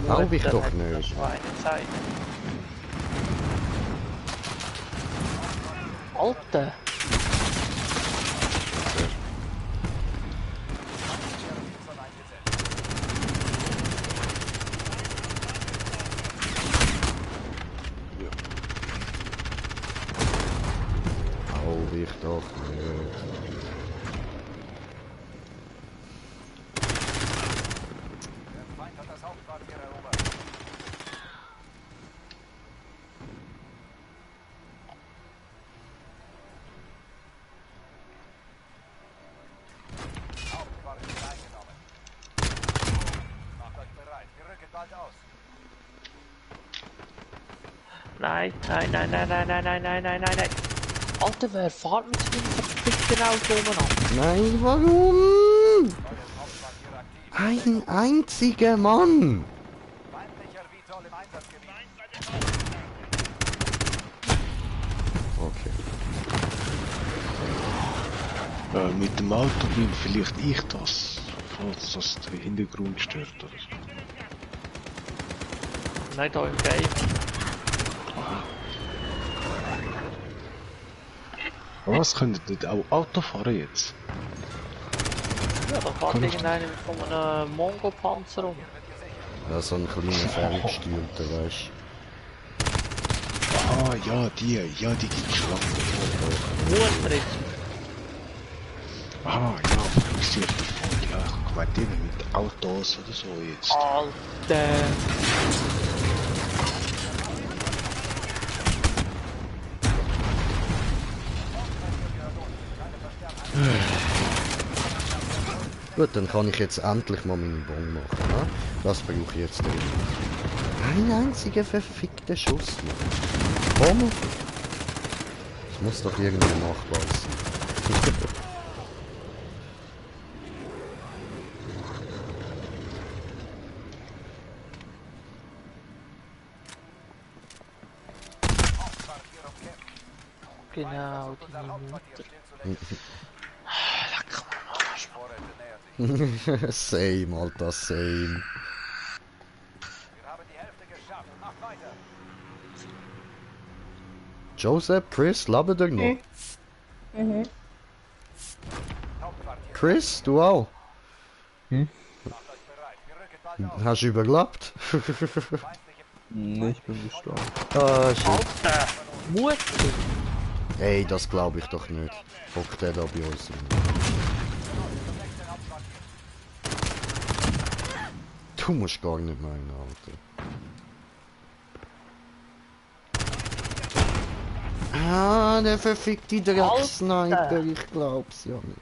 Glaube ich doch nicht. Schweinezeit. Alter! Glaube ich doch nicht. Der Feind hat das Hauptquartier erobert. Hauptquartier eingenommen. Macht euch bereit, wir rücken bald aus. Nein, nein, nein, nein, nein, nein, nein, nein, nein, nein, nein. Alter, wer fährt mit so einem verfickten Auto umeinander? Nein, warum? Neues Hauptquartier aktiv. Ein einziger Mann. Feindlicher Vitol im Einsatzgebiet. Okay. Mit dem Auto bin vielleicht ich das, falls das den Hintergrund stört oder so. Nein, da im Game. Was, könnt ihr nicht auch Auto fahren jetzt? Ja, da fährt irgendeiner von einem Mongo-Panzer rum. Ja, so ein kleiner ferngesteuerter, weißt Ah, ja, die gibt schon lange. Mutter ist. Ah, ja, fokussiert mich voll, ja, ich meinte eben mit Autos oder so jetzt. Alter! Gut, dann kann ich jetzt endlich mal meinen Bon machen. Ja? Das brauche ich jetzt drin. Ein einziger verfickter Schuss. Komm! Das muss doch irgendwie machbar sein. Genau, die Unser Mutter. Hauptquartier steht zuletzt. Leck mir am Arsch, Mann. Vorräte nähert sich. Same, Alter, same. Wir haben die Hälfte geschafft. Macht weiter. Joseph, Chris, lebt ihr noch? Hauptquartier. Chris, du auch? Macht euch bereit. Wir rücken bald aus. Hast du überlebt? Feindliche Nee, ich bin gestorben. Ah, shit. Alter! Mutter! Ey, das glaube ich doch nicht. Hockt der da bei uns rum. Du musst gar nicht meinen, Alter. Ah, der verfickte Drecksniper, ich glaub's ja nicht.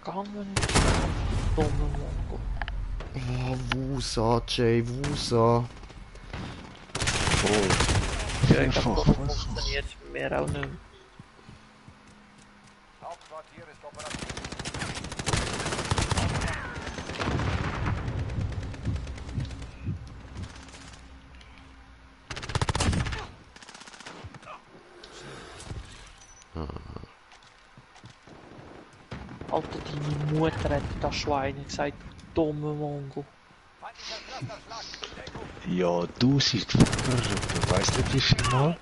Gange nicht. Dumme Mongo. Oh, Wusa, Jay, Wusa. Ja, ich Einfach, glaub, das funktioniert bei mir auch nicht mehr. Hauptquartier ist operativ. Alter, deine Mutter hat das Schwein gesagt, du dumme Mongo. Feindlicher Clusterschlag. Deckung. Ja, 1000 Fucker, weißt nicht wie viel mal?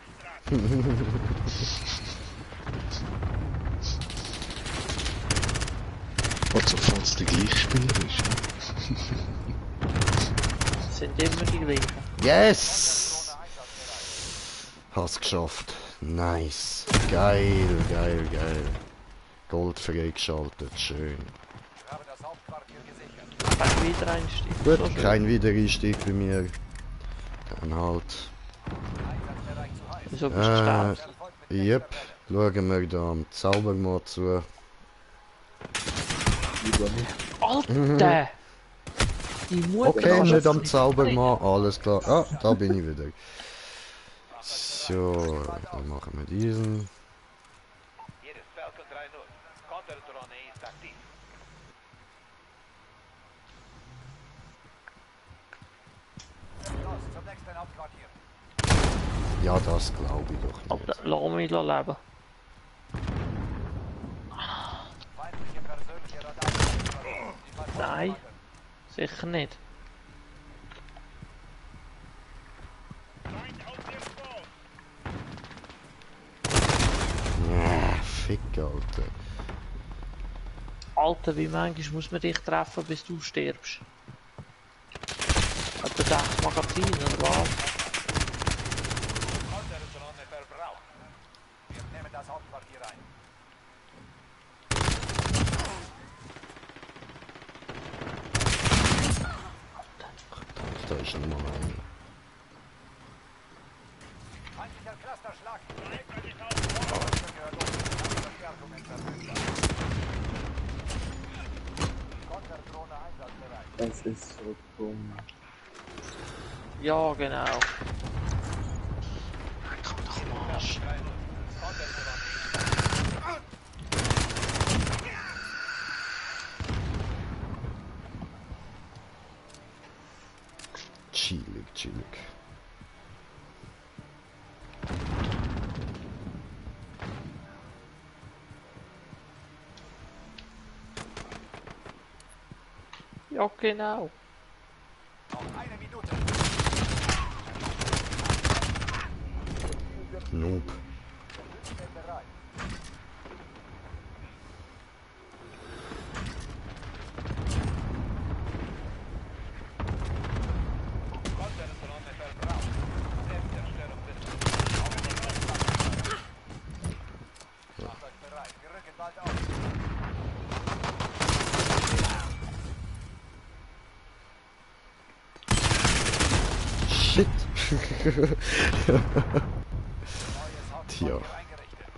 Also, falls der gleiche Spieler ist. Das sind immer die gleichen. Yes! Hast geschafft. Nice. Geil, geil, geil. Gold freigeschaltet, schön. Ich habe das Hauptquartier gesichert. Kein Wiedereinstieg. Gut, So schön. kein Wiedereinstieg bei mir. Dann halt. Einsatzbereich zu heiß. Wieso bist du gestorben? Erfolg mit Yep. Schauen wir da am Zaubermoor zu. Alter! Die Mutter Okay, kannst nicht du am Zaubermoor, alles klar. Ah, da bin ich wieder. So, dann machen wir diesen. Hier ist Falcon 3-0. Konterdrohne ist aktiv. Los, zum nächsten Hauptquartier. Ja, das glaube ich doch nicht. Alter, lass mich leben. Feindliche persönliche Radar. Die Verfolgung Nein, weiter. sicher nicht. Fick, Alter. Alter, wie manchmal muss man dich treffen, bis du stirbst? Etwa 6 Magazine, oder was? Konterdrohne verbraucht. Wir nehmen das Hauptquartier ein. Da ist nochmal einer. Feindlicher Clusterschlag. Gehört uns. Verstärkungen verfügbar. Konterdrohne einsatzbereit. Das ist so dumm. Ja, genau. Komm doch am Arsch. Chillig, chillig. Ja, genau. Noch eine Minute. Noob. Bereit. Konterdrohne verbraucht. Selbstzerstörung des. Macht euch bereit. Wir rücken bald auf. Shit. Neues Tja. Hauptquartier eingerichtet.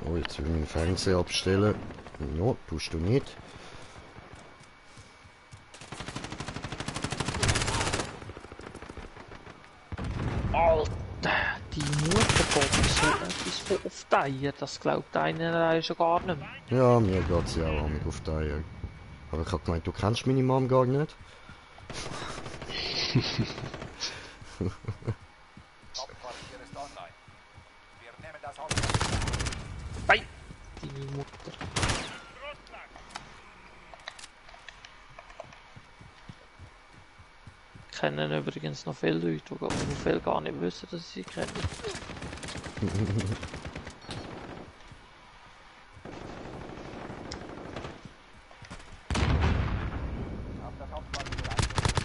Oh, jetzt will ich meinen Fernseher abstellen. No, tust du nicht. Alter, die Mutter kommt so etwas von auf die Eier, das glaubt einer schon gar nicht mehr. Ja, mir geht's ja auch mit auf die Eier. Aber ich hab gemeint, du kennst meine Mom gar nicht. Hauptquartier ist online. Wir nehmen das Hauptquartier. Ei, die Mutter. Kennen übrigens noch viele Leute, die viel gar nicht wissen, dass sie sie kennen. Auf das Hauptquartier eingerichtet.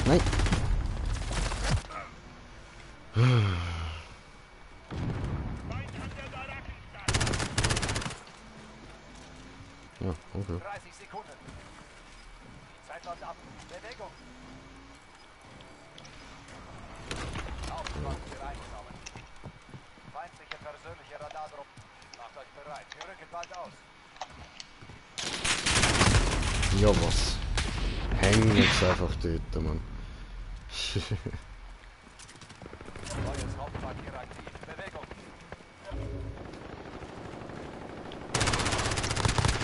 Nein. Ja, okay. 30 Sekunden. Die Zeit läuft ab. Bewegung. Hauptquartier eingenommen. Feindliche persönliche Radardruck. Macht euch bereit. Wir rücken bald aus. Ja, was? Häng jetzt einfach dort, Mann. Neues Hauptquartier aktiv. Bewegung.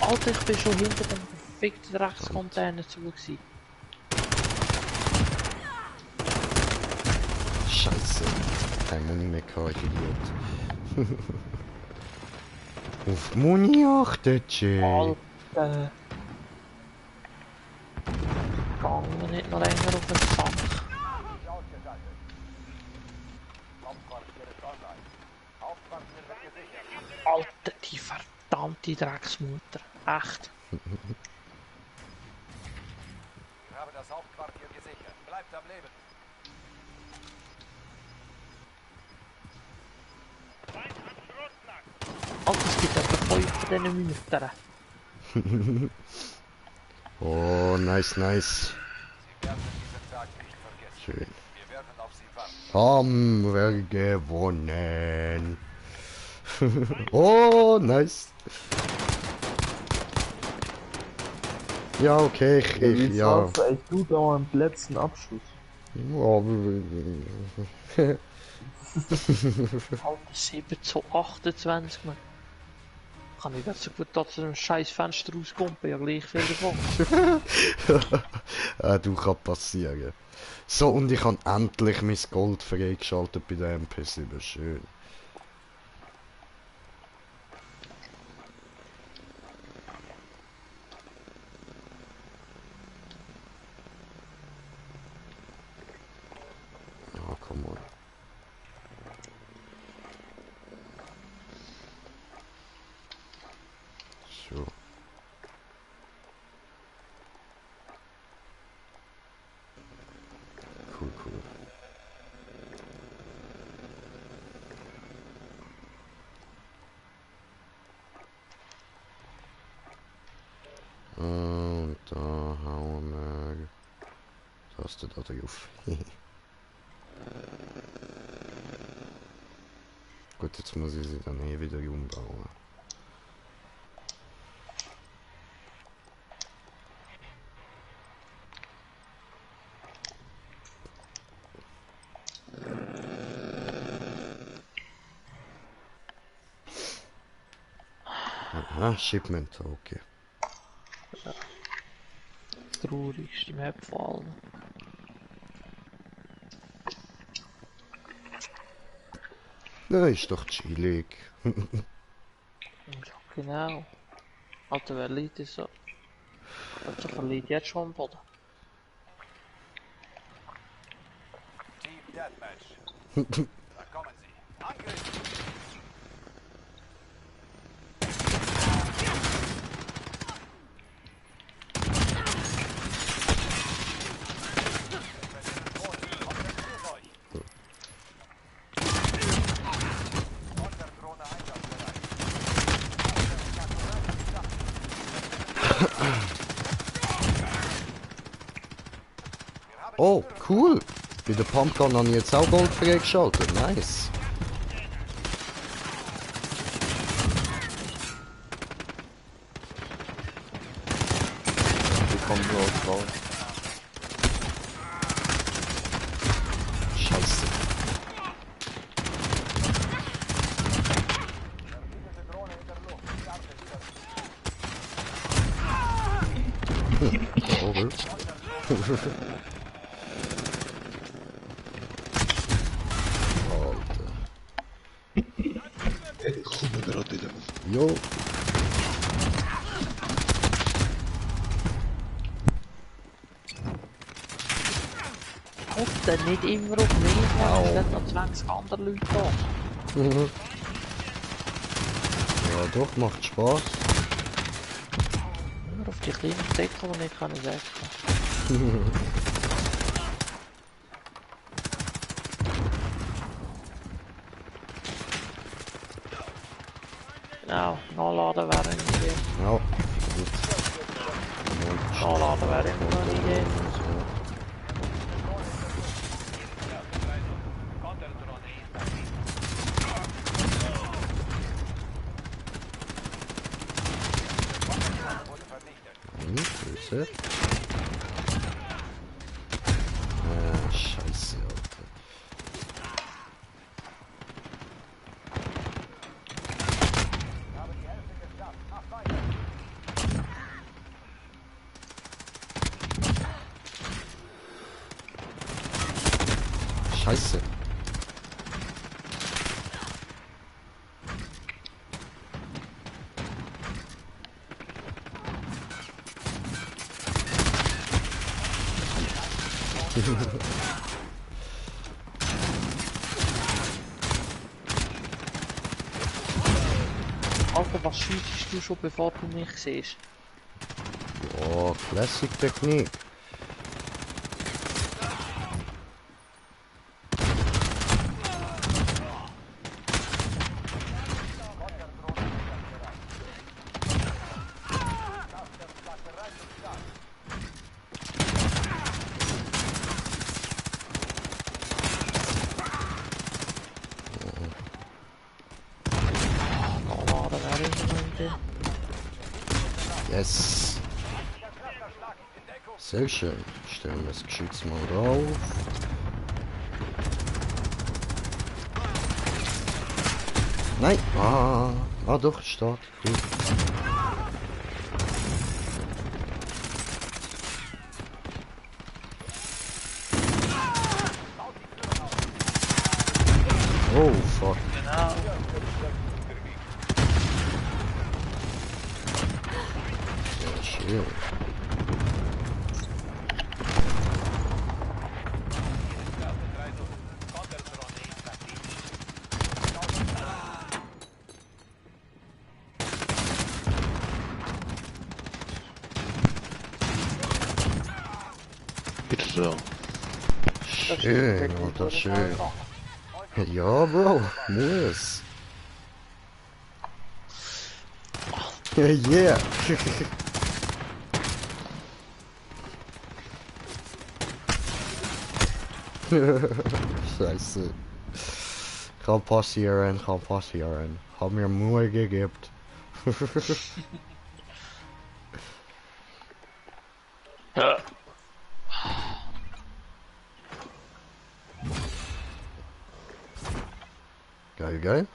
Alter, ich bin schon hinter dem verfickten Rechtscontainer zu gewesen. Scheiße. Kein Muni mehr gehabt, ich Idiot. Auf Muni achtet, Jay. Alter. Gang mir nicht noch länger auf den Sack. Ausgeschaltet. Hauptquartier ist online. Hauptquartier wird gesichert. Alter, die verdammte Drecksmutter. Echt. Ich habe das Hauptquartier gesichert. Bleibt am Leben. Alter, es gibt etwa 5 von diesen Müttern. Oh, nice, nice. Sie werden diesen Tag nicht vergessen. Schön. Wir werden auf Sie warten. Haben wir gewonnen. Oh, nice. Ja, okay, Wie ja. schaffst ey, du dauernd letzten Abschluss? Alter, 7 zu 28, Mann. Kann ich nicht so gut da zu einem scheiß Fenster rauskommen, ja gleich viel davon. Du, kann passieren. So, und ich habe endlich mein Gold freigeschaltet bei der MP7. Schön. Ja, komm mal. So. Cool, cool. Und da hauen wir Taste da drauf. Gut, jetzt muss ich sie dann eh wieder umbauen. Aha, Shipment, okay. Das traurigste Map von allen. Ja, ist doch chillig. Ja, genau. Alter, wer liegt das so? Alter, liegt jetzt schon am Boden. Team Deathmatch. Da kommen Sie. Angriff! Oh, cool. Bei der Pumpgun habe ich jetzt auch Gold freigeschaltet. Nice. Die kommen so raus. Scheiße. Over. Alter. Ich komme gerade wieder. Jo. Alter, nicht immer auf mich, es sind noch 20 andere Leute da. Ja, doch, macht Spaß. Immer auf die kleinen Deckel, die nicht können sagen. Genau, nachladen wäre eine Idee. Ja, gut. Nachladen wäre immer eine Idee. Grüße. Scheiße, Alter. Scheiße. Alter, was schießt du schon, bevor du mich siehst? Ja, Classic-Technik. Oh, da wäre ich noch drin. Yes. Sehr schön. Stellen wir das Geschütz mal drauf. Nein. Ah, doch, stark. Cool. Oh, fuck. Genau. Sehr schön. Bitte so. Schön, Alter, schön. Ja, Bro, muss. Yeah. Scheiße. Kann passieren, kann passieren. Hab mir Mühe gegeben. Ja. Geil, geil.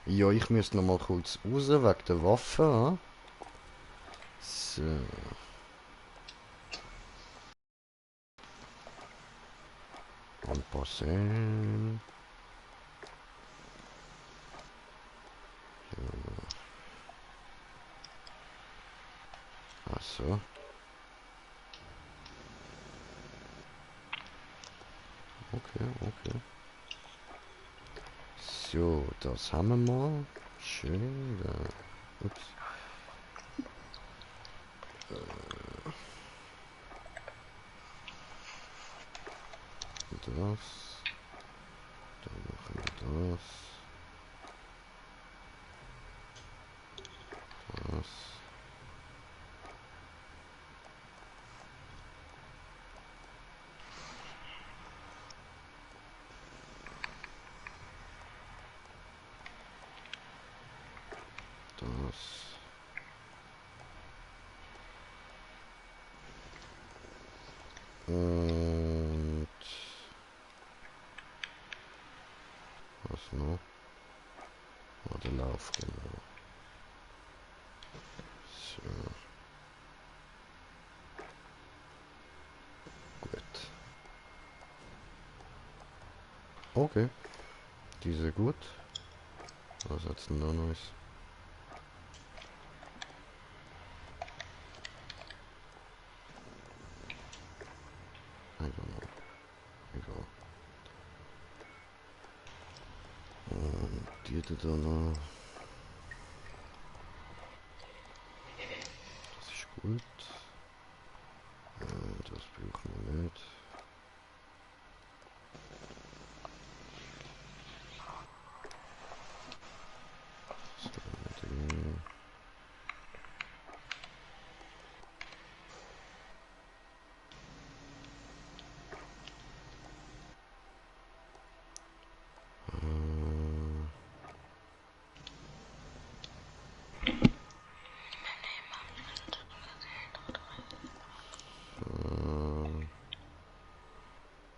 Ja, ich müsste noch mal kurz raus wegen der Waffe. Hm? So. Anpassen. Ach so. Okay, okay. So, das haben wir mal. Schön. Da. Ups. Das. Dann machen wir das. Das. Das. Und was noch? Oh, der Lauf, genau. So. Gut. Okay. Diese gut. Was hat's denn da Neues? I don't know. Egal. Und die da noch. Das ist gut. Das brauchen wir nicht. So, die.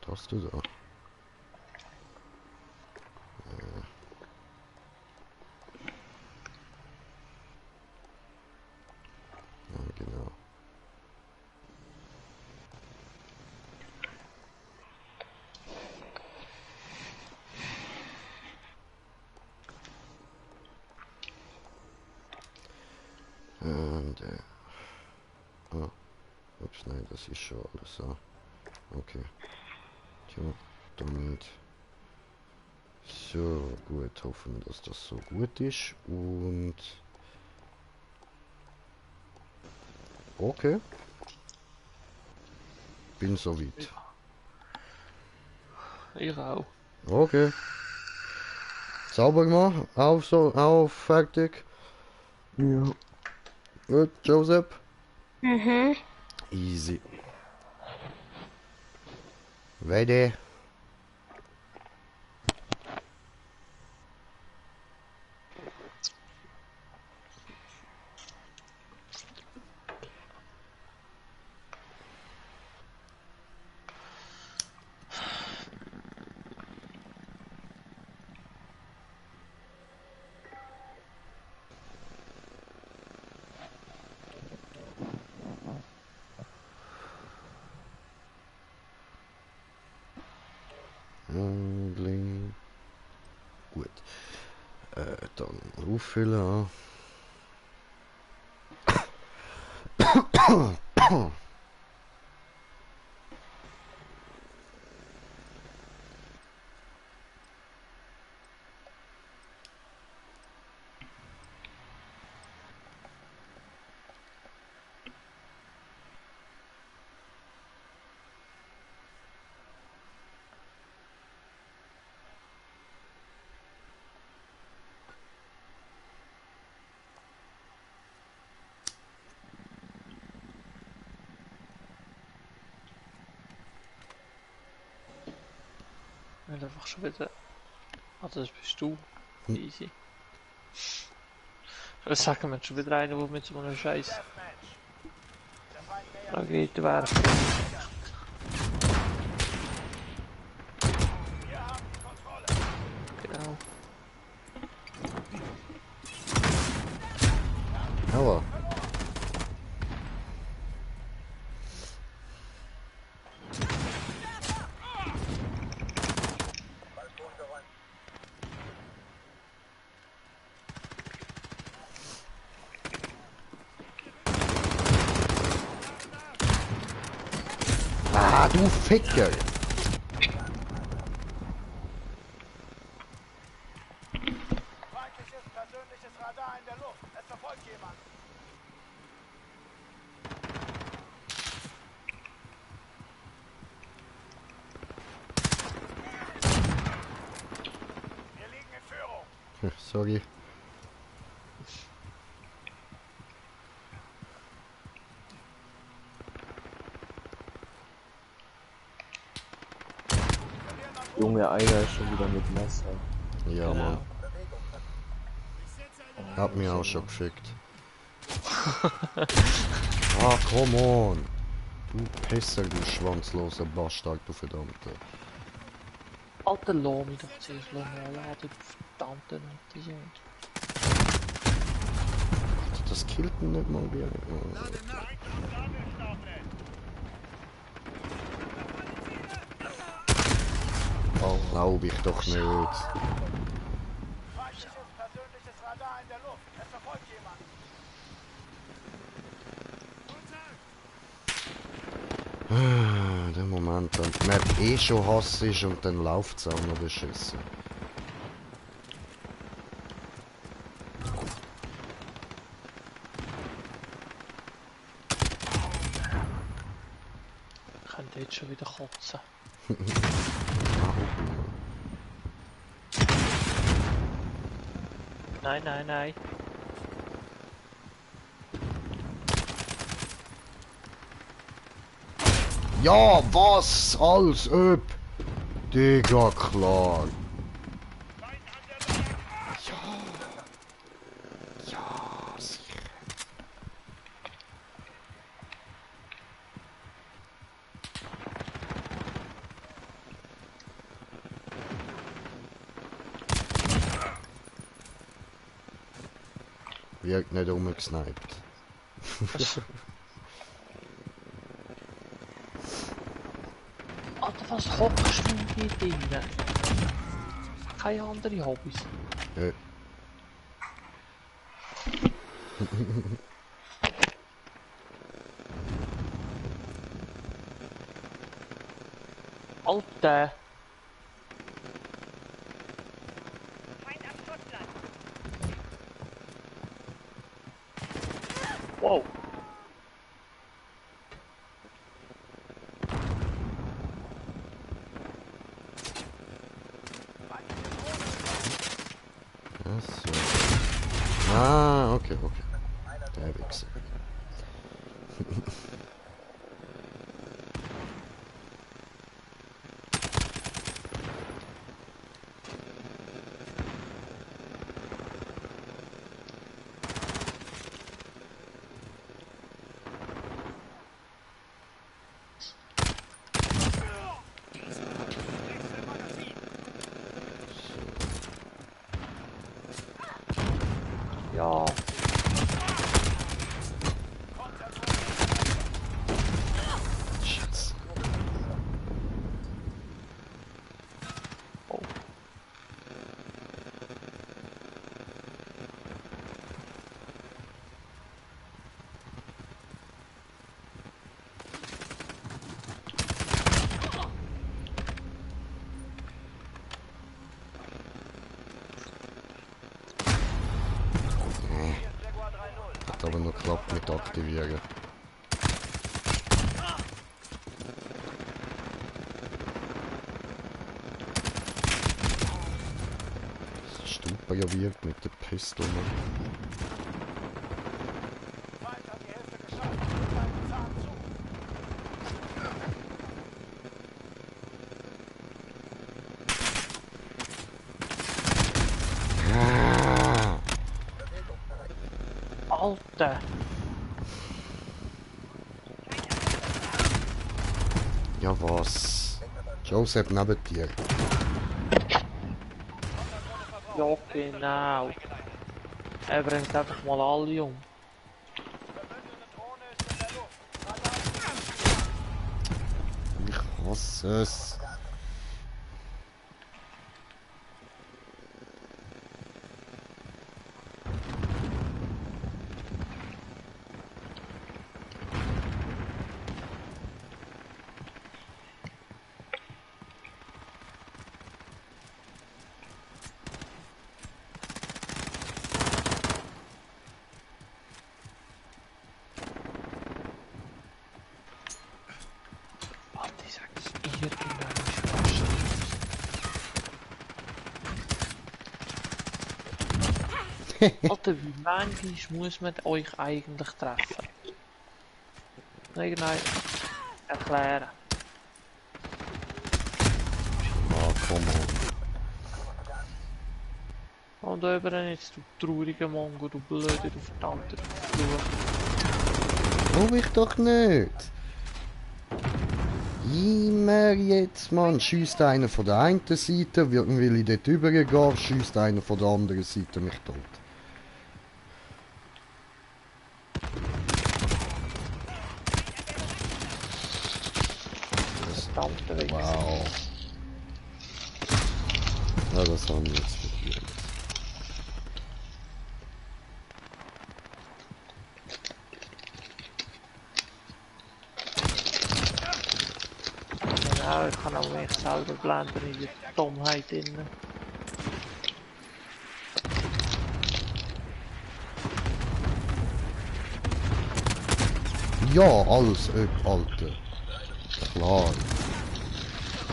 Das du da. Ja, genau. Und, oh, ups, nein, das ist schon alles so. Okay. Tja, damit. So, gut. Hoffen, dass das so gut ist. Und... Okay. Bin soweit. Ich auch. Okay. Sauber gemacht. Auf, fertig. Ja. Gut, Joseph. Mhm. Easy. Ready. Handling. Gut. Dann auffüllen. Ich will einfach schon wieder. Also das bist du. Easy. Was sagen wir schon wieder einer, der mit so einem Scheiß Rakete werfen. Genau. Aber. Ah, du Ficker! Feindliches persönliches Radar in der Luft. Es verfolgt jemand. Wir liegen in Führung. Sorry. Junge, einer ist schon wieder mit Messer. Ja, Mann. Hat mich auch schon gefickt. Ah, come on! Du Pisser, du schwanzloser Bastard, du Verdammte. Alter, lass mich doch zuerst lassen, du verdammte Antisemit. Das killt ihn nicht mal wie... Oh, glaub ich doch nicht. Feindliches persönliches Radar in der Luft. Es verfolgt jemand. Der Moment, wenn die Map eh schon Hass ist und dann läuft es auch noch beschissen. Ich könnte jetzt schon wieder kotzen. Nein, nein, nein. Ja, was? Als ob? Digga, klar. Ja, sicher. Wirkt nicht umgesniped. Alter, was hockst du hier drinnen? Keine andere Hobbys. Ja. Alter! Wow! Achso. Ah, okay, okay. Der Wichser. Ja. Schatz. Oh. Hat aber noch geklappt mit aktivieren. Das Stupa ja wirkt mit der Pistole. Feind hat die Hälfte geschafft. Bleibt Zahn zu. Ah, Alter! ja was? Joseph neben dir. Ja, genau. Er bringt einfach mal alle um. Verbündete Drohne ist in der Luft. Ich hasse es. Mann, ich sag's irgendwann ist fast. Alter, wie manchmal muss man euch eigentlich treffen? Nein, nein. Erklären. Ah, komm on. Und über jetzt, du trauriger Mongo, du blöder, du verdammter Fluch. Oh, ich doch nicht. Immer jetzt, Mann. Schießt einer von der einen Seite, will ich dort rübergehen, schießt einer von der anderen Seite mich tot. Verdammter Wichser. Wow. Ja, das haben wir jetzt verdient. Genau, ich kann auch mich selber blenden in die Dummheit innen. Ja, alles ab, Alter. Klar.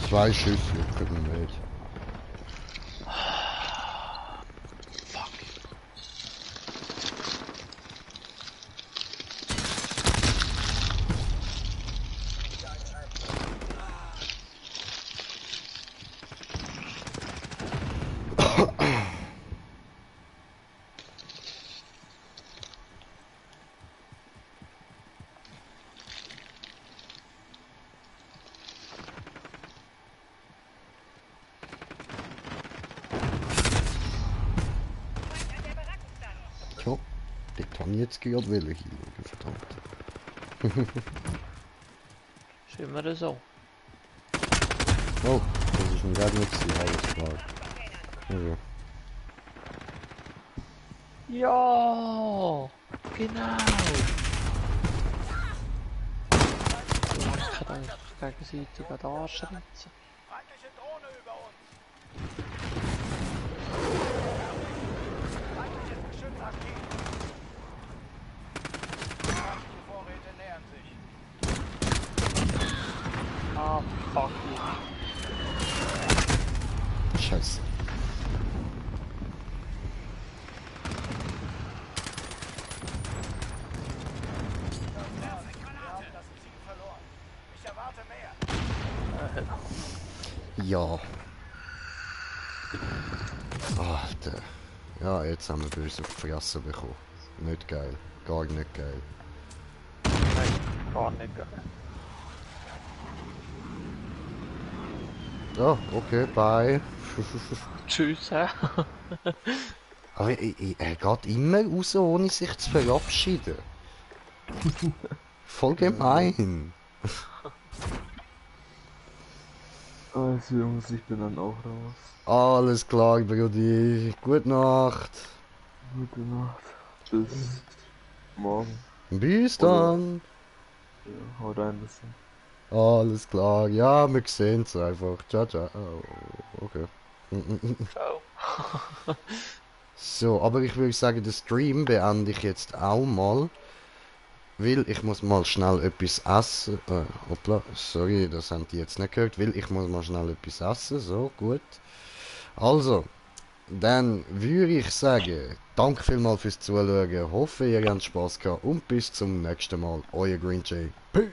2 Schüsse jucken nicht. Tja, dort habe ich jetzt gerade hinschauen, verdammt. Ist immer so. Oh, das ist ein Gegner gewesen, alles klar. Ja. Ja, genau. Du hast keine gegenseitig an den Arsch ritzen. Feindliche Drohne über uns. Feindliches Geschütz aktiv. Die Vorräte nähern sich. Ah, fuck you. Scheiße. Wir haben das Ziel verloren. Ich erwarte mehr. Ja. Alter. Ja, jetzt haben wir böse auf die Fresse bekommen. Nicht geil. Gar nicht geil. Gar nicht geil. Ja, okay, bye. Tschüss, hä? Aber er geht immer raus, ohne sich zu verabschieden. Voll gemein. Also Jungs, ich bin dann auch raus. Alles klar, Brudi. Gute Nacht. Gute Nacht. Bis morgen. Bis dann. Ja, haut rein, bis dann. Alles klar. Ja, wir sehen es einfach. Ciao, ciao. Okay. Ciao. So, aber ich würde sagen, den Stream beende ich jetzt auch mal. Weil ich muss mal schnell etwas essen. Hoppla, sorry, das haben die jetzt nicht gehört. Weil ich muss mal schnell etwas essen. So, gut. Also, dann würde ich sagen, danke vielmals fürs Zuschauen. Hoffe, ihr habt Spaß gehabt und bis zum nächsten Mal. Euer Green Jay. Peace.